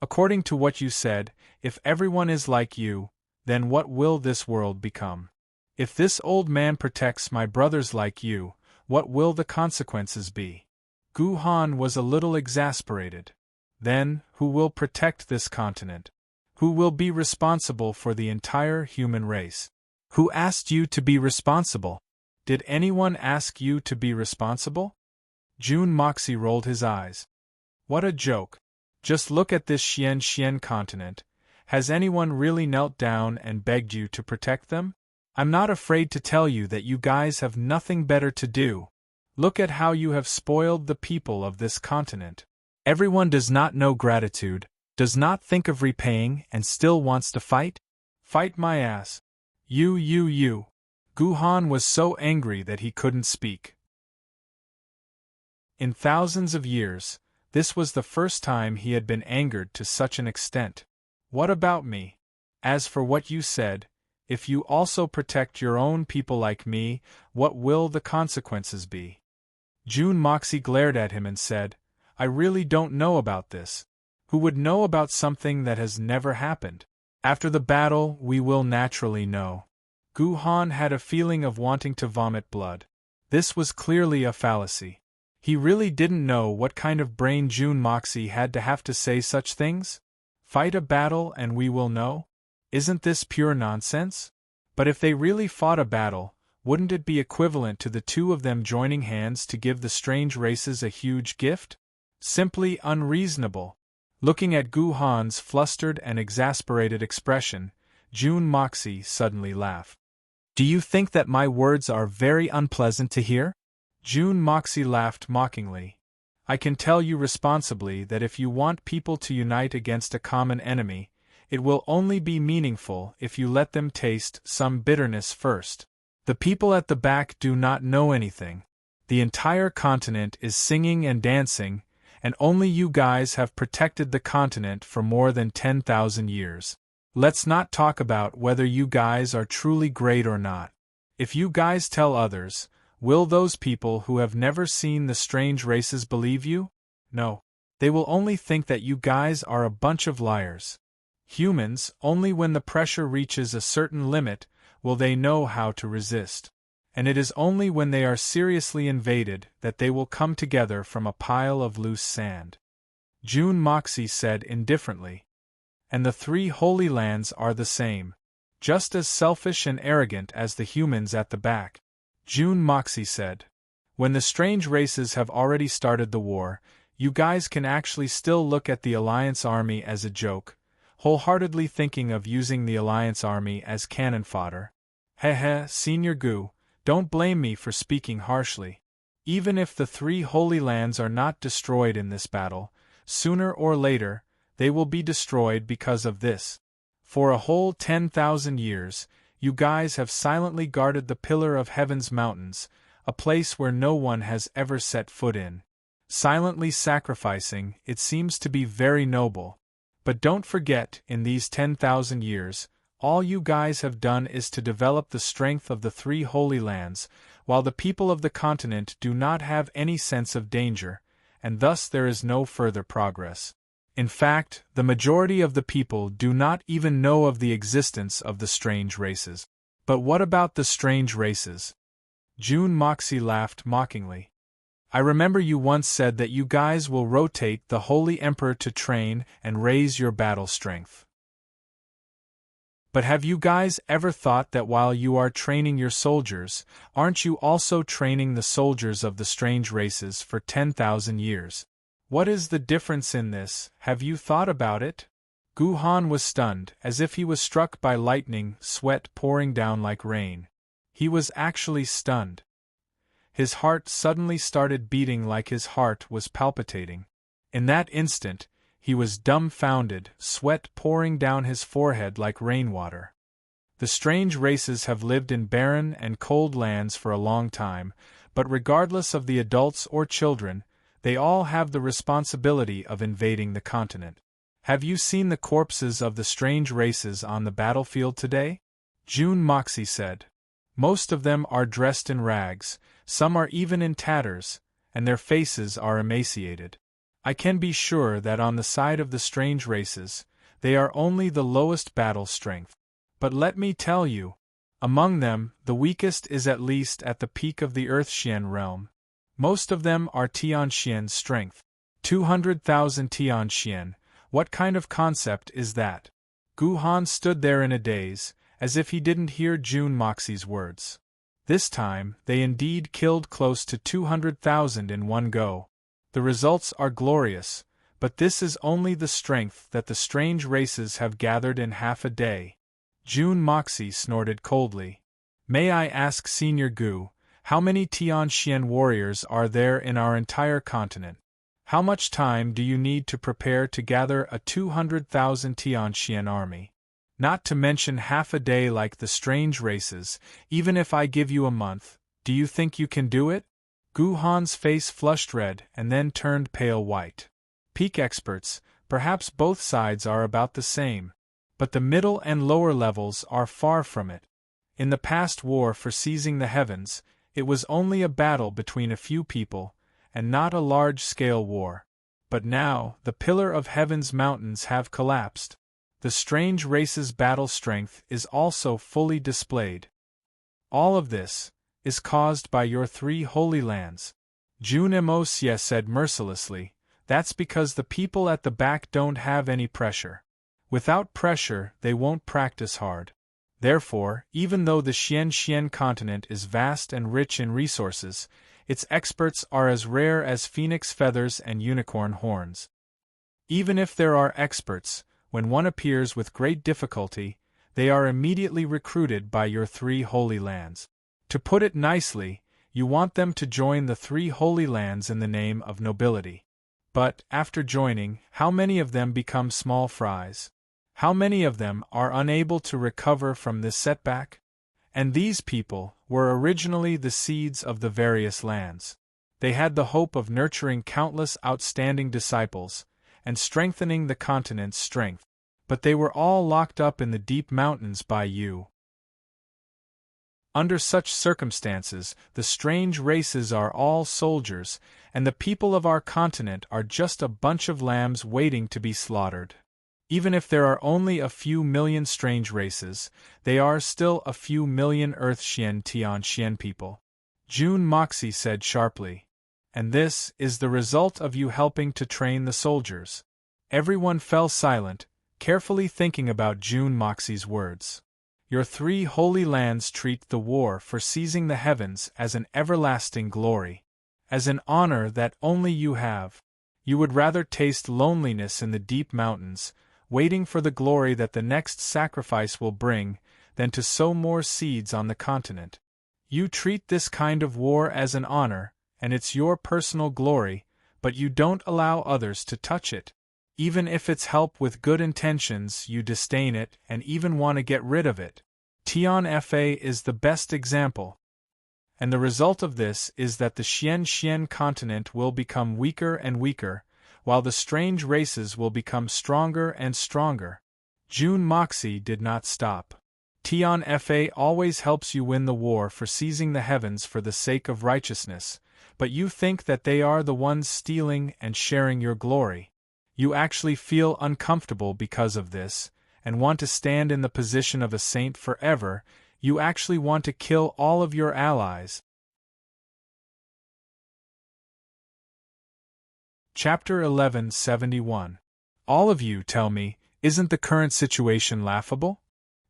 According to what you said, if everyone is like you, then what will this world become? If this old man protects my brothers like you, what will the consequences be? Gu Han was a little exasperated. Then, who will protect this continent? Who will be responsible for the entire human race? Who asked you to be responsible? Did anyone ask you to be responsible? June Moxie rolled his eyes. What a joke. Just look at this Xian continent. Has anyone really knelt down and begged you to protect them? I'm not afraid to tell you that you guys have nothing better to do. Look at how you have spoiled the people of this continent. Everyone does not know gratitude, does not think of repaying, and still wants to fight? Fight my ass. You. Guhan was so angry that he couldn't speak. In thousands of years, this was the first time he had been angered to such an extent. What about me? As for what you said, if you also protect your own people like me, what will the consequences be? June Moxie glared at him and said, I really don't know about this. Who would know about something that has never happened? After the battle, we will naturally know. Guhan had a feeling of wanting to vomit blood. This was clearly a fallacy. He really didn't know what kind of brain June Moxie had to have to say such things. Fight a battle and we will know? Isn't this pure nonsense? But if they really fought a battle, wouldn't it be equivalent to the two of them joining hands to give the strange races a huge gift? Simply unreasonable. Looking at Guhan's flustered and exasperated expression, June Moxie suddenly laughed. Do you think that my words are very unpleasant to hear? June Moxie laughed mockingly. I can tell you responsibly that if you want people to unite against a common enemy, it will only be meaningful if you let them taste some bitterness first. The people at the back do not know anything. The entire continent is singing and dancing, and only you guys have protected the continent for more than 10,000 years. Let's not talk about whether you guys are truly great or not. If you guys tell others, will those people who have never seen the strange races believe you? No. They will only think that you guys are a bunch of liars. Humans, only when the pressure reaches a certain limit, will they know how to resist. And it is only when they are seriously invaded that they will come together from a pile of loose sand. June Moxie said indifferently. And the three Holy Lands are the same. Just as selfish and arrogant as the humans at the back. June Moxie said. When the strange races have already started the war, you guys can actually still look at the Alliance Army as a joke, wholeheartedly thinking of using the Alliance Army as cannon fodder. Heh, Senior Gu, don't blame me for speaking harshly. Even if the three Holy Lands are not destroyed in this battle, sooner or later, they will be destroyed because of this. For a whole 10,000 years, you guys have silently guarded the Pillar of Heaven's mountains, a place where no one has ever set foot in. Silently sacrificing, it seems to be very noble. But don't forget, in these 10,000 years, all you guys have done is to develop the strength of the three Holy Lands, while the people of the continent do not have any sense of danger, and thus there is no further progress. In fact, the majority of the people do not even know of the existence of the strange races. But what about the strange races? June Moxie laughed mockingly. I remember you once said that you guys will rotate the Holy Emperor to train and raise your battle strength. But have you guys ever thought that while you are training your soldiers, aren't you also training the soldiers of the strange races for 10,000 years? What is the difference in this? Have you thought about it? Guhan was stunned, as if he was struck by lightning, sweat pouring down like rain. He was actually stunned. His heart suddenly started beating like his heart was palpitating. In that instant, he was dumbfounded, sweat pouring down his forehead like rainwater. The strange races have lived in barren and cold lands for a long time, but regardless of the adults or children, they all have the responsibility of invading the continent. Have you seen the corpses of the strange races on the battlefield today? June Moxie said. Most of them are dressed in rags, some are even in tatters, and their faces are emaciated. I can be sure that on the side of the strange races, they are only the lowest battle strength. But let me tell you, among them, the weakest is at least at the peak of the Earthxian realm. Most of them are Tianxian strength. 200,000 Tianxian, what kind of concept is that? Guhan stood there in a daze, as if he didn't hear June Moxie's words. This time, they indeed killed close to 200,000 in one go. The results are glorious, but this is only the strength that the strange races have gathered in half a day. June Moxie snorted coldly. May I ask Senior Gu, how many Tianxian warriors are there in our entire continent? How much time do you need to prepare to gather a 200,000 Tianxian army? Not to mention half a day like the strange races. Even if I give you a month, do you think you can do it? Guhan's face flushed red and then turned pale white. Peak experts, perhaps both sides are about the same, but the middle and lower levels are far from it. In the past war for seizing the heavens, it was only a battle between a few people, and not a large-scale war. But now, the pillar of heaven's mountains have collapsed. The strange race's battle strength is also fully displayed. All of this is caused by your 3 holy lands. Jun Mosia said mercilessly, that's because the people at the back don't have any pressure. Without pressure, they won't practice hard. Therefore, even though the Xian continent is vast and rich in resources, its experts are as rare as phoenix feathers and unicorn horns. Even if there are experts, when one appears with great difficulty, they are immediately recruited by your 3 holy lands. To put it nicely, you want them to join the 3 holy lands in the name of nobility. But, after joining, how many of them become small fries? How many of them are unable to recover from this setback? And these people were originally the seeds of the various lands. They had the hope of nurturing countless outstanding disciples, and strengthening the continent's strength. But they were all locked up in the deep mountains by you. Under such circumstances, the strange races are all soldiers, and the people of our continent are just a bunch of lambs waiting to be slaughtered. Even if there are only a few million strange races, they are still a few million Earth Tian people. Jun Moxie said sharply. And this is the result of you helping to train the soldiers. Everyone fell silent, carefully thinking about Jun Moxie's words. Your 3 holy lands treat the war for seizing the heavens as an everlasting glory, as an honor that only you have. You would rather taste loneliness in the deep mountains, waiting for the glory that the next sacrifice will bring, than to sow more seeds on the continent. You treat this kind of war as an honor, and it's your personal glory, but you don't allow others to touch it. Even if it's help with good intentions, you disdain it and even want to get rid of it. Tian Fa is the best example. And the result of this is that the Xian continent will become weaker and weaker, while the strange races will become stronger and stronger. Jun Moxie did not stop. Tian Fa always helps you win the war for seizing the heavens for the sake of righteousness, but you think that they are the ones stealing and sharing your glory. You actually feel uncomfortable because of this, and want to stand in the position of a saint forever. You actually want to kill all of your allies. Chapter 1171. All of you tell me, isn't the current situation laughable?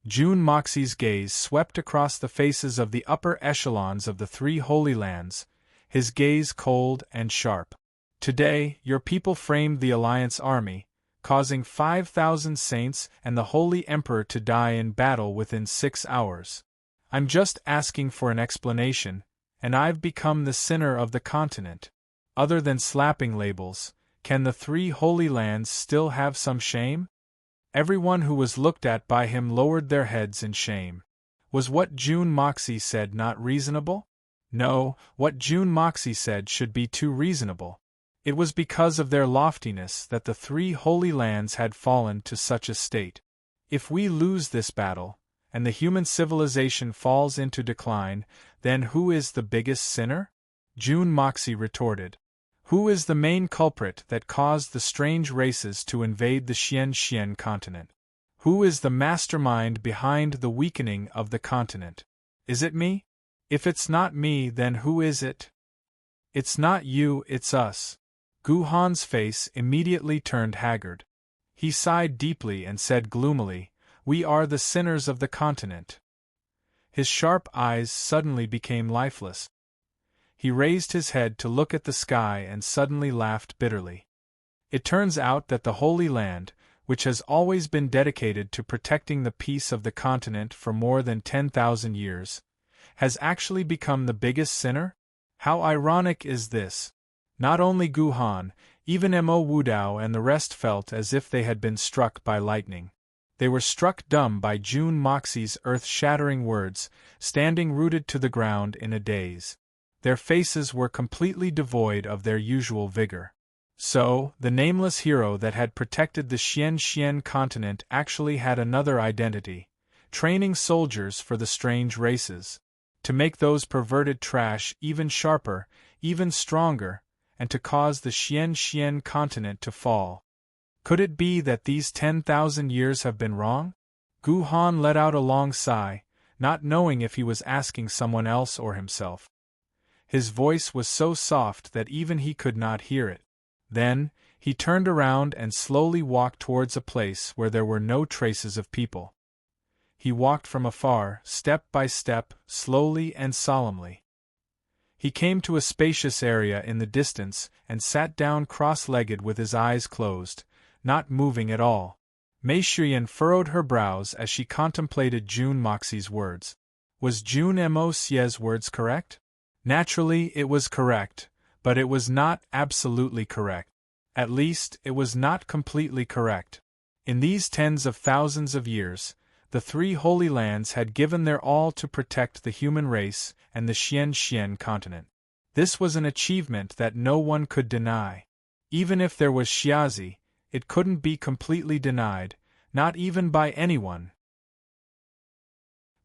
Jun Moxie's gaze swept across the faces of the upper echelons of the 3 holy lands, his gaze cold and sharp. Today, your people framed the Alliance army, causing 5,000 saints and the Holy Emperor to die in battle within 6 hours. I'm just asking for an explanation, and I've become the sinner of the continent. Other than slapping labels, can the 3 holy lands still have some shame? Everyone who was looked at by him lowered their heads in shame. Was what Jun Moxie said not reasonable? No, what Jun Moxie said should be too reasonable. It was because of their loftiness that the 3 holy lands had fallen to such a state. If we lose this battle, and the human civilization falls into decline, then who is the biggest sinner? Jun Moxie retorted. Who is the main culprit that caused the strange races to invade the Xian continent? Who is the mastermind behind the weakening of the continent? Is it me? If it's not me, then who is it? It's not you, it's us. Guhan's face immediately turned haggard. He sighed deeply and said gloomily, "We are the sinners of the continent." His sharp eyes suddenly became lifeless. He raised his head to look at the sky and suddenly laughed bitterly. It turns out that the Holy Land, which has always been dedicated to protecting the peace of the continent for more than 10,000 years, has actually become the biggest sinner? How ironic is this? Not only Guhan, even Mo Wudao and the rest felt as if they had been struck by lightning. They were struck dumb by June Moxie's earth-shattering words, standing rooted to the ground in a daze. Their faces were completely devoid of their usual vigor. So, the nameless hero that had protected the Xian continent actually had another identity, training soldiers for the strange races. To make those perverted trash even sharper, even stronger, and to cause the Xian continent to fall. Could it be that these 10,000 years have been wrong? Gu Han let out a long sigh, not knowing if he was asking someone else or himself. His voice was so soft that even he could not hear it. Then, he turned around and slowly walked towards a place where there were no traces of people. He walked from afar, step by step, slowly and solemnly. He came to a spacious area in the distance and sat down cross-legged with his eyes closed, not moving at all. Mei Shiyan furrowed her brows as she contemplated June Moxie's words. Was June Moxie's words correct? Naturally, it was correct, but it was not absolutely correct. At least, it was not completely correct. In these tens of thousands of years, the three Holy Lands had given their all to protect the human race and the Xian continent. This was an achievement that no one could deny. Even if there was Xiazi, it couldn't be completely denied, not even by anyone.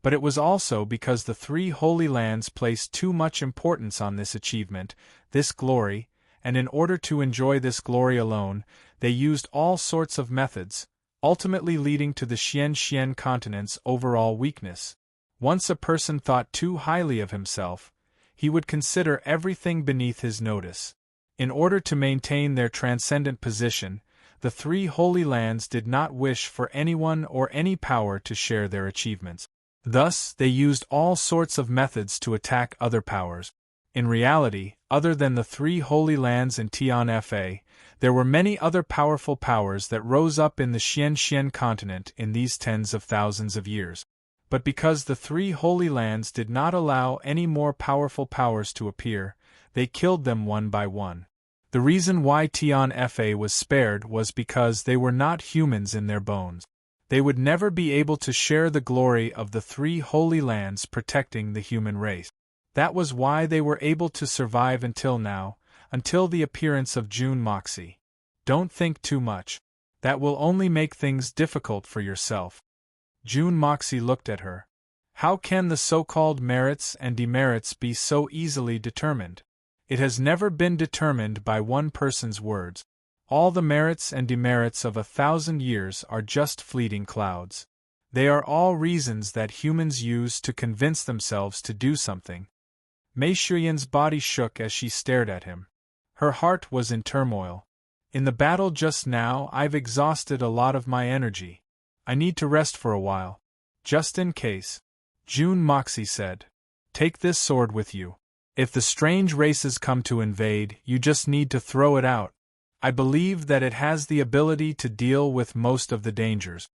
But it was also because the three Holy Lands placed too much importance on this achievement, this glory, and in order to enjoy this glory alone, they used all sorts of methods, ultimately leading to the Xian continent's overall weakness. Once a person thought too highly of himself, he would consider everything beneath his notice. In order to maintain their transcendent position, the three Holy Lands did not wish for anyone or any power to share their achievements. Thus, they used all sorts of methods to attack other powers. In reality, other than the three Holy Lands and Tianfa, there were many other powerful powers that rose up in the Xian continent in these tens of thousands of years. But because the three Holy Lands did not allow any more powerful powers to appear, they killed them one by one. The reason why Tianfa was spared was because they were not humans in their bones. They would never be able to share the glory of the three Holy Lands protecting the human race. That was why they were able to survive until now, until the appearance of June Moxie. Don't think too much. That will only make things difficult for yourself. June Moxie looked at her. How can the so-called merits and demerits be so easily determined? It has never been determined by one person's words. All the merits and demerits of 1,000 years are just fleeting clouds. They are all reasons that humans use to convince themselves to do something. Mei Shiyan's body shook as she stared at him. Her heart was in turmoil. In the battle just now, I've exhausted a lot of my energy. I need to rest for a while. Just in case. June Moxie said. Take this sword with you. If the strange races come to invade, you just need to throw it out. I believe that it has the ability to deal with most of the dangers.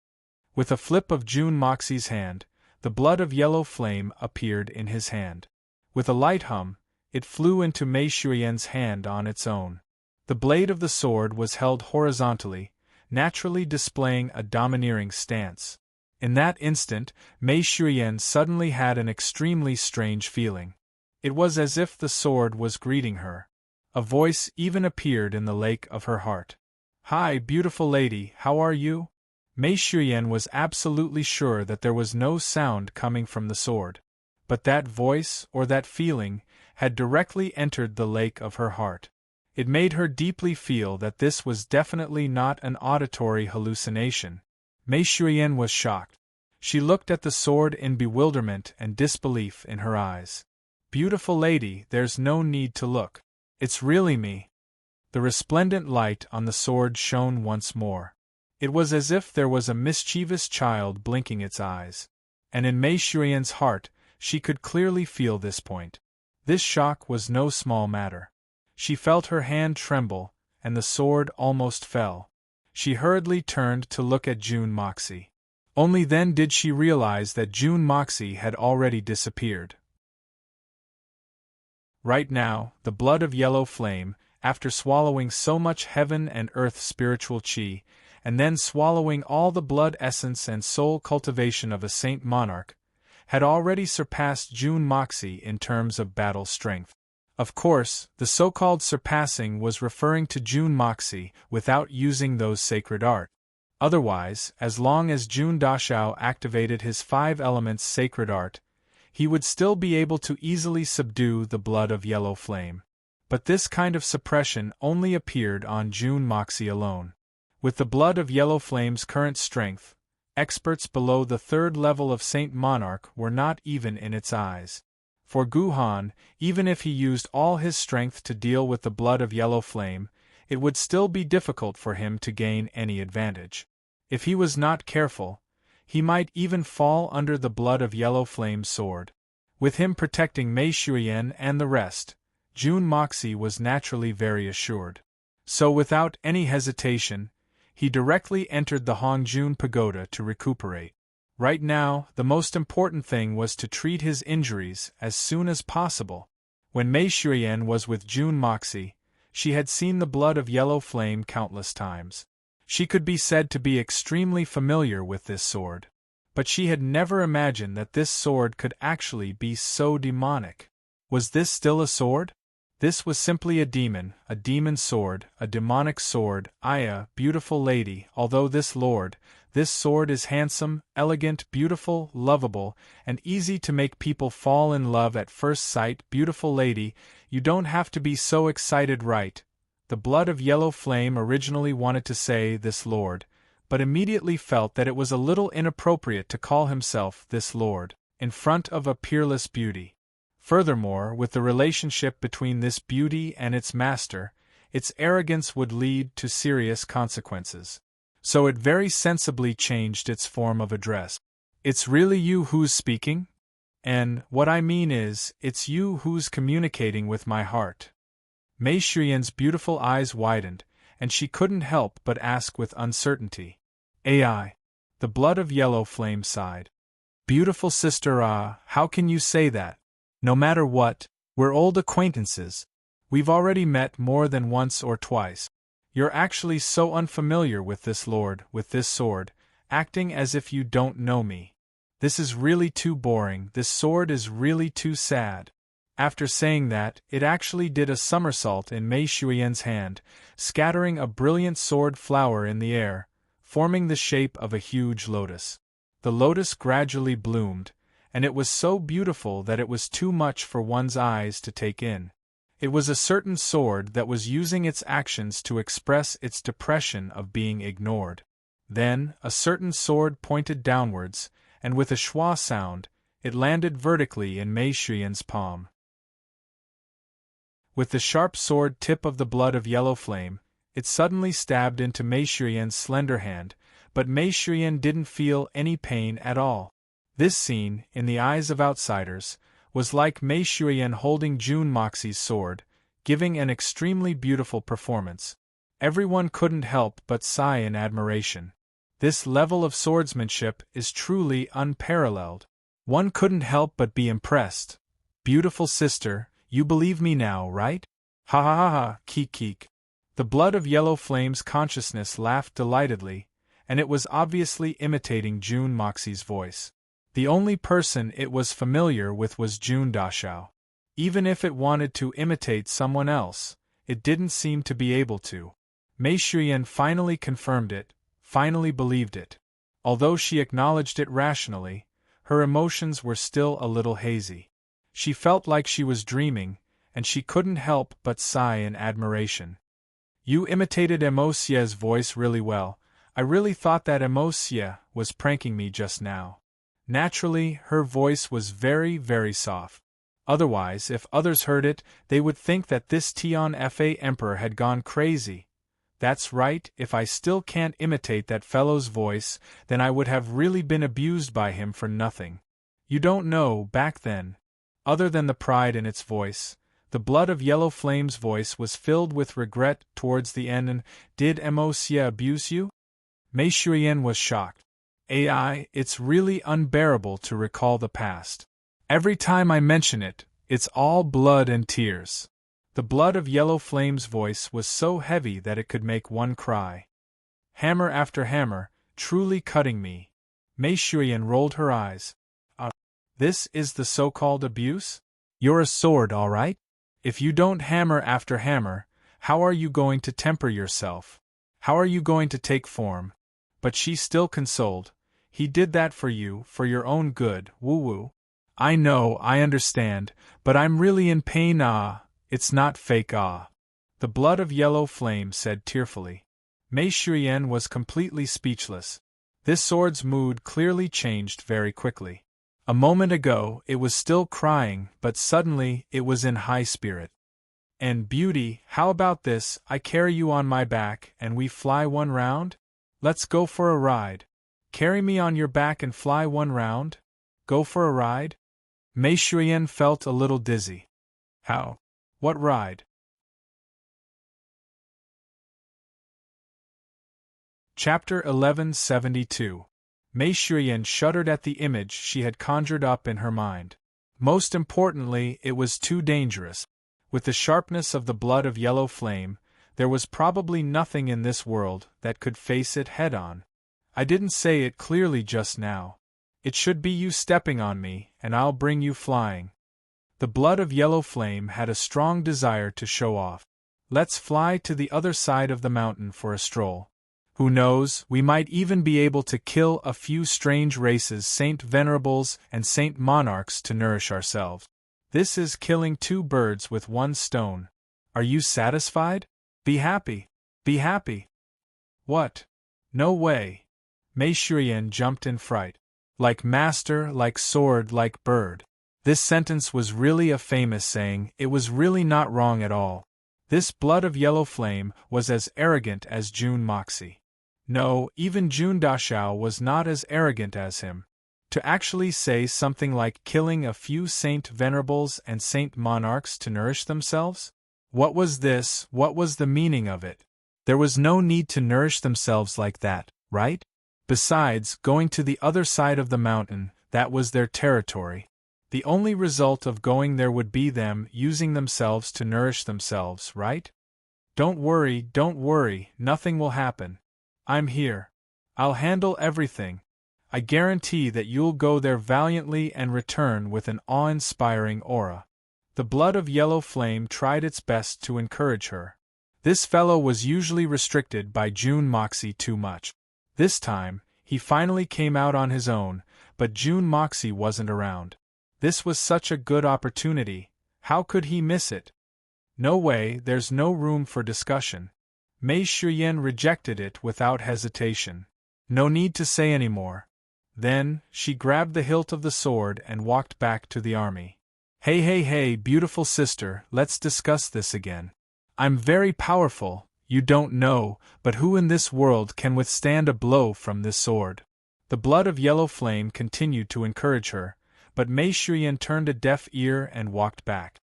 With a flip of June Moxie's hand, the blood of yellow flame appeared in his hand. With a light hum, it flew into Mei Shiyan's hand on its own. The blade of the sword was held horizontally, naturally displaying a domineering stance. In that instant, Mei Shiyan suddenly had an extremely strange feeling. It was as if the sword was greeting her. A voice even appeared in the lake of her heart. Hi, beautiful lady, how are you? Mei Shiyan was absolutely sure that there was no sound coming from the sword. But that voice, or that feeling, had directly entered the lake of her heart. It made her deeply feel that this was definitely not an auditory hallucination. Mei Shiyan was shocked. She looked at the sword in bewilderment and disbelief in her eyes. Beautiful lady, there's no need to look. It's really me. The resplendent light on the sword shone once more. It was as if there was a mischievous child blinking its eyes. And in Mei Shiyan's heart, she could clearly feel this point. This shock was no small matter. She felt her hand tremble, and the sword almost fell. She hurriedly turned to look at June Moxie. Only then did she realize that June Moxie had already disappeared. Right now, the blood of yellow flame, after swallowing so much heaven and earth spiritual chi, and then swallowing all the blood essence and soul cultivation of a saint monarch, had already surpassed June Moxie in terms of battle strength. Of course, the so-called surpassing was referring to June Moxie without using those sacred art. Otherwise, as long as June Dashao activated his 5 elements sacred art, he would still be able to easily subdue the blood of yellow flame. But this kind of suppression only appeared on June Moxie alone. With the blood of yellow flame's current strength, experts below the 3rd level of Saint Monarch were not even in its eyes. For Guhan, even if he used all his strength to deal with the blood of yellow flame, it would still be difficult for him to gain any advantage. If he was not careful, he might even fall under the blood of yellow flame's sword. With him protecting Mei Shuyan and the rest, June Moxie was naturally very assured. So without any hesitation, he directly entered the Hongjun Pagoda to recuperate. Right now, the most important thing was to treat his injuries as soon as possible. When Mei Shuyan was with June Moxie, she had seen the blood of yellow flame countless times. She could be said to be extremely familiar with this sword. But she had never imagined that this sword could actually be so demonic. Was this still a sword? This was simply a demon sword, a demonic sword. Aya, beautiful lady, although this sword is handsome, elegant, beautiful, lovable, and easy to make people fall in love at first sight. Beautiful lady, you don't have to be so excited, right? The blood of yellow flame originally wanted to say this lord, but immediately felt that it was a little inappropriate to call himself this lord in front of a peerless beauty. Furthermore, with the relationship between this beauty and its master, its arrogance would lead to serious consequences. So it very sensibly changed its form of address. It's really you who's speaking? And what I mean is, it's you who's communicating with my heart. Mei Shuyan's beautiful eyes widened, and she couldn't help but ask with uncertainty. Ai. The blood of yellow flame sighed. Beautiful sister, how can you say that? No matter what, we're old acquaintances. We've already met more than once or twice. You're actually so unfamiliar with this sword, acting as if you don't know me. This is really too boring, this sword is really too sad. After saying that, it actually did a somersault in Mei Shuyan's hand, scattering a brilliant sword flower in the air, forming the shape of a huge lotus. The lotus gradually bloomed, and it was so beautiful that it was too much for one's eyes to take in. It was a certain sword that was using its actions to express its depression of being ignored. Then, a certain sword pointed downwards, and with a schwa sound, it landed vertically in Mei Shuyan's palm. With the sharp sword tip of the blood of yellow flame, it suddenly stabbed into Mei Shuyan's slender hand, but Mei Shuyan didn't feel any pain at all. This scene, in the eyes of outsiders, was like Mei Shuyan holding June Moxie's sword, giving an extremely beautiful performance. Everyone couldn't help but sigh in admiration. This level of swordsmanship is truly unparalleled. One couldn't help but be impressed. Beautiful sister, you believe me now, right? Ha ha ha ha, keek keek. The blood of yellow flame's consciousness laughed delightedly, and it was obviously imitating June Moxie's voice. The only person it was familiar with was June Dashao. Even if it wanted to imitate someone else, it didn't seem to be able to. Mei Shuyan finally confirmed it, finally believed it. Although she acknowledged it rationally, her emotions were still a little hazy. She felt like she was dreaming, and she couldn't help but sigh in admiration. You imitated Emosie's voice really well. I really thought that Emosie was pranking me just now. Naturally, her voice was very, very soft. Otherwise, if others heard it, they would think that this Tian Fa emperor had gone crazy. That's right, if I still can't imitate that fellow's voice, then I would have really been abused by him for nothing. You don't know, back then. Other than the pride in its voice, the blood of yellow flame's voice was filled with regret towards the end. And did Emosie abuse you? Mei Shuyan was shocked. Ai, it's really unbearable to recall the past. Every time I mention it, it's all blood and tears. The blood of yellow flame's voice was so heavy that it could make one cry. hammer after hammer, truly cutting me. Mei Shuyan rolled her eyes. This is the so-called abuse? You're a sword, all right? If you don't hammer after hammer, how are you going to temper yourself? How are you going to take form? But she still consoled. He did that for you, for your own good, woo-woo. I know, I understand, but I'm really in pain. It's not fake. The blood of yellow flame said tearfully. Mei Shuyan was completely speechless. This sword's mood clearly changed very quickly. A moment ago it was still crying, but suddenly it was in high spirit. And beauty, how about this? I carry you on my back and we fly one round? Let's go for a ride. Carry me on your back and fly one round? Go for a ride? Mei Shuyan felt a little dizzy. How? What ride? Chapter 1172. Mei Shuyan shuddered at the image she had conjured up in her mind. Most importantly, it was too dangerous. With the sharpness of the blood of yellow flame, there was probably nothing in this world that could face it head-on. I didn't say it clearly just now. It should be you stepping on me, and I'll bring you flying. The blood of yellow flame had a strong desire to show off. Let's fly to the other side of the mountain for a stroll. Who knows, we might even be able to kill a few strange races, Saint Venerables and Saint Monarchs, to nourish ourselves. This is killing two birds with one stone. Are you satisfied? Be happy. Be happy. What? No way. Mei Shuyan jumped in fright. Like master, like sword, like bird. This sentence was really a famous saying. It was really not wrong at all. This blood of yellow flame was as arrogant as Jun Moxie. No, even Jun Dashao was not as arrogant as him. To actually say something like killing a few Saint Venerables and Saint Monarchs to nourish themselves? What was this? What was the meaning of it? There was no need to nourish themselves like that, right? Besides, going to the other side of the mountain, that was their territory. The only result of going there would be them using themselves to nourish themselves, right? Don't worry, nothing will happen. I'm here. I'll handle everything. I guarantee that you'll go there valiantly and return with an awe-inspiring aura. The blood of yellow flame tried its best to encourage her. This fellow was usually restricted by Jun Moxie too much. This time, he finally came out on his own, but Jun Moxie wasn't around. This was such a good opportunity. How could he miss it? No way, there's no room for discussion. Mei Shuyan rejected it without hesitation. No need to say any more. Then, she grabbed the hilt of the sword and walked back to the army. Hey, beautiful sister, let's discuss this again. I'm very powerful, you don't know, but who in this world can withstand a blow from this sword? The blood of yellow flame continued to encourage her, but Mei Shuyan turned a deaf ear and walked back.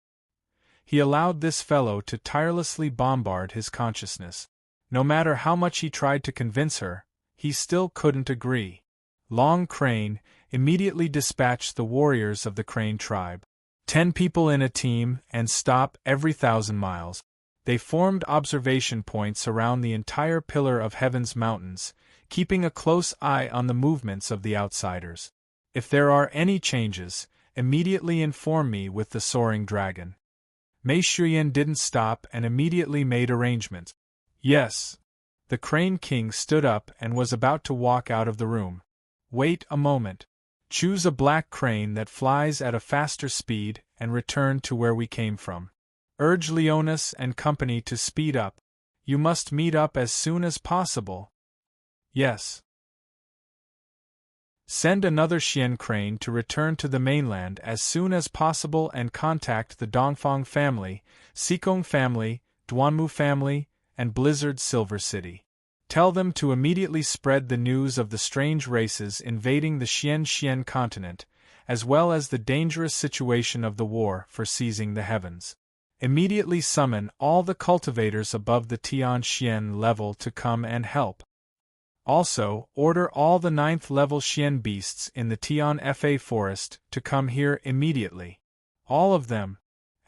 He allowed this fellow to tirelessly bombard his consciousness. No matter how much he tried to convince her, he still couldn't agree. Long Crane immediately dispatched the warriors of the Crane tribe. 10 people in a team, and stop every 1,000 miles. They formed observation points around the entire Pillar of Heaven's mountains, keeping a close eye on the movements of the outsiders. If there are any changes, immediately inform me with the soaring dragon. Mei Shuyan didn't stop and immediately made arrangements. Yes. The Crane King stood up and was about to walk out of the room. Wait a moment. Choose a black crane that flies at a faster speed and return to where we came from. Urge Leonis and company to speed up. You must meet up as soon as possible. Yes. Send another Xian crane to return to the mainland as soon as possible and contact the Dongfang family, Sikong family, Duanmu family, and Blizzard Silver City. Tell them to immediately spread the news of the strange races invading the Xian continent, as well as the dangerous situation of the war for seizing the heavens. Immediately summon all the cultivators above the Tian Xian level to come and help. Also, order all the 9th level Xian beasts in the Tian Fa forest to come here immediately. All of them.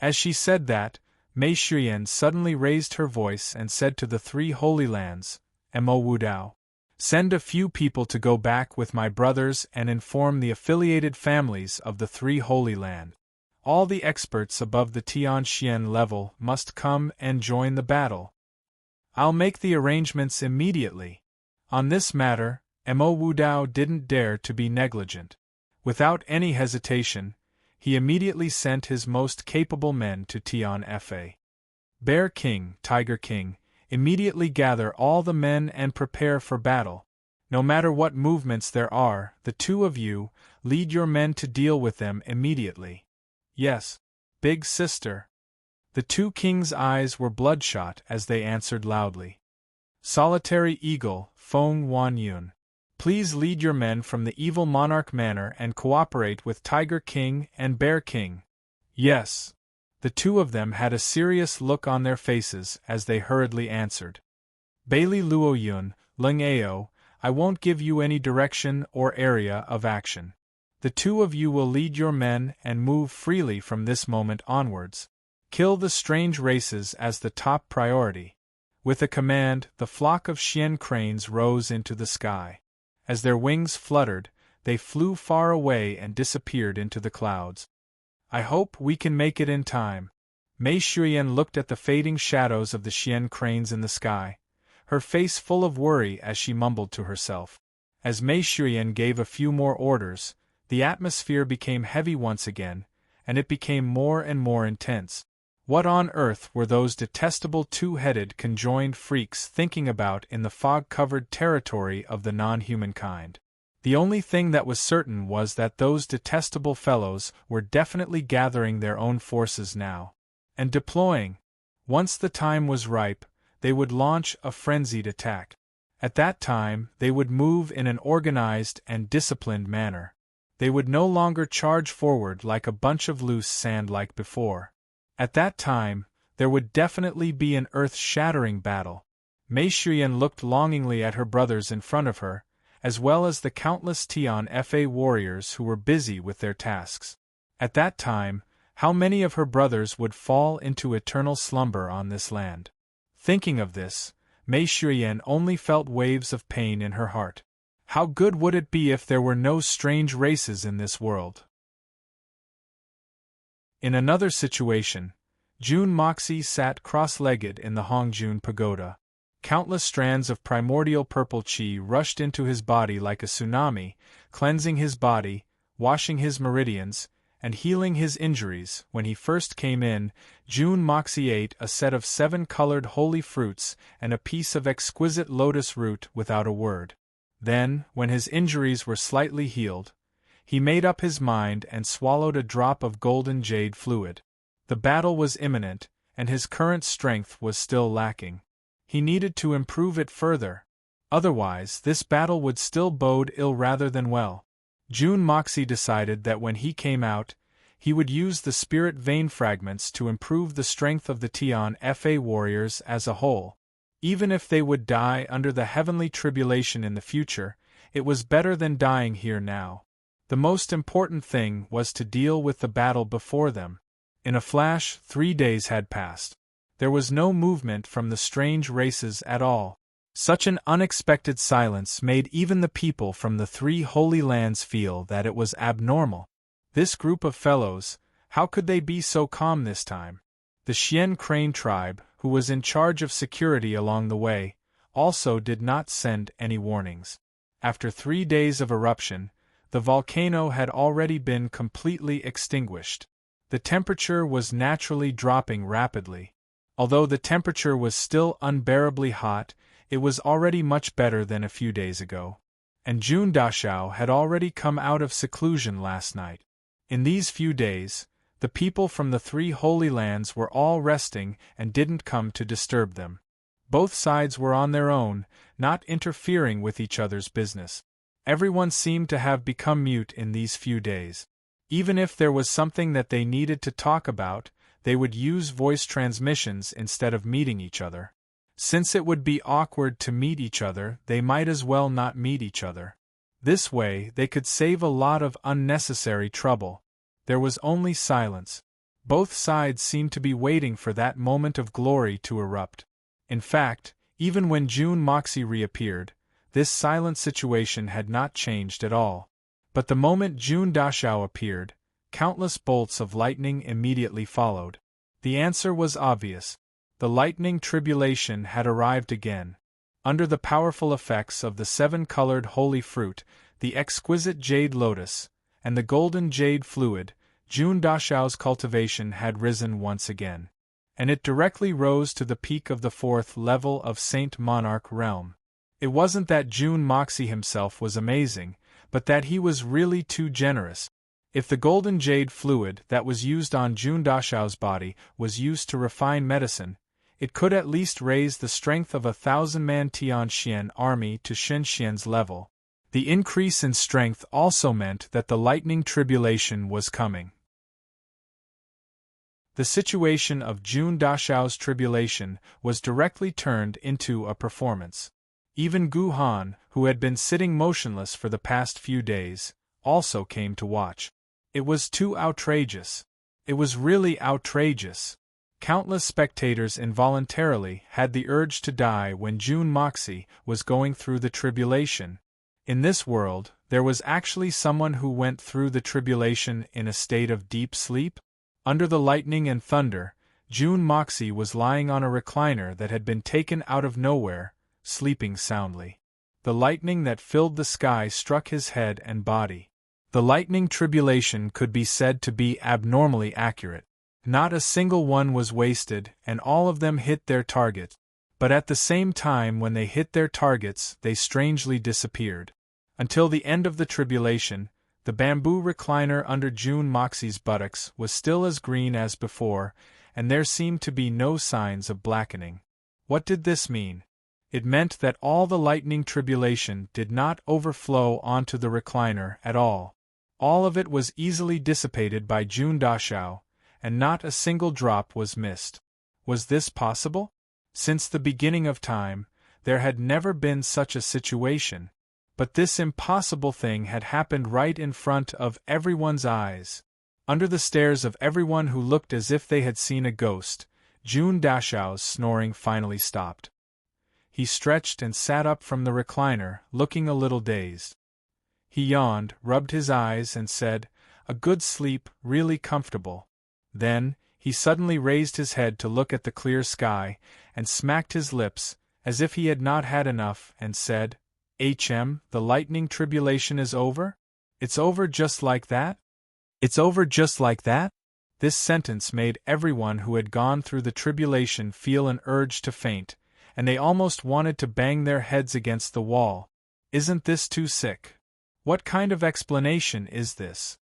As she said that, Mei Shuyan suddenly raised her voice and said to the 3 Holy Lands, Mo Wudao, Send a few people to go back with my brothers and inform the affiliated families of the Three Holy Land. All the experts above the Tianxian level must come and join the battle. I'll make the arrangements immediately. On this matter, Mo Wudao didn't dare to be negligent. Without any hesitation, he immediately sent his most capable men to Tian Fa. Bear King, Tiger King, immediately gather all the men and prepare for battle. No matter what movements there are, the two of you, lead your men to deal with them immediately. Yes, big sister. The two kings' eyes were bloodshot as they answered loudly. Solitary Eagle, Feng Wanyun. Please lead your men from the Evil Monarch Manor and cooperate with Tiger King and Bear King. Yes. The two of them had a serious look on their faces as they hurriedly answered. Bailey Luoyun, Leng Ao, I won't give you any direction or area of action. The two of you will lead your men and move freely from this moment onwards. Kill the strange races as the top priority. With a command, the flock of Xian cranes rose into the sky. As their wings fluttered, they flew far away and disappeared into the clouds. I hope we can make it in time. Mei Shuyan looked at the fading shadows of the Xian cranes in the sky, her face full of worry as she mumbled to herself. As Mei Shuyan gave a few more orders, the atmosphere became heavy once again, and it became more and more intense. What on earth were those detestable two-headed conjoined freaks thinking about in the fog-covered territory of the non-human kind? The only thing that was certain was that those detestable fellows were definitely gathering their own forces now, and deploying. Once the time was ripe, they would launch a frenzied attack. At that time, they would move in an organized and disciplined manner. They would no longer charge forward like a bunch of loose sand like before. At that time, there would definitely be an earth-shattering battle. Mei Shuyan looked longingly at her brothers in front of her, as well as the countless Tian Fa warriors who were busy with their tasks. At that time, how many of her brothers would fall into eternal slumber on this land? Thinking of this, Mei Shuyan only felt waves of pain in her heart. How good would it be if there were no strange races in this world? In another situation, Jun Moxie sat cross-legged in the Hongjun Pagoda. Countless strands of primordial purple qi rushed into his body like a tsunami, cleansing his body, washing his meridians, and healing his injuries. When he first came in, Jun Moxie ate a set of 7 colored holy fruits and a piece of exquisite lotus root without a word. Then, when his injuries were slightly healed, he made up his mind and swallowed a drop of golden jade fluid. The battle was imminent, and his current strength was still lacking. He needed to improve it further. Otherwise, this battle would still bode ill rather than well. Jun Moxie decided that when he came out, he would use the spirit vein fragments to improve the strength of the Tian Fa warriors as a whole. Even if they would die under the heavenly tribulation in the future, it was better than dying here now. The most important thing was to deal with the battle before them. In a flash, 3 days had passed. There was no movement from the strange races at all. Such an unexpected silence made even the people from the 3 holy lands feel that it was abnormal. This group of fellows, how could they be so calm this time? The Xian Crane tribe, who was in charge of security along the way, also did not send any warnings. After 3 days of eruption, the volcano had already been completely extinguished. The temperature was naturally dropping rapidly. Although the temperature was still unbearably hot, it was already much better than a few days ago. And Jun Dashao had already come out of seclusion last night. In these few days, the people from the 3 holy lands were all resting and didn't come to disturb them. Both sides were on their own, not interfering with each other's business. Everyone seemed to have become mute in these few days. Even if there was something that they needed to talk about, they would use voice transmissions instead of meeting each other. Since it would be awkward to meet each other, they might as well not meet each other. This way, they could save a lot of unnecessary trouble. There was only silence. Both sides seemed to be waiting for that moment of glory to erupt. In fact, even when Jun Moxie reappeared, this silent situation had not changed at all. But the moment June Dashao appeared, countless bolts of lightning immediately followed. The answer was obvious. The lightning tribulation had arrived again. Under the powerful effects of the seven-colored holy fruit, the exquisite jade lotus, and the golden jade fluid, June Dashao's cultivation had risen once again. And it directly rose to the peak of the fourth level of Saint Monarch realm. It wasn't that June Moxie himself was amazing, but that he was really too generous. If the golden jade fluid that was used on June Dashao's body was used to refine medicine, it could at least raise the strength of a 1,000-man Tianxian army to Xinxian's level. The increase in strength also meant that the lightning tribulation was coming. The situation of June Dashao's tribulation was directly turned into a performance. Even Gu Han, who had been sitting motionless for the past few days, also came to watch. It was too outrageous. It was really outrageous. Countless spectators involuntarily had the urge to die when June Moxie was going through the tribulation. In this world, there was actually someone who went through the tribulation in a state of deep sleep? Under the lightning and thunder, June Moxie was lying on a recliner that had been taken out of nowhere, sleeping soundly. The lightning that filled the sky struck his head and body. The lightning tribulation could be said to be abnormally accurate. Not a single one was wasted, and all of them hit their target. But at the same time when they hit their targets, they strangely disappeared. Until the end of the tribulation, the bamboo recliner under June Moxie's buttocks was still as green as before, and there seemed to be no signs of blackening. What did this mean? It meant that all the lightning tribulation did not overflow onto the recliner at all. All of it was easily dissipated by June Dashao, and not a single drop was missed. Was this possible? Since the beginning of time, there had never been such a situation. But this impossible thing had happened right in front of everyone's eyes. Under the stares of everyone who looked as if they had seen a ghost, June Dashao's snoring finally stopped. He stretched and sat up from the recliner, looking a little dazed. He yawned, rubbed his eyes, and said, "A good sleep, really comfortable." Then, he suddenly raised his head to look at the clear sky, and smacked his lips, as if he had not had enough, and said, "HM, the lightning tribulation is over? It's over just like that? It's over just like that?" This sentence made everyone who had gone through the tribulation feel an urge to faint, and they almost wanted to bang their heads against the wall. Isn't this too sick? What kind of explanation is this?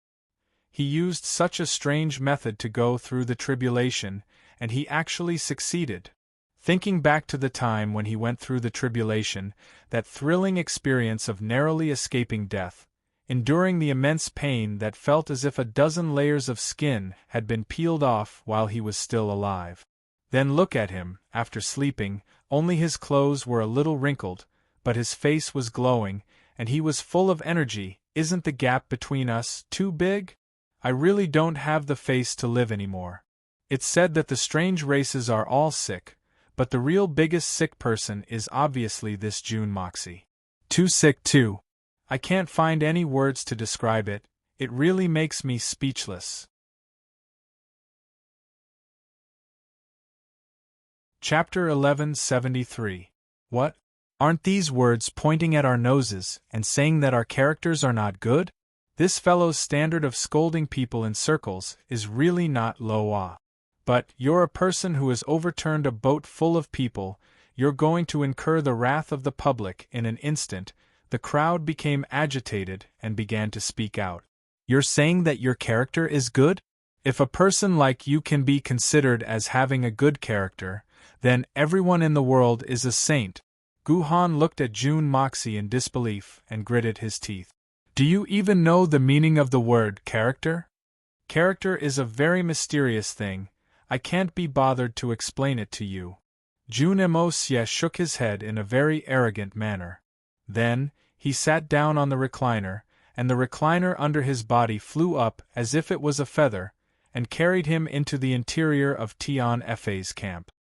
He used such a strange method to go through the tribulation, and he actually succeeded. Thinking back to the time when he went through the tribulation, that thrilling experience of narrowly escaping death, enduring the immense pain that felt as if a dozen layers of skin had been peeled off while he was still alive. Then look at him, after sleeping, only his clothes were a little wrinkled, but his face was glowing, and he was full of energy. Isn't the gap between us too big? I really don't have the face to live anymore. It's said that the strange races are all sick, but the real biggest sick person is obviously this June Moxie. Too sick too. I can't find any words to describe it. It really makes me speechless. Chapter 1173. What? Aren't these words pointing at our noses and saying that our characters are not good? This fellow's standard of scolding people in circles is really not low. But, you're a person who has overturned a boat full of people, you're going to incur the wrath of the public in an instant. The crowd became agitated and began to speak out. You're saying that your character is good? If a person like you can be considered as having a good character, then everyone in the world is a saint. Gu Han looked at June Moxie in disbelief and gritted his teeth. Do you even know the meaning of the word character? Character is a very mysterious thing. I can't be bothered to explain it to you. June Moxie shook his head in a very arrogant manner. Then, he sat down on the recliner, and the recliner under his body flew up as if it was a feather, and carried him into the interior of Tian Fa's camp.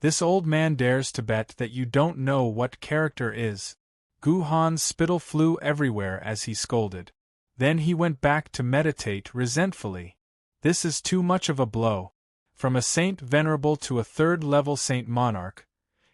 This old man dares to bet that you don't know what character is. Guhan's spittle flew everywhere as he scolded. Then he went back to meditate resentfully. This is too much of a blow. From a saint venerable to a third-level saint monarch,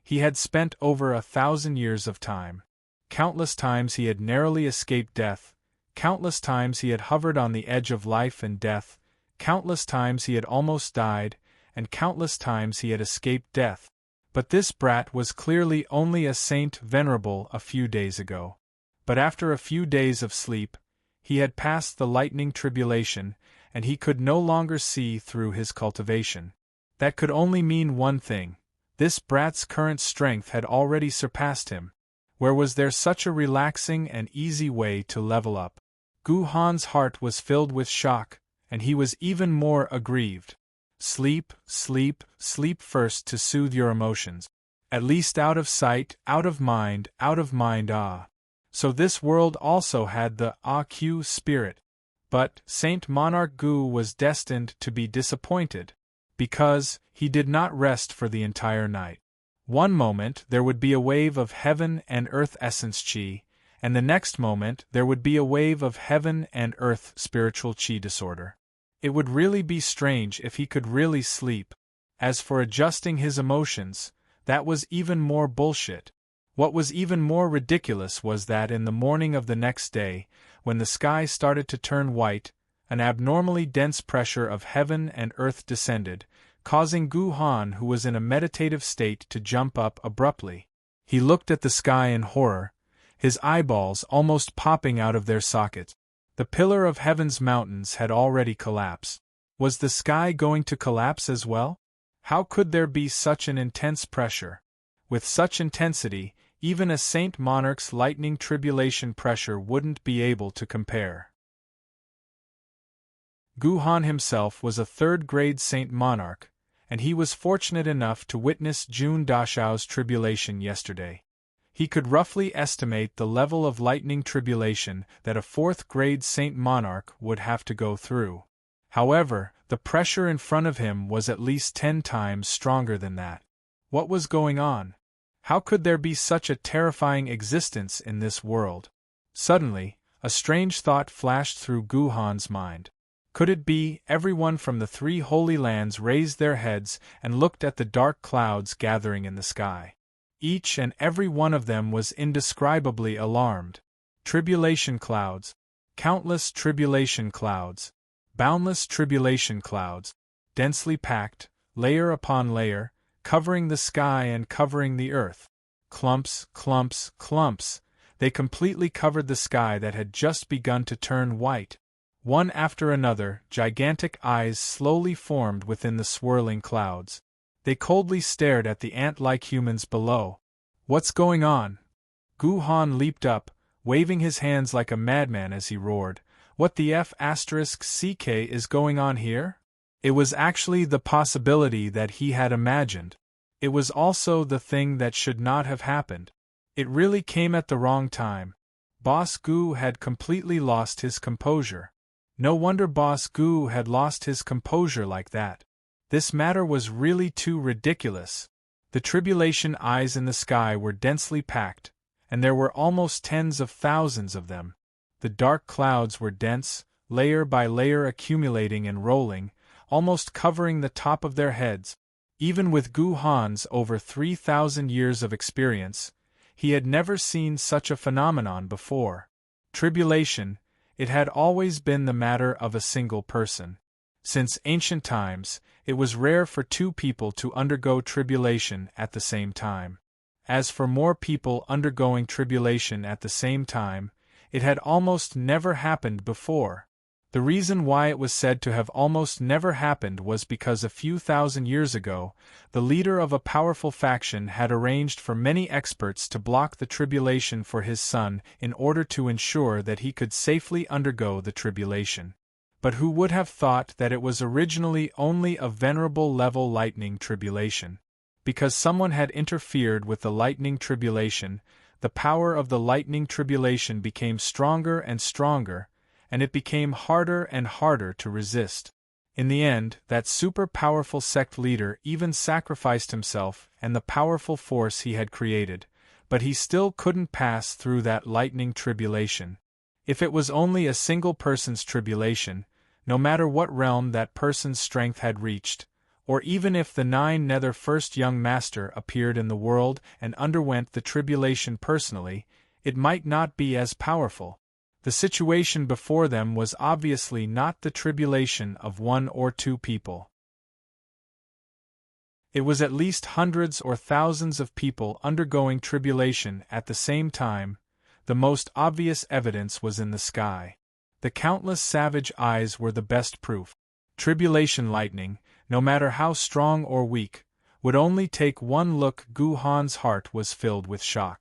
he had spent over 1,000 years of time. Countless times he had narrowly escaped death, countless times he had hovered on the edge of life and death, countless times he had almost died, and countless times he had escaped death. But this brat was clearly only a saint venerable a few days ago. But after a few days of sleep, he had passed the lightning tribulation, and he could no longer see through his cultivation. That could only mean one thing: this brat's current strength had already surpassed him. Where was there such a relaxing and easy way to level up? Guhan's heart was filled with shock, and he was even more aggrieved. Sleep, sleep, sleep first to soothe your emotions. At least out of sight, out of mind, ah. So this world also had the AQ spirit. But Saint Monarch Gu was destined to be disappointed, because he did not rest for the entire night. One moment there would be a wave of heaven and earth essence chi, and the next moment there would be a wave of heaven and earth spiritual chi disorder. It would really be strange if he could really sleep. As for adjusting his emotions, that was even more bullshit. What was even more ridiculous was that in the morning of the next day, when the sky started to turn white, an abnormally dense pressure of heaven and earth descended, causing Guhan, who was in a meditative state, to jump up abruptly. He looked at the sky in horror, his eyeballs almost popping out of their sockets. The pillar of heaven's mountains had already collapsed. Was the sky going to collapse as well? How could there be such an intense pressure? With such intensity, even a saint monarch's lightning tribulation pressure wouldn't be able to compare. Guhan himself was a third-grade saint monarch, and he was fortunate enough to witness Jun Dashao's tribulation yesterday. He could roughly estimate the level of lightning tribulation that a fourth-grade saint monarch would have to go through. However, the pressure in front of him was at least 10 times stronger than that. What was going on? How could there be such a terrifying existence in this world? Suddenly, a strange thought flashed through Guhan's mind. Could it be? Everyone from the 3 holy lands raised their heads and looked at the dark clouds gathering in the sky. Each and every one of them was indescribably alarmed. Tribulation clouds. Countless tribulation clouds. Boundless tribulation clouds. Densely packed, layer upon layer, covering the sky and covering the earth. Clumps, clumps, clumps. They completely covered the sky that had just begun to turn white. One after another, gigantic eyes slowly formed within the swirling clouds. They coldly stared at the ant-like humans below. What's going on? Guhan leaped up, waving his hands like a madman as he roared. What the F***ck is going on here? It was actually the possibility that he had imagined. It was also the thing that should not have happened. It really came at the wrong time. Boss Gu had completely lost his composure. No wonder Boss Gu had lost his composure like that. This matter was really too ridiculous. The tribulation eyes in the sky were densely packed, and there were almost tens of thousands of them. The dark clouds were dense, layer by layer accumulating and rolling, almost covering the top of their heads. Even with Guhan's over 3,000 years of experience, he had never seen such a phenomenon before. Tribulation, it had always been the matter of a single person. Since ancient times, it was rare for 2 people to undergo tribulation at the same time. As for more people undergoing tribulation at the same time, it had almost never happened before. The reason why it was said to have almost never happened was because a few thousand years ago, the leader of a powerful faction had arranged for many experts to block the tribulation for his son in order to ensure that he could safely undergo the tribulation. But who would have thought that it was originally only a venerable level lightning tribulation? Because someone had interfered with the lightning tribulation, the power of the lightning tribulation became stronger and stronger, and it became harder and harder to resist. In the end, that super-powerful sect leader even sacrificed himself and the powerful force he had created, but he still couldn't pass through that lightning tribulation. If it was only a single person's tribulation, no matter what realm that person's strength had reached, or even if the 9 nether first young master appeared in the world and underwent the tribulation personally, it might not be as powerful. The situation before them was obviously not the tribulation of 1 or 2 people. It was at least hundreds or thousands of people undergoing tribulation at the same time. The most obvious evidence was in the sky. The countless savage eyes were the best proof. Tribulation lightning, no matter how strong or weak, would only take one look. Gu Han's heart was filled with shock.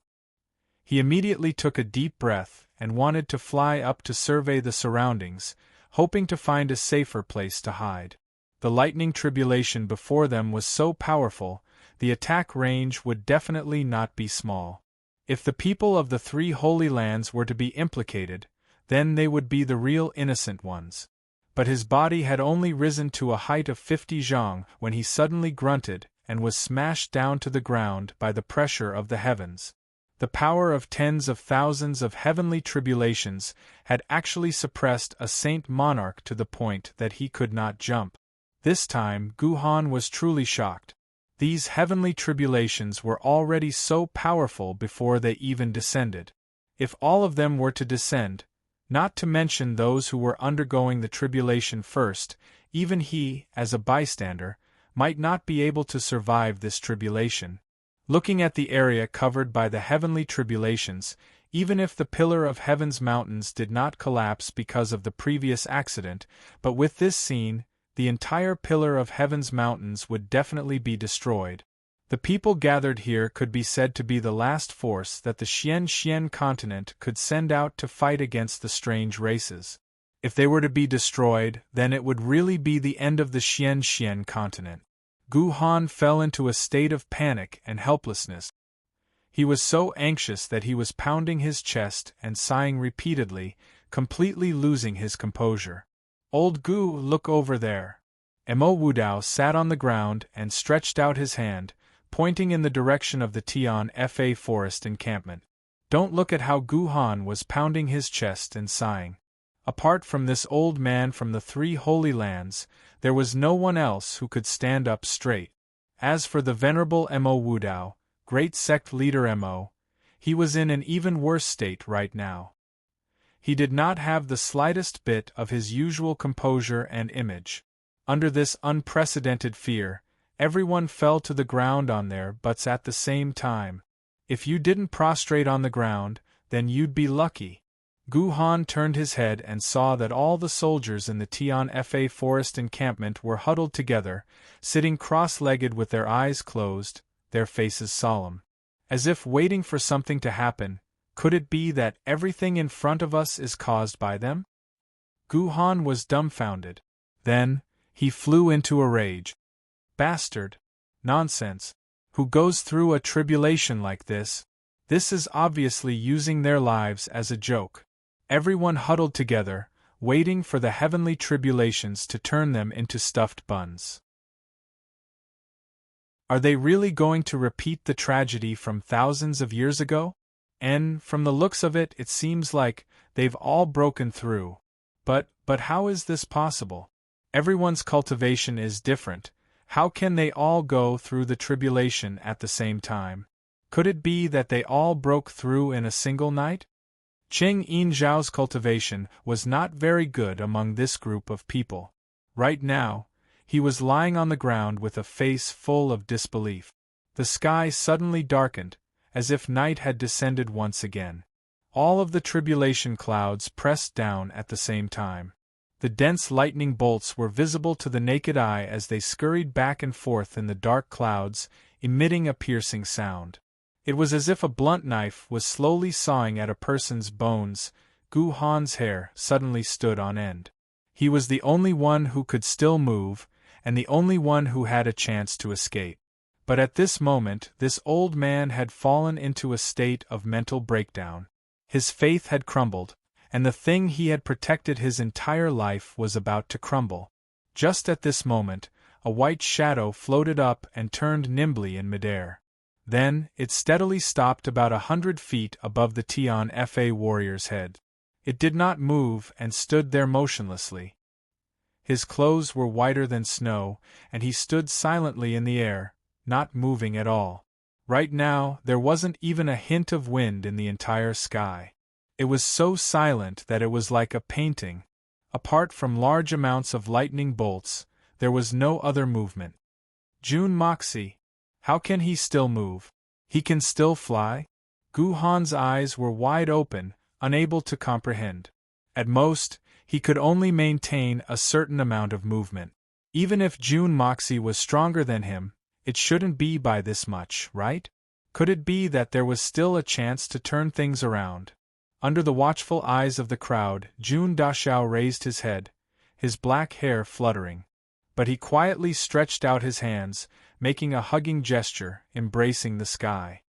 He immediately took a deep breath and wanted to fly up to survey the surroundings, hoping to find a safer place to hide. The lightning tribulation before them was so powerful, the attack range would definitely not be small. If the people of the 3 Holy Lands were to be implicated, then they would be the real innocent ones. But his body had only risen to a height of 50 zhang when he suddenly grunted and was smashed down to the ground by the pressure of the heavens. The power of tens of thousands of heavenly tribulations had actually suppressed a saint monarch to the point that he could not jump. This time Gu Han was truly shocked. These heavenly tribulations were already so powerful before they even descended. If all of them were to descend, not to mention those who were undergoing the tribulation first, even he, as a bystander, might not be able to survive this tribulation. Looking at the area covered by the heavenly tribulations, even if the pillar of heaven's mountains did not collapse because of the previous accident, but with this scene, the entire pillar of heaven's mountains would definitely be destroyed. The people gathered here could be said to be the last force that the Xian continent could send out to fight against the strange races. If they were to be destroyed, then it would really be the end of the Xian continent. Gu Han fell into a state of panic and helplessness. He was so anxious that he was pounding his chest and sighing repeatedly, completely losing his composure. "Old Gu, look over there." Mo Wudao sat on the ground and stretched out his hand, pointing in the direction of the Tian Fa forest encampment. Don't look at how Gu Han was pounding his chest and sighing. Apart from this old man from the 3 Holy Lands, there was no one else who could stand up straight. As for the venerable Mo Wudao, great sect leader Mo, he was in an even worse state right now. He did not have the slightest bit of his usual composure and image. Under this unprecedented fear, everyone fell to the ground on their butts at the same time. If you didn't prostrate on the ground, then you'd be lucky. Gu Han turned his head and saw that all the soldiers in the Tian Fa forest encampment were huddled together, sitting cross-legged with their eyes closed, their faces solemn. As if waiting for something to happen. Could it be that everything in front of us is caused by them? Gu Han was dumbfounded. Then, he flew into a rage. Bastard! Nonsense! Who goes through a tribulation like this? This is obviously using their lives as a joke. Everyone huddled together, waiting for the heavenly tribulations to turn them into stuffed buns. Are they really going to repeat the tragedy from thousands of years ago? And, from the looks of it, it seems like they've all broken through. But how is this possible? Everyone's cultivation is different. How can they all go through the tribulation at the same time? Could it be that they all broke through in a single night? Cheng Yin Zhao's cultivation was not very good among this group of people. Right now, he was lying on the ground with a face full of disbelief. The sky suddenly darkened, as if night had descended once again. All of the tribulation clouds pressed down at the same time. The dense lightning bolts were visible to the naked eye as they scurried back and forth in the dark clouds, emitting a piercing sound. It was as if a blunt knife was slowly sawing at a person's bones. Gu Han's hair suddenly stood on end. He was the only one who could still move, and the only one who had a chance to escape. But at this moment, this old man had fallen into a state of mental breakdown. His faith had crumbled, and the thing he had protected his entire life was about to crumble. Just at this moment, a white shadow floated up and turned nimbly in midair. Then, it steadily stopped about 100 feet above the Tian Fa warrior's head. It did not move and stood there motionlessly. His clothes were whiter than snow, and he stood silently in the air, not moving at all. Right now, there wasn't even a hint of wind in the entire sky. It was so silent that it was like a painting. Apart from large amounts of lightning bolts, there was no other movement. Jun Moxie. How can he still move? He can still fly? Gu Han's eyes were wide open, unable to comprehend. At most, he could only maintain a certain amount of movement. Even if Jun Moxie was stronger than him, it shouldn't be by this much, right? Could it be that there was still a chance to turn things around? Under the watchful eyes of the crowd, Jun Dashao raised his head, his black hair fluttering. But he quietly stretched out his hands, making a hugging gesture, embracing the sky.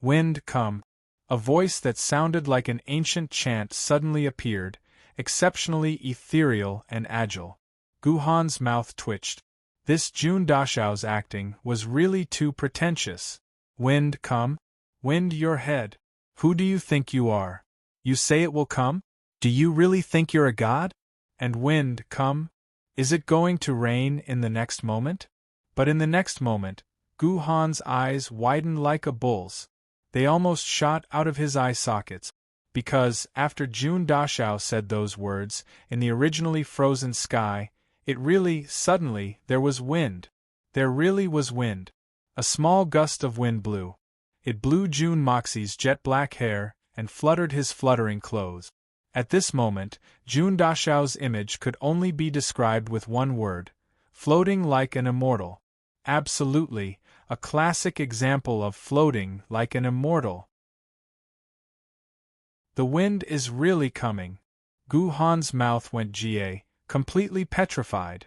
Wind, come. A voice that sounded like an ancient chant suddenly appeared, exceptionally ethereal and agile. Gu Han's mouth twitched. This Jun Dashao's acting was really too pretentious. Wind, come? Wind, your head. Who do you think you are? You say it will come? Do you really think you're a god? And wind, come? Is it going to rain in the next moment? But in the next moment, Gu Han's eyes widened like a bull's. They almost shot out of his eye sockets, because, after Jun Dashao said those words, in the originally frozen sky, suddenly, there was wind. There really was wind. A small gust of wind blew. It blew Jun Moxie's jet-black hair and fluttered his fluttering clothes. At this moment, Jun Dashao's image could only be described with one word: floating like an immortal. Absolutely, a classic example of floating like an immortal. The wind is really coming. Gu Han's mouth went GA, completely petrified.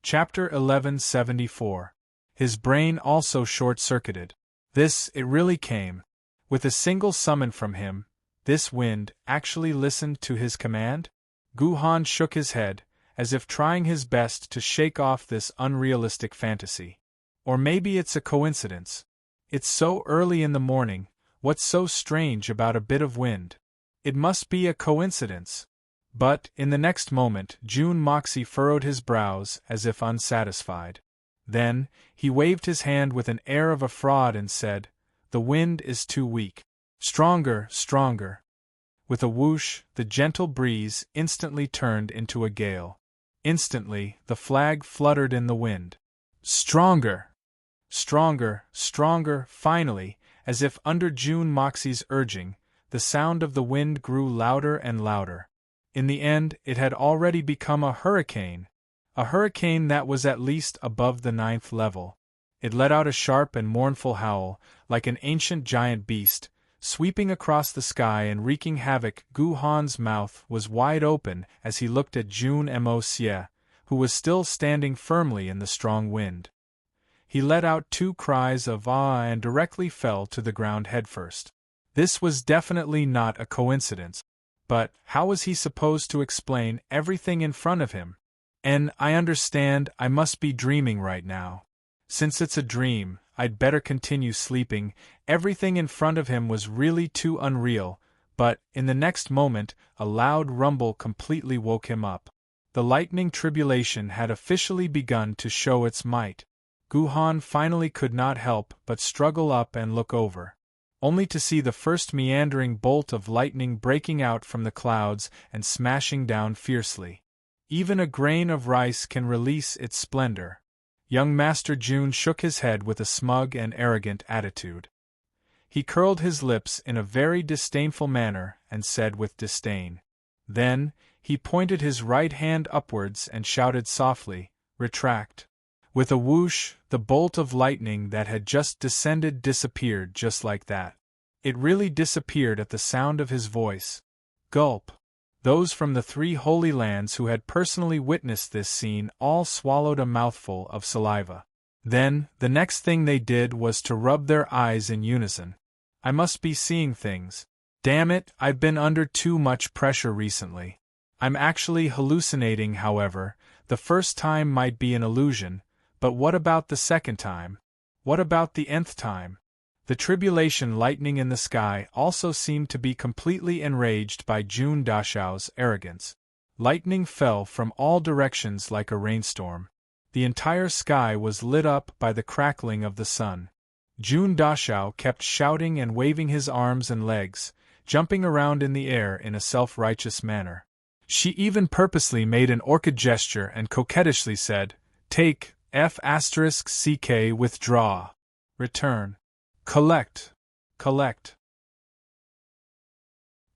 Chapter 1174. His brain also short-circuited. It really came. With a single summon from him, this wind actually listened to his command? Gu Han shook his head, as if trying his best to shake off this unrealistic fantasy. Or maybe it's a coincidence. It's so early in the morning, what's so strange about a bit of wind? It must be a coincidence. But, in the next moment, Jun Moxie furrowed his brows as if unsatisfied. Then, he waved his hand with an air of a fraud and said, "The wind is too weak. Stronger, stronger." With a whoosh, the gentle breeze instantly turned into a gale. Instantly, the flag fluttered in the wind. Stronger! Stronger, stronger, finally, as if under Jun Moxie's urging, the sound of the wind grew louder and louder. In the end, it had already become a hurricane that was at least above the 9th level. It let out a sharp and mournful howl, like an ancient giant beast, sweeping across the sky and wreaking havoc. Gu Han's mouth was wide open as he looked at Jun Mo, who was still standing firmly in the strong wind. He let out 2 cries of "ah" and directly fell to the ground headfirst. This was definitely not a coincidence. But how was he supposed to explain everything in front of him? I understand I must be dreaming right now. Since it's a dream, I'd better continue sleeping. Everything in front of him was really too unreal, but, in the next moment, a loud rumble completely woke him up. The lightning tribulation had officially begun to show its might. Gu Han finally could not help but struggle up and look over, only to see the first meandering bolt of lightning breaking out from the clouds and smashing down fiercely. Even a grain of rice can release its splendor. Young Master Jun shook his head with a smug and arrogant attitude. He curled his lips in a very disdainful manner and said with disdain. Then, he pointed his right hand upwards and shouted softly, "Retract." With a whoosh, the bolt of lightning that had just descended disappeared just like that. It really disappeared at the sound of his voice. Gulp! Those from the 3 Holy Lands who had personally witnessed this scene all swallowed a mouthful of saliva. Then, the next thing they did was to rub their eyes in unison. I must be seeing things. Damn it, I've been under too much pressure recently. I'm actually hallucinating, however. The first time might be an illusion, But what about the second time? What about the nth time? The tribulation lightning in the sky also seemed to be completely enraged by Jun Dashao's arrogance. Lightning fell from all directions like a rainstorm. The entire sky was lit up by the crackling of the sun. Jun Dashao kept shouting and waving his arms and legs, jumping around in the air in a self-righteous manner. She even purposely made an orchid gesture and coquettishly said, "Take, F***CK withdraw. Return. Collect. Collect.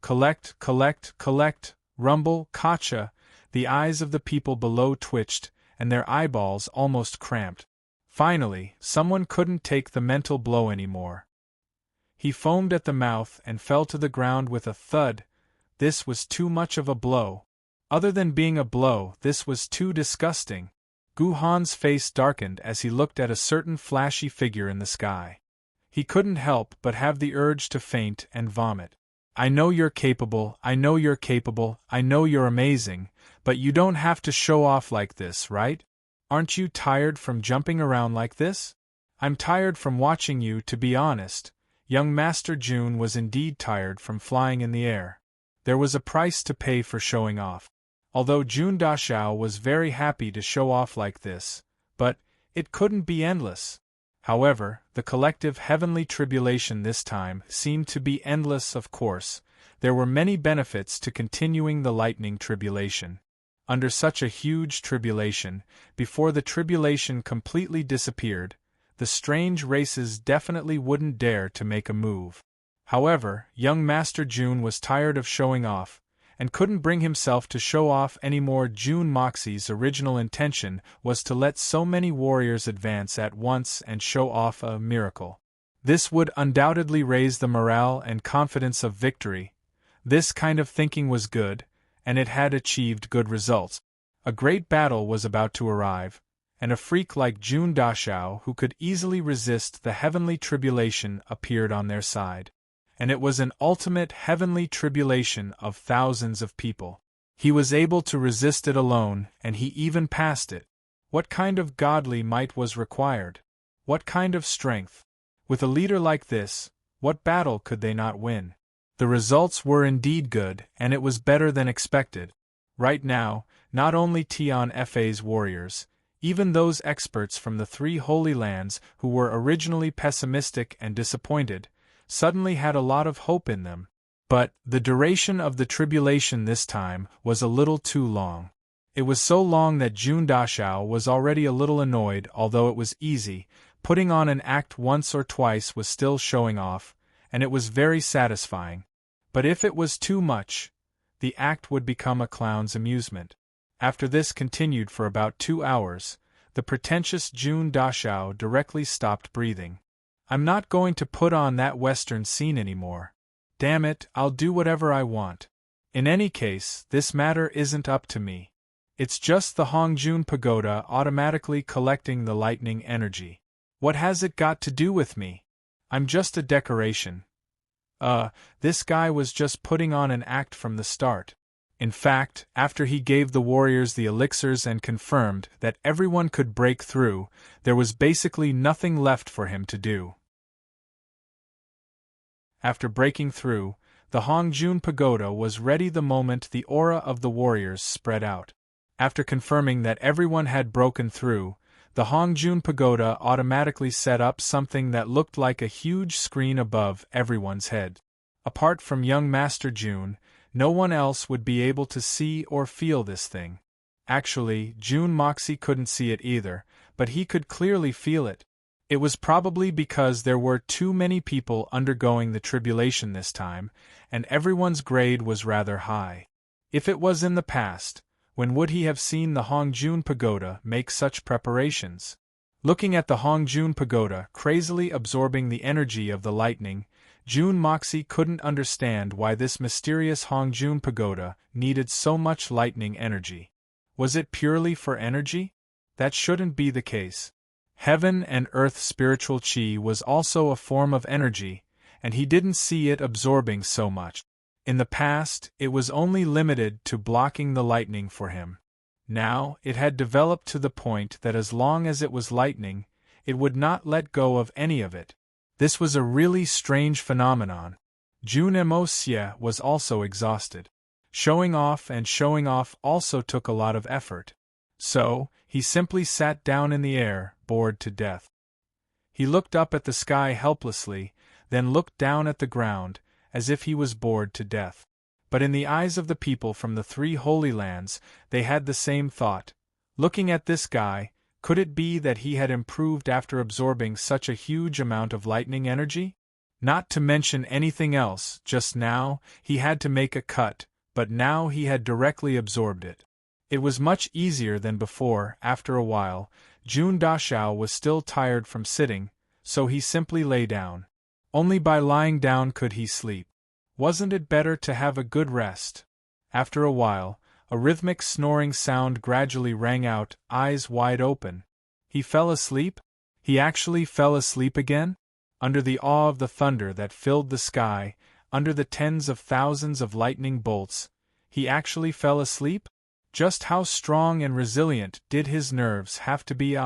Collect, collect, collect, rumble, kacha." The eyes of the people below twitched, and their eyeballs almost cramped. Finally, someone couldn't take the mental blow anymore. He foamed at the mouth and fell to the ground with a thud. This was too much of a blow. Other than being a blow, this was too disgusting. Gu Han's face darkened as he looked at a certain flashy figure in the sky. He couldn't help but have the urge to faint and vomit. "I know you're capable, I know you're capable, I know you're amazing, but you don't have to show off like this, right? Aren't you tired from jumping around like this?" "I'm tired from watching you, to be honest." Young Master Jun was indeed tired from flying in the air. There was a price to pay for showing off. Although Jun Dashao was very happy to show off like this, but it couldn't be endless. However, the collective heavenly tribulation this time seemed to be endless. Of course, there were many benefits to continuing the lightning tribulation. Under such a huge tribulation, before the tribulation completely disappeared, the strange races definitely wouldn't dare to make a move. However, young Master Jun was tired of showing off, and couldn't bring himself to show off anymore. Jun Moxie's original intention was to let so many warriors advance at once and show off a miracle. This would undoubtedly raise the morale and confidence of victory. This kind of thinking was good, and it had achieved good results. A great battle was about to arrive, and a freak like Jun Dashao who could easily resist the heavenly tribulation appeared on their side. And it was an ultimate heavenly tribulation of thousands of people. He was able to resist it alone, and he even passed it. What kind of godly might was required? What kind of strength? With a leader like this, what battle could they not win? The results were indeed good, and it was better than expected. Right now, not only Tian Fa's warriors, even those experts from the 3 Holy Lands who were originally pessimistic and disappointed, suddenly had a lot of hope in them. But the duration of the tribulation this time was a little too long. It was so long that Jun Dashao was already a little annoyed. Although it was easy, putting on an act once or twice was still showing off, and it was very satisfying. But if it was too much, the act would become a clown's amusement. After this continued for about 2 hours, the pretentious Jun Dashao directly stopped breathing. "I'm not going to put on that western scene anymore. Damn it, I'll do whatever I want. In any case, this matter isn't up to me. It's just the Hongjun Pagoda automatically collecting the lightning energy. What has it got to do with me? I'm just a decoration. This guy was just putting on an act from the start." In fact, after he gave the warriors the elixirs and confirmed that everyone could break through, there was basically nothing left for him to do. After breaking through, the Hongjun Pagoda was ready the moment the aura of the warriors spread out. After confirming that everyone had broken through, the Hongjun Pagoda automatically set up something that looked like a huge screen above everyone's head. Apart from young Master Jun, no one else would be able to see or feel this thing. Actually, Jun Moxie couldn't see it either, but he could clearly feel it. It was probably because there were too many people undergoing the tribulation this time, and everyone's grade was rather high. If it was in the past, when would he have seen the Hongjun Pagoda make such preparations? Looking at the Hongjun Pagoda crazily absorbing the energy of the lightning, Jun Moxie couldn't understand why this mysterious Hongjun Pagoda needed so much lightning energy. Was it purely for energy? That shouldn't be the case. Heaven and earth spiritual chi was also a form of energy, and he didn't see it absorbing so much. In the past, it was only limited to blocking the lightning for him. Now, it had developed to the point that as long as it was lightning, it would not let go of any of it. This was a really strange phenomenon. Jun was also exhausted. Showing off also took a lot of effort. So, he simply sat down in the air, bored to death. He looked up at the sky helplessly, then looked down at the ground, as if he was bored to death. But in the eyes of the people from the 3 Holy Lands, they had the same thought. Looking at this guy, could it be that he had improved after absorbing such a huge amount of lightning energy? Not to mention anything else, just now, he had to make a cut, but now he had directly absorbed it. It was much easier than before. After a while, Jun Dashao was still tired from sitting, so he simply lay down. Only by lying down could he sleep. Wasn't it better to have a good rest? After a while, a rhythmic snoring sound gradually rang out, eyes wide open. He fell asleep? He actually fell asleep again? Under the awe of the thunder that filled the sky, under the tens of thousands of lightning bolts, he actually fell asleep? Just how strong and resilient did his nerves have to be?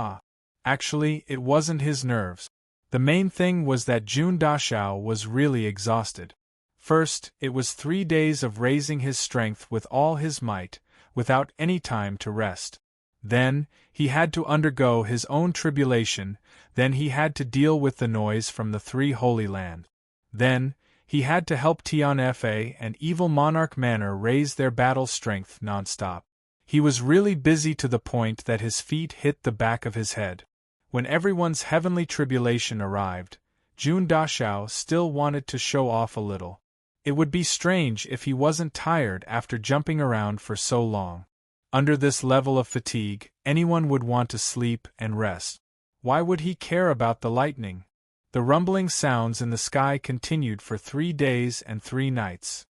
Actually, it wasn't his nerves. The main thing was that Jun Dashao was really exhausted. First, it was 3 days of raising his strength with all his might, without any time to rest. Then, he had to undergo his own tribulation, then he had to deal with the noise from the 3 Holy Land. Then, he had to help Tianfa and Evil Monarch Manor raise their battle strength non-stop. He was really busy to the point that his feet hit the back of his head. When everyone's heavenly tribulation arrived, Jun Dashao still wanted to show off a little. It would be strange if he wasn't tired after jumping around for so long. Under this level of fatigue, anyone would want to sleep and rest. Why would he care about the lightning? The rumbling sounds in the sky continued for 3 days and 3 nights,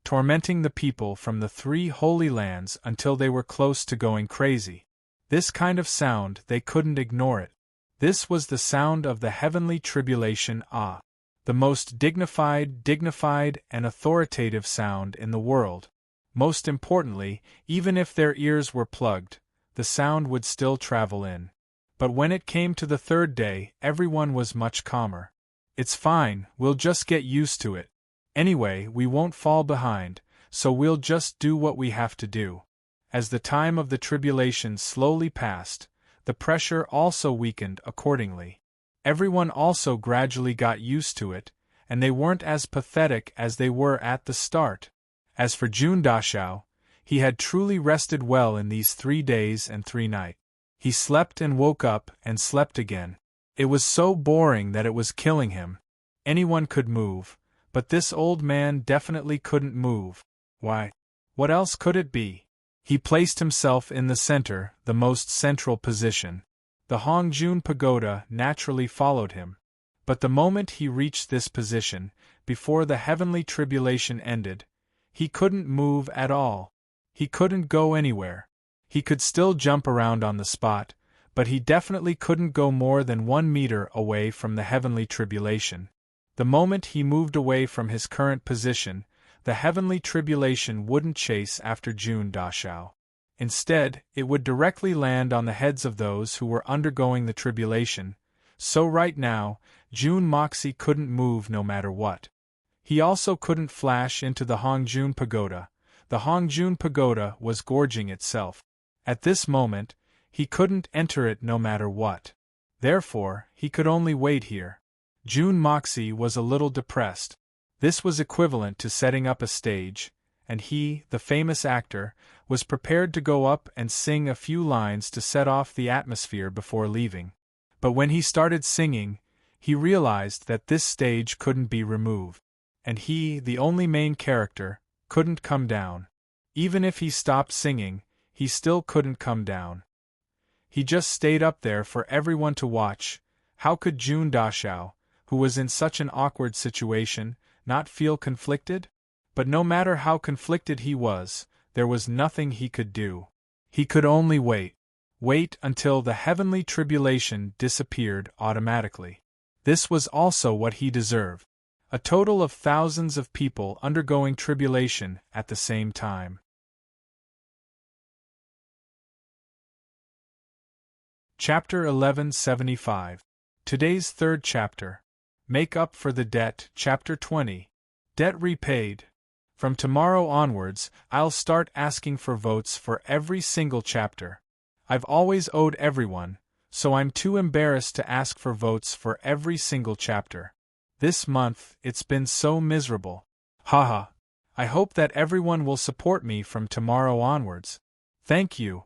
tormenting the people from the 3 Holy Lands until they were close to going crazy. This kind of sound, they couldn't ignore it. This was the sound of the heavenly tribulation, the most dignified and authoritative sound in the world. Most importantly, even if their ears were plugged, the sound would still travel in. But when it came to the 3rd day, everyone was much calmer. It's fine, we'll just get used to it. Anyway, we won't fall behind, so we'll just do what we have to do. As the time of the tribulation slowly passed, the pressure also weakened accordingly. Everyone also gradually got used to it, and they weren't as pathetic as they were at the start. As for Jun Dashao, he had truly rested well in these 3 days and 3 nights. He slept and woke up and slept again. It was so boring that it was killing him. Anyone could move, but this old man definitely couldn't move. Why? What else could it be? He placed himself in the center, the most central position. The Hongjun Pagoda naturally followed him. But the moment he reached this position, before the heavenly tribulation ended, he couldn't move at all. He couldn't go anywhere. He could still jump around on the spot, but he definitely couldn't go more than 1 meter away from the heavenly tribulation. The moment he moved away from his current position, the heavenly tribulation wouldn't chase after Jun Dashao. Instead, it would directly land on the heads of those who were undergoing the tribulation. So right now, Jun Moxie couldn't move no matter what. He also couldn't flash into the Hongjun Pagoda. The Hongjun Pagoda was gorging itself. At this moment, he couldn't enter it no matter what. Therefore, he could only wait here. Jun Moxie was a little depressed. This was equivalent to setting up a stage, and he, the famous actor, was prepared to go up and sing a few lines to set off the atmosphere before leaving. But when he started singing, he realized that this stage couldn't be removed. And he, the only main character, couldn't come down. Even if he stopped singing, he still couldn't come down. He just stayed up there for everyone to watch. How could Jun Dashao, who was in such an awkward situation, not feel conflicted? But no matter how conflicted he was, there was nothing he could do. He could only wait. Wait until the heavenly tribulation disappeared automatically. This was also what he deserved. A total of thousands of people undergoing tribulation at the same time. Chapter 1175. Today's third chapter. Make up for the debt. Chapter 20. Debt repaid. From tomorrow onwards, I'll start asking for votes for every single chapter. I've always owed everyone, so I'm too embarrassed to ask for votes for every single chapter. This month, it's been so miserable. Haha. I hope that everyone will support me from tomorrow onwards. Thank you.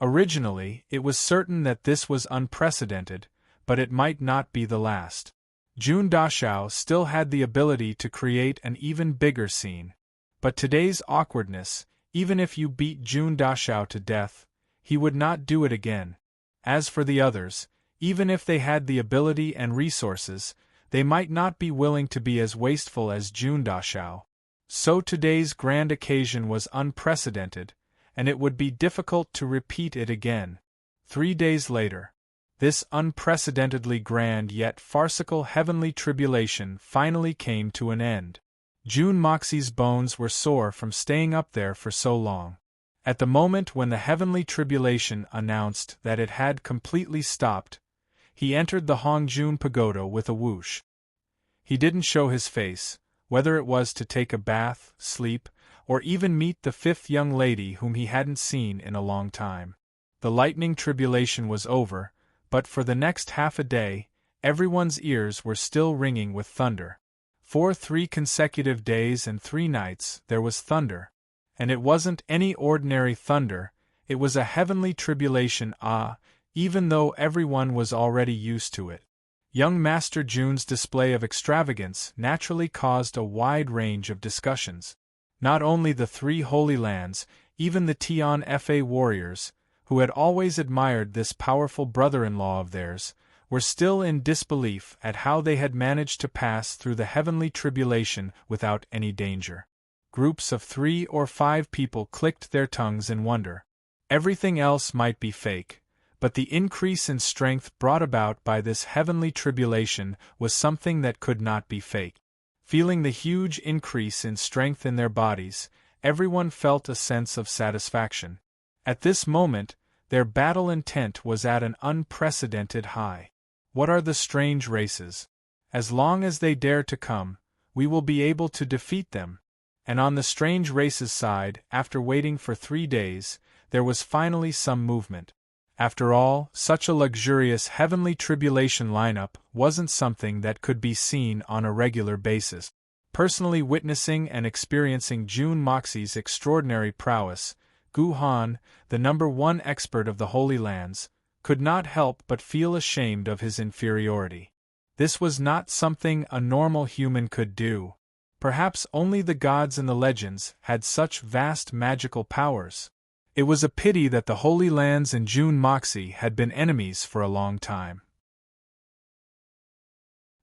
Originally, it was certain that this was unprecedented, but it might not be the last. Jun Dashao still had the ability to create an even bigger scene. But today's awkwardness, even if you beat Jun Dashao to death, he would not do it again. As for the others, even if they had the ability and resources, they might not be willing to be as wasteful as Jun Dashao. So today's grand occasion was unprecedented, and it would be difficult to repeat it again. 3 days later, this unprecedentedly grand yet farcical heavenly tribulation finally came to an end. Jun Moxie's bones were sore from staying up there for so long. At the moment when the heavenly tribulation announced that it had completely stopped, he entered the Hongjun Pagoda with a whoosh. He didn't show his face, whether it was to take a bath, sleep, or even meet the fifth young lady whom he hadn't seen in a long time. The lightning tribulation was over, but for the next half a day, everyone's ears were still ringing with thunder. For 3 consecutive days and 3 nights there was thunder. And it wasn't any ordinary thunder, it was a heavenly tribulation, even though everyone was already used to it. Young Master Jun's display of extravagance naturally caused a wide range of discussions. Not only the 3 Holy Lands, even the Tian Fa warriors, who had always admired this powerful brother-in-law of theirs, were still in disbelief at how they had managed to pass through the heavenly tribulation without any danger. Groups of 3 or 5 people clicked their tongues in wonder. Everything else might be fake, but the increase in strength brought about by this heavenly tribulation was something that could not be fake. Feeling the huge increase in strength in their bodies, everyone felt a sense of satisfaction. At this moment, their battle intent was at an unprecedented high. What are the strange races? As long as they dare to come, we will be able to defeat them. And on the strange races side, after waiting for 3 days, there was finally some movement. After all, such a luxurious heavenly tribulation lineup wasn't something that could be seen on a regular basis. Personally witnessing and experiencing Jun Moxie's extraordinary prowess, Gu Han, the #1 expert of the Holy Lands, could not help but feel ashamed of his inferiority. This was not something a normal human could do. Perhaps only the gods and the legends had such vast magical powers. It was a pity that the Holy Lands and Jun Moxie had been enemies for a long time.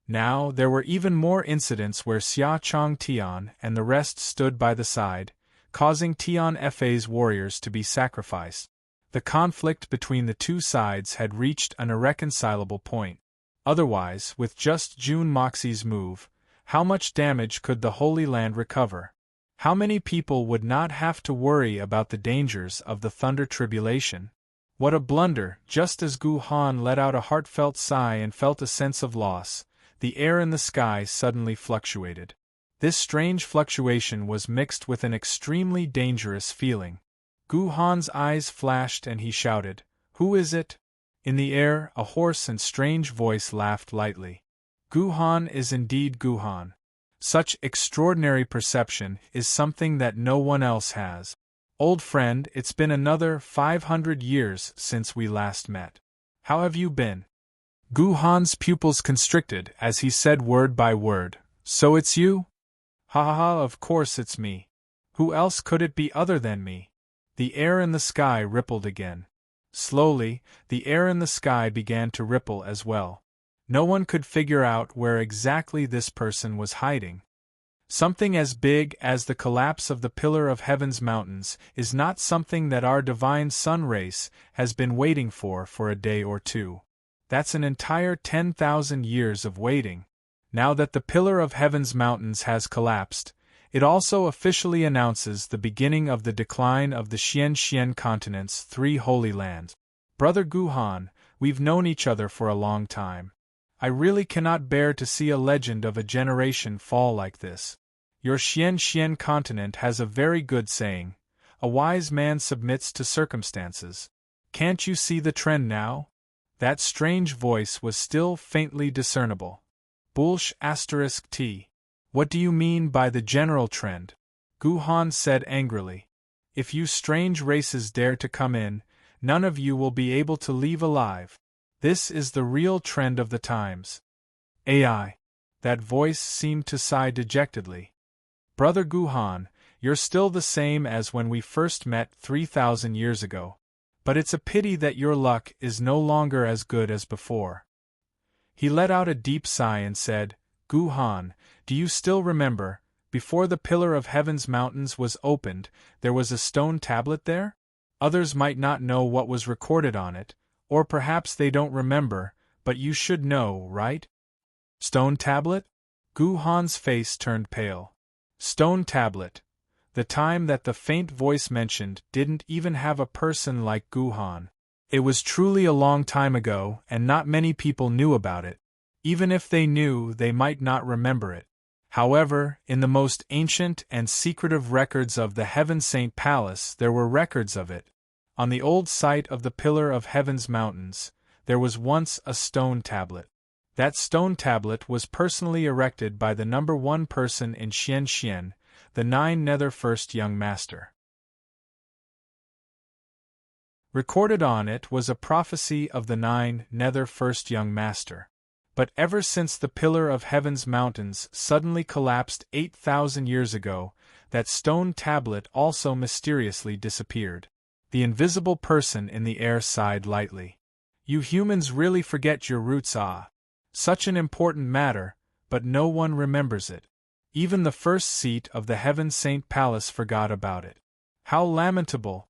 Now there were even more incidents where Xia Chong Tian and the rest stood by the side, causing Tian Fa's warriors to be sacrificed. The conflict between the 2 sides had reached an irreconcilable point. Otherwise, with just Jun Moxie's move, how much damage could the Holy Land recover? How many people would not have to worry about the dangers of the Thunder Tribulation? What a blunder! Just as Gu Han let out a heartfelt sigh and felt a sense of loss, the air in the sky suddenly fluctuated. This strange fluctuation was mixed with an extremely dangerous feeling. Gu Han's eyes flashed and he shouted, "Who is it?" In the air, a hoarse and strange voice laughed lightly. Gu Han is indeed Gu Han. Such extraordinary perception is something that no one else has. Old friend, it's been another 500 years since we last met. How have you been? Gu Han's pupils constricted as he said word by word, "So it's you?" "Ha ha ha, of course it's me. Who else could it be other than me?" The air in the sky rippled again. Slowly, the air in the sky began to ripple as well. No one could figure out where exactly this person was hiding. Something as big as the collapse of the Pillar of Heaven's mountains is not something that our divine sun race has been waiting for a day or 2. That's an entire 10,000 years of waiting. Now that the Pillar of Heaven's mountains has collapsed, it also officially announces the beginning of the decline of the Xian continent's 3 Holy Lands. Brother Gu Han, we've known each other for a long time. I really cannot bear to see a legend of a generation fall like this. Your Xian continent has a very good saying, a wise man submits to circumstances. Can't you see the trend now? That strange voice was still faintly discernible. Bulsh *T. What do you mean by the general trend? Gu Han said angrily. If you strange races dare to come in, none of you will be able to leave alive. This is the real trend of the times. AI. That voice seemed to sigh dejectedly. Brother Gu Han, you're still the same as when we first met 3,000 years ago. But it's a pity that your luck is no longer as good as before. He let out a deep sigh and said, Gu Han, do you still remember, before the Pillar of Heaven's mountains was opened, there was a stone tablet there? Others might not know what was recorded on it, or perhaps they don't remember, but you should know, right? Stone tablet? Gu Han's face turned pale. Stone tablet. The time that the faint voice mentioned didn't even have a person like Gu Han. It was truly a long time ago, and not many people knew about it. Even if they knew, they might not remember it. However, in the most ancient and secretive records of the Heaven Saint Palace there were records of it. On the old site of the Pillar of Heaven's mountains, there was once a stone tablet. That stone tablet was personally erected by the number 1 person in Xian, the 9 Nether First Young Master. Recorded on it was a prophecy of the 9 Nether First Young Master. But ever since the Pillar of Heaven's mountains suddenly collapsed 8,000 years ago, that stone tablet also mysteriously disappeared. The invisible person in the air sighed lightly. You humans really forget your roots, ah. Such an important matter, but no one remembers it. Even the first seat of the Heaven Saint Palace forgot about it. How lamentable!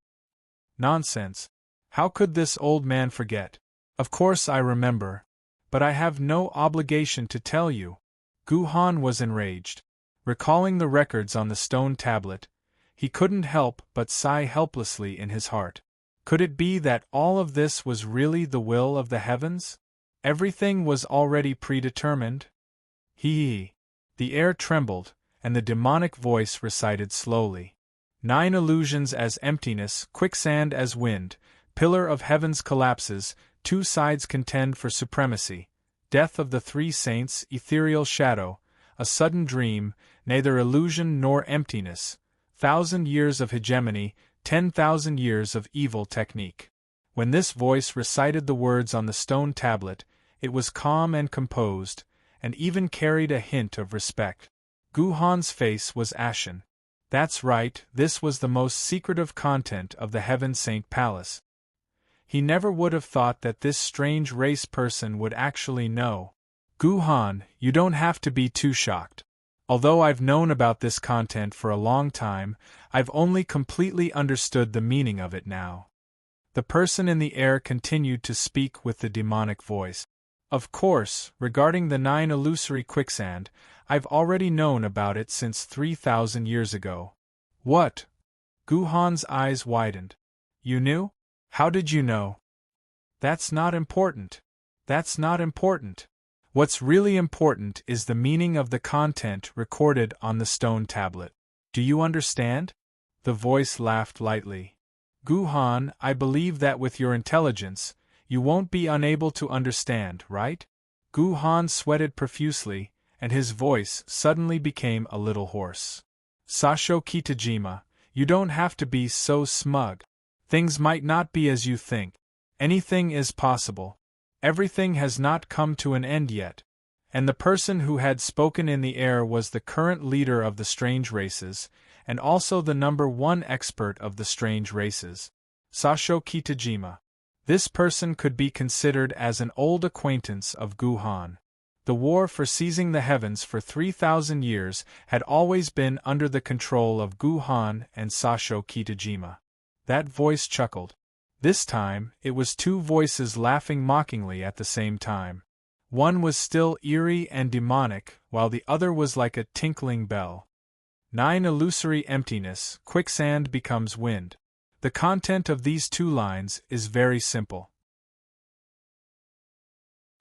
Nonsense. How could this old man forget? Of course I remember. But I have no obligation to tell you. Gu Han was enraged. Recalling the records on the stone tablet, he couldn't help but sigh helplessly in his heart. Could it be that all of this was really the will of the heavens? Everything was already predetermined? Hee. The air trembled, and the demonic voice recited slowly. 9 illusions as emptiness, quicksand as wind, Pillar of Heaven's collapses, 2 sides contend for supremacy, death of the 3 saints, ethereal shadow, a sudden dream, neither illusion nor emptiness, 1,000 years of hegemony, 10,000 years of evil technique. When this voice recited the words on the stone tablet, it was calm and composed, and even carried a hint of respect. Gu Han's face was ashen. That's right, this was the most secretive content of the Heaven Saint Palace. He never would have thought that this strange race person would actually know. Gu Han, you don't have to be too shocked. Although I've known about this content for a long time, I've only completely understood the meaning of it now. The person in the air continued to speak with the demonic voice. Of course, regarding the 9 illusory quicksand, I've already known about it since 3,000 years ago. What? Gu Han's eyes widened. You knew? How did you know? That's not important. That's not important. What's really important is the meaning of the content recorded on the stone tablet. Do you understand? The voice laughed lightly. Gu Han, I believe that with your intelligence, you won't be unable to understand, right? Gu Han sweated profusely, and his voice suddenly became a little hoarse. Sasho Kitajima, you don't have to be so smug. Things might not be as you think. Anything is possible. Everything has not come to an end yet. And the person who had spoken in the air was the current leader of the strange races, and also the number 1 expert of the strange races. Sasho Kitajima. This person could be considered as an old acquaintance of Gu Han. The war for seizing the heavens for 3,000 years had always been under the control of Gu Han and Sasho Kitajima. That voice chuckled. This time, it was 2 voices laughing mockingly at the same time. One was still eerie and demonic, while the other was like a tinkling bell. 9 illusory emptiness, quicksand becomes wind. The content of these 2 lines is very simple.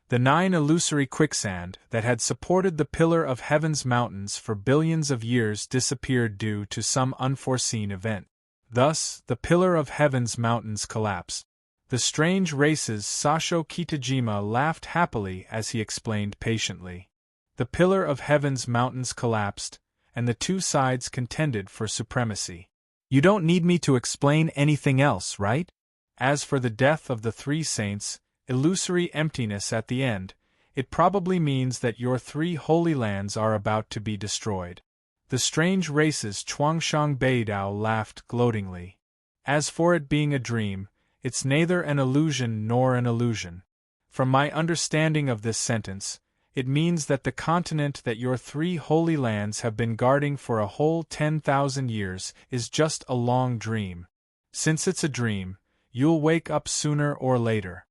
The 9 illusory quicksand that had supported the pillar of heaven's mountains for billions of years disappeared due to some unforeseen event. Thus, the pillar of heaven's mountains collapsed. The strange races. Sasho Kitajima laughed happily as he explained patiently. The pillar of heaven's mountains collapsed, and the two sides contended for supremacy. You don't need me to explain anything else, right? As for the death of the 3 saints, illusory emptiness at the end, it probably means that your 3 holy lands are about to be destroyed. The strange races. Chuangshang Beidao laughed gloatingly. As for it being a dream, it's neither an illusion nor an illusion. From my understanding of this sentence, it means that the continent that your 3 holy lands have been guarding for a whole 10,000 years is just a long dream. Since it's a dream, you'll wake up sooner or later.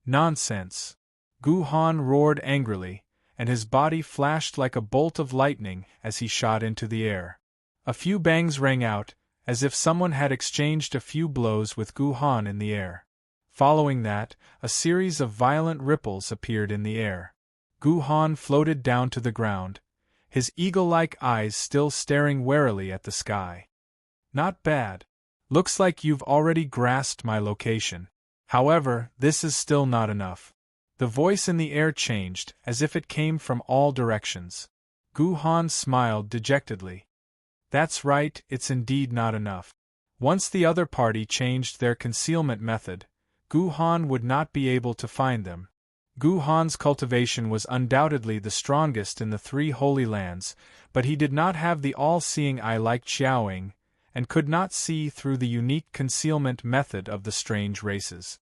Nonsense! Gu Han roared angrily, and his body flashed like a bolt of lightning as he shot into the air. A few bangs rang out, as if someone had exchanged a few blows with Gu Han in the air. Following that, a series of violent ripples appeared in the air. Gu Han floated down to the ground, his eagle-like eyes still staring warily at the sky. Not bad. Looks like you've already grasped my location. However, this is still not enough. The voice in the air changed, as if it came from all directions. Gu Han smiled dejectedly. That's right, it's indeed not enough. Once the other party changed their concealment method, Gu Han would not be able to find them. Gu Han's cultivation was undoubtedly the strongest in the 3 holy lands, but he did not have the all-seeing eye like Xiaoying, and could not see through the unique concealment method of the strange races.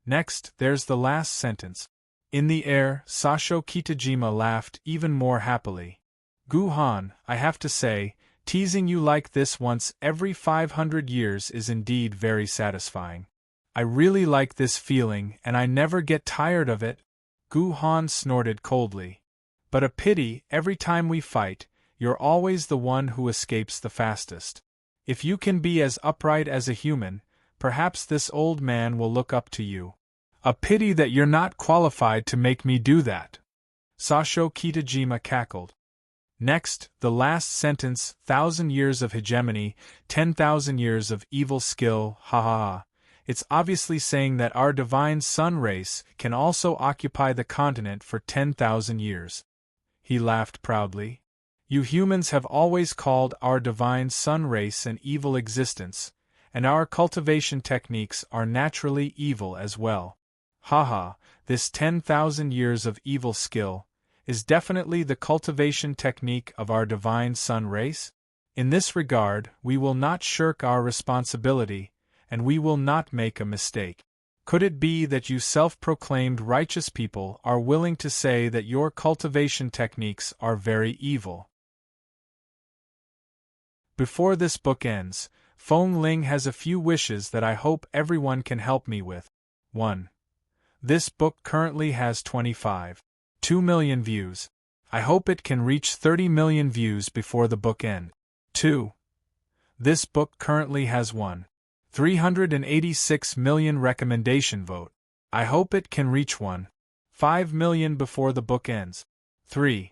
Next, there's the last sentence. In the air, Sasho Kitajima laughed even more happily. Gu Han, I have to say, teasing you like this once every 500 years is indeed very satisfying. I really like this feeling and I never get tired of it. Gu Han snorted coldly. But a pity, every time we fight, you're always the one who escapes the fastest. If you can be as upright as a human, perhaps this old man will look up to you. A pity that you're not qualified to make me do that. Sasho Kitajima cackled. Next, the last sentence, 1,000 years of hegemony, 10,000 years of evil skill, ha ha ha. It's obviously saying that our divine sun race can also occupy the continent for 10,000 years. He laughed proudly. You humans have always called our divine sun race an evil existence, and our cultivation techniques are naturally evil as well. Haha, this 10,000 years of evil skill is definitely the cultivation technique of our divine sun race. In this regard, we will not shirk our responsibility, and we will not make a mistake. Could it be that you self-proclaimed righteous people are willing to say that your cultivation techniques are very evil? Before this book ends, Feng Ling has a few wishes that I hope everyone can help me with. 1. This book currently has 25.2 million views. I hope it can reach 30 million views before the book ends. 2. This book currently has 386 million recommendation vote. I hope it can reach 5 million before the book ends. 3.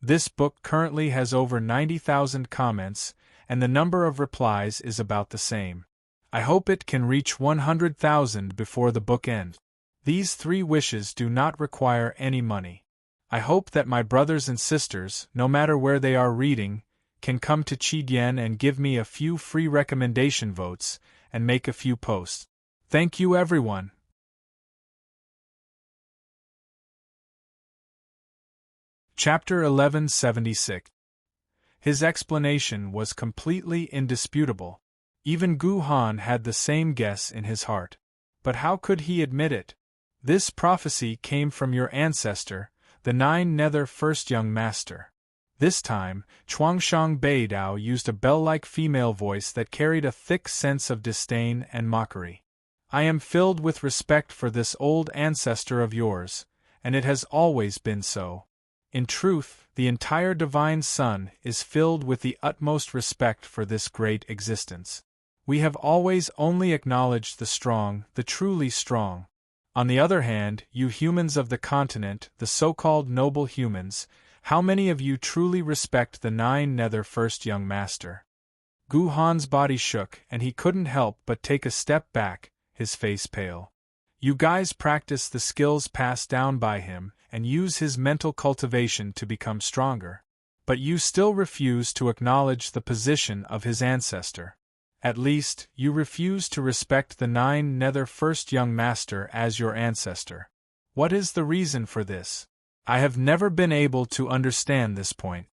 This book currently has over 90,000 comments, and the number of replies is about the same. I hope it can reach 100,000 before the book ends. These 3 wishes do not require any money. I hope that my brothers and sisters, no matter where they are reading, can come to Chidian and give me a few free recommendation votes, and make a few posts. Thank you everyone. Chapter 1176. His explanation was completely indisputable. Even Gu Han had the same guess in his heart. But how could he admit it? This prophecy came from your ancestor, the 9 Nether First Young Master. This time, Chuangshang Beidao used a bell-like female voice that carried a thick sense of disdain and mockery. I am filled with respect for this old ancestor of yours, and it has always been so. In truth, the entire Divine Sun is filled with the utmost respect for this great existence. We have always only acknowledged the strong, the truly strong. On the other hand, you humans of the continent, the so-called noble humans, how many of you truly respect the Nine Nether First Young Master? Gu Han's body shook and he couldn't help but take a step back, his face pale. You guys practice the skills passed down by him and use his mental cultivation to become stronger. But you still refuse to acknowledge the position of his ancestor. At least, you refuse to respect the Nine Nether First Young Master as your ancestor. What is the reason for this? I have never been able to understand this point.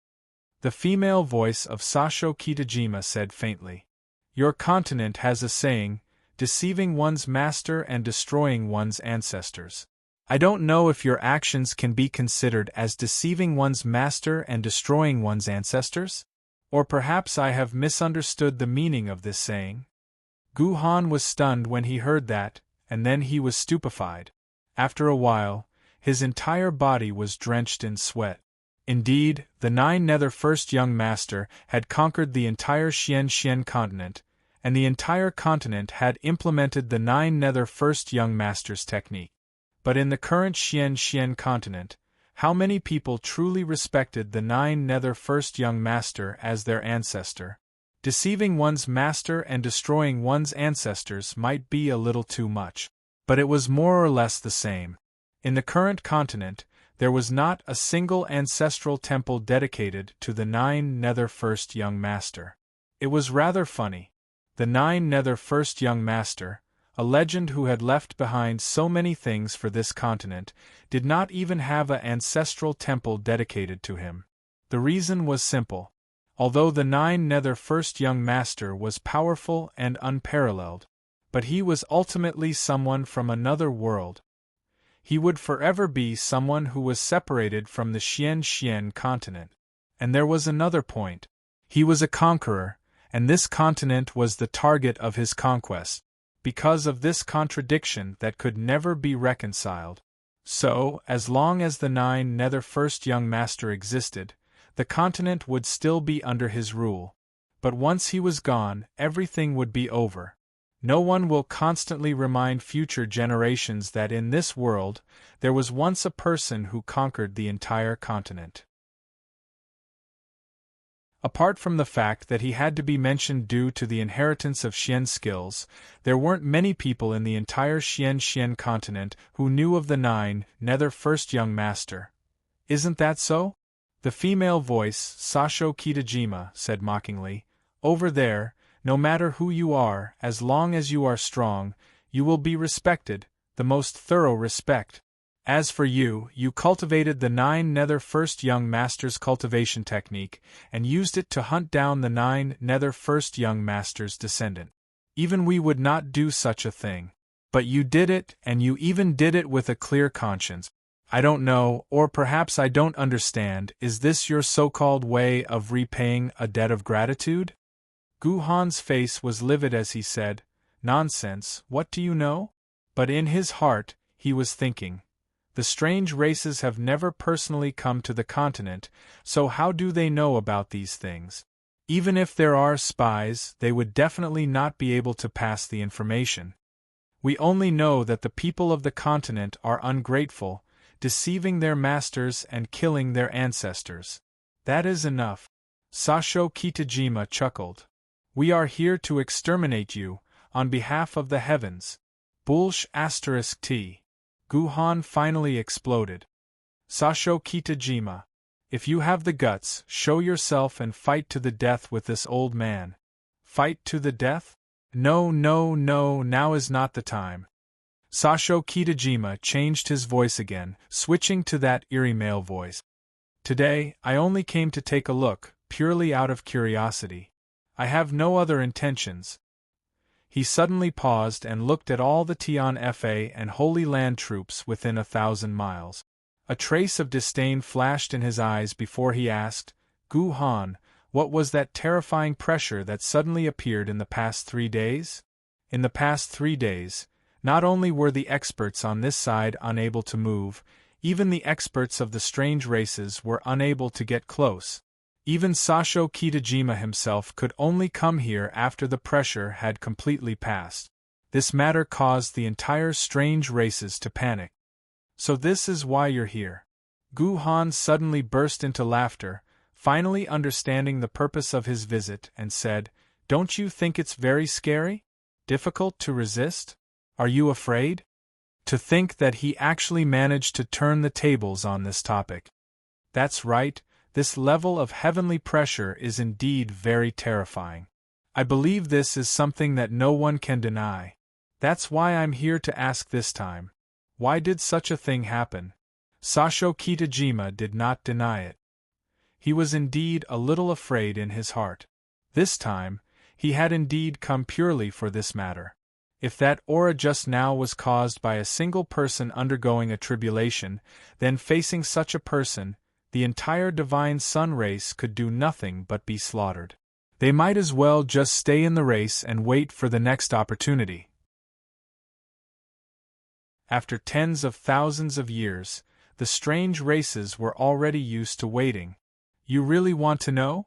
The female voice of Sasho Kitajima said faintly. Your continent has a saying, deceiving one's master and destroying one's ancestors. I don't know if your actions can be considered as deceiving one's master and destroying one's ancestors? Or perhaps I have misunderstood the meaning of this saying? Gu Han was stunned when he heard that, and then he was stupefied. After a while, his entire body was drenched in sweat. Indeed, the Nine Nether First Young Master had conquered the entire Xian continent, and the entire continent had implemented the Nine Nether First Young Master's technique. But in the current Xian continent, how many people truly respected the Nine Nether First Young Master as their ancestor? Deceiving one's master and destroying one's ancestors might be a little too much. But it was more or less the same. In the current continent, there was not a single ancestral temple dedicated to the Nine Nether First Young Master. It was rather funny. The Nine Nether First Young Master, a legend who had left behind so many things for this continent, did not even have an ancestral temple dedicated to him. The reason was simple. Although the Nine Nether First Young Master was powerful and unparalleled, but he was ultimately someone from another world. He would forever be someone who was separated from the Xian continent. And there was another point. He was a conqueror, and this continent was the target of his conquest. Because of this contradiction that could never be reconciled. So, as long as the Nine Nether First Young Master existed, the continent would still be under his rule. But once he was gone, everything would be over. No one will constantly remind future generations that in this world, there was once a person who conquered the entire continent. Apart from the fact that he had to be mentioned due to the inheritance of Xian skills, there weren't many people in the entire Xian continent who knew of the Nine Nether First Young Master. Isn't that so? The female voice, Sasho Kitajima, said mockingly. Over there, no matter who you are, as long as you are strong, you will be respected, the most thorough respect. As for you, you cultivated the Nine Nether First Young Master's cultivation technique, and used it to hunt down the Nine Nether First Young Master's descendant. Even we would not do such a thing. But you did it, and you even did it with a clear conscience. I don't know, or perhaps I don't understand, is this your so-called way of repaying a debt of gratitude? Gu Han's face was livid as he said, Nonsense, what do you know? But in his heart, he was thinking. The strange races have never personally come to the continent, so how do they know about these things? Even if there are spies, they would definitely not be able to pass the information. We only know that the people of the continent are ungrateful, deceiving their masters and killing their ancestors. That is enough. Sasho Kitajima chuckled. We are here to exterminate you, on behalf of the heavens. Bullsh *T. Gu Han finally exploded. Sasho Kitajima. If you have the guts, show yourself and fight to the death with this old man. Fight to the death? No, now is not the time. Sasho Kitajima changed his voice again, switching to that eerie male voice. Today, I only came to take a look, purely out of curiosity. I have no other intentions. He suddenly paused and looked at all the Tian Fa and Holy Land troops within 1,000 miles. A trace of disdain flashed in his eyes before he asked, Gu Han, what was that terrifying pressure that suddenly appeared in the past 3 days? In the past 3 days, not only were the experts on this side unable to move, even the experts of the strange races were unable to get close. Even Sasho Kitajima himself could only come here after the pressure had completely passed. This matter caused the entire strange races to panic. So this is why you're here. Gu Han suddenly burst into laughter, finally understanding the purpose of his visit, and said, "Don't you think it's very scary? Difficult to resist? Are you afraid?" To think that he actually managed to turn the tables on this topic. That's right, this level of heavenly pressure is indeed very terrifying. I believe this is something that no one can deny. That's why I'm here to ask this time. Why did such a thing happen? Sasho Kitajima did not deny it. He was indeed a little afraid in his heart. This time, he had indeed come purely for this matter. If that aura just now was caused by a single person undergoing a tribulation, then facing such a person, the entire divine sun race could do nothing but be slaughtered. They might as well just stay in the race and wait for the next opportunity. After tens of thousands of years, the strange races were already used to waiting. You really want to know?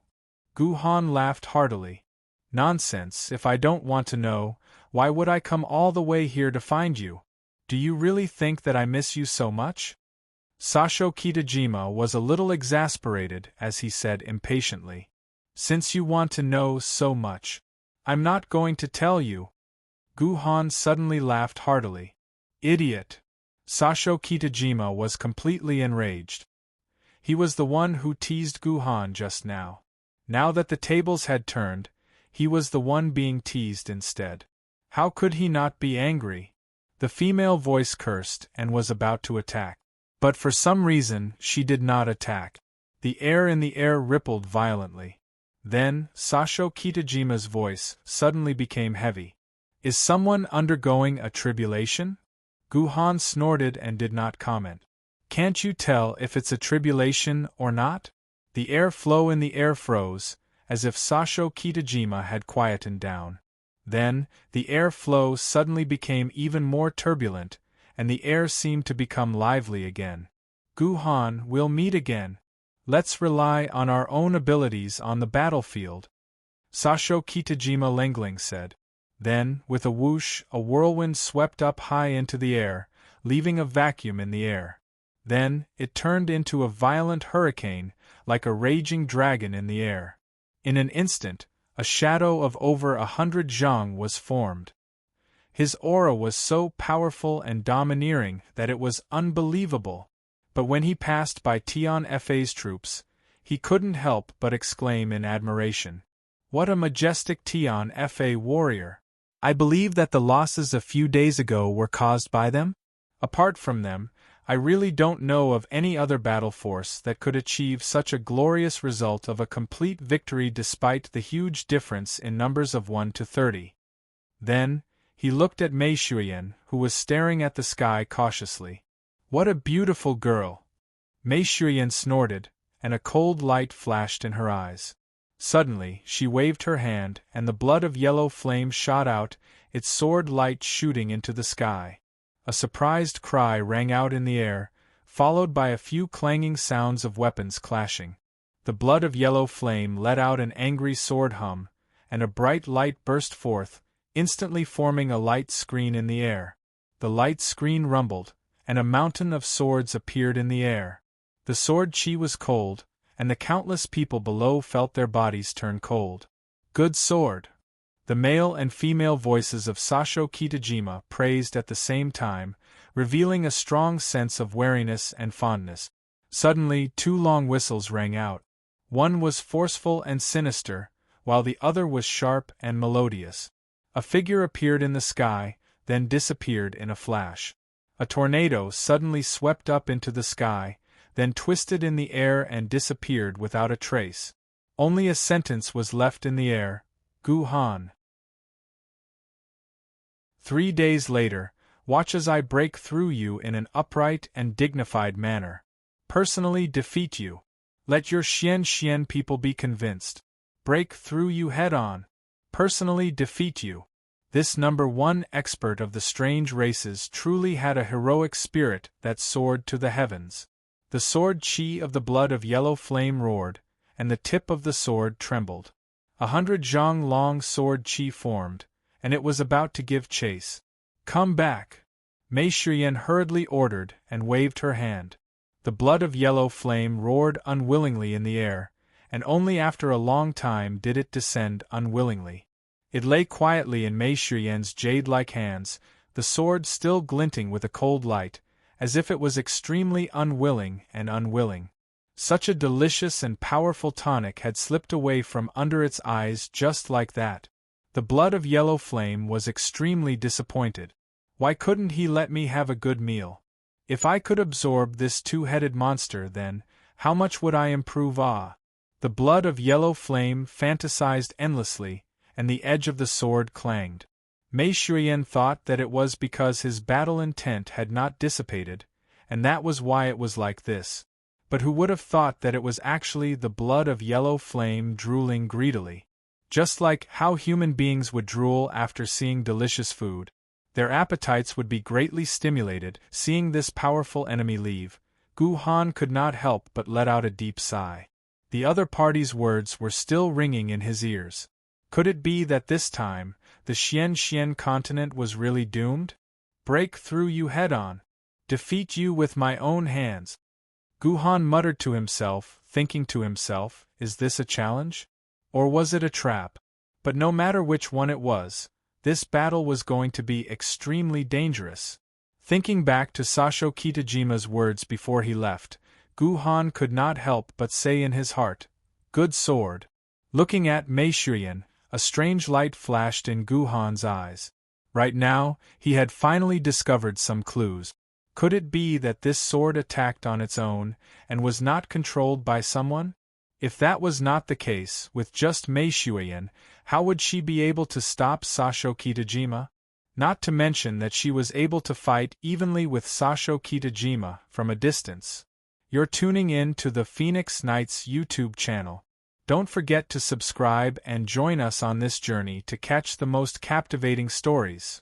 Gu Han laughed heartily. Nonsense, if I don't want to know, why would I come all the way here to find you? Do you really think that I miss you so much? Sasho Kitajima was a little exasperated as he said impatiently. Since you want to know so much, I'm not going to tell you. Gu Han suddenly laughed heartily. Idiot! Sasho Kitajima was completely enraged. He was the one who teased Gu Han just now. Now that the tables had turned, he was the one being teased instead. How could he not be angry? The female voice cursed and was about to attack. But for some reason, she did not attack. The air in the air rippled violently. Then, Sasho Kitajima's voice suddenly became heavy. Is someone undergoing a tribulation? Gu Han snorted and did not comment. Can't you tell if it's a tribulation or not? The air flow in the air froze, as if Sasho Kitajima had quietened down. Then, the air flow suddenly became even more turbulent, and the air seemed to become lively again. Gu Han, we'll meet again. Let's rely on our own abilities on the battlefield. Sasho Kitajima Lengling said. Then, with a whoosh, a whirlwind swept up high into the air, leaving a vacuum in the air. Then, it turned into a violent hurricane, like a raging dragon in the air. In an instant, a shadow of over 100 zhang was formed. His aura was so powerful and domineering that it was unbelievable. But when he passed by Tian Fa's troops, he couldn't help but exclaim in admiration. What a majestic Tian Fa warrior! I believe that the losses a few days ago were caused by them? Apart from them, I really don't know of any other battle force that could achieve such a glorious result of a complete victory despite the huge difference in numbers of 1 to 30. Then, he looked at Mei Shuyan, who was staring at the sky cautiously. What a beautiful girl! Mei Shuyan snorted, and a cold light flashed in her eyes. Suddenly, she waved her hand, and the blood of yellow flame shot out, its sword light shooting into the sky. A surprised cry rang out in the air, followed by a few clanging sounds of weapons clashing. The blood of yellow flame let out an angry sword hum, and a bright light burst forth, instantly forming a light screen in the air. The light screen rumbled, and a mountain of swords appeared in the air. The sword chi was cold, and the countless people below felt their bodies turn cold. Good sword! The male and female voices of Sasho Kitajima praised at the same time, revealing a strong sense of wariness and fondness. Suddenly, 2 long whistles rang out. One was forceful and sinister, while the other was sharp and melodious. A figure appeared in the sky, then disappeared in a flash. A tornado suddenly swept up into the sky, then twisted in the air and disappeared without a trace. Only a sentence was left in the air, Gu Han. 3 days later, watch as I break through you in an upright and dignified manner. Personally defeat you. Let your Xian people be convinced. Break through you head-on. Personally defeat you. This #1 expert of the strange races truly had a heroic spirit that soared to the heavens. The sword chi of the blood of yellow flame roared, and the tip of the sword trembled. 100 zhang long sword chi formed, and it was about to give chase. "Come back!" Mei Shiyan hurriedly ordered and waved her hand. The blood of yellow flame roared unwillingly in the air, and only after a long time did it descend unwillingly. It lay quietly in Mei Shiyan's jade-like hands, the sword still glinting with a cold light, as if it was extremely unwilling and unwilling. Such a delicious and powerful tonic had slipped away from under its eyes just like that. The blood of yellow flame was extremely disappointed. Why couldn't he let me have a good meal? If I could absorb this two-headed monster, then, how much would I improve? Ah! The blood of yellow flame fantasized endlessly, and the edge of the sword clanged. Mei Shiyan thought that it was because his battle intent had not dissipated, and that was why it was like this. But who would have thought that it was actually the blood of yellow flame drooling greedily? Just like how human beings would drool after seeing delicious food. Their appetites would be greatly stimulated, seeing this powerful enemy leave. Gu Han could not help but let out a deep sigh. The other party's words were still ringing in his ears. Could it be that this time, the Xian continent was really doomed? Break through you head-on. Defeat you with my own hands. Gu Han muttered to himself, thinking to himself, is this a challenge? Or was it a trap? But no matter which one it was, this battle was going to be extremely dangerous. Thinking back to Sasho Kitajima's words before he left, Gu Han could not help but say in his heart, good sword. Looking at Mei Shiyan, a strange light flashed in Gu Han's eyes. Right now, he had finally discovered some clues. Could it be that this sword attacked on its own, and was not controlled by someone? If that was not the case, with just Mei Shiyan, how would she be able to stop Sasho Kitajima? Not to mention that she was able to fight evenly with Sasho Kitajima from a distance. You're tuning in to the Phoenix Knights YouTube channel. Don't forget to subscribe and join us on this journey to catch the most captivating stories.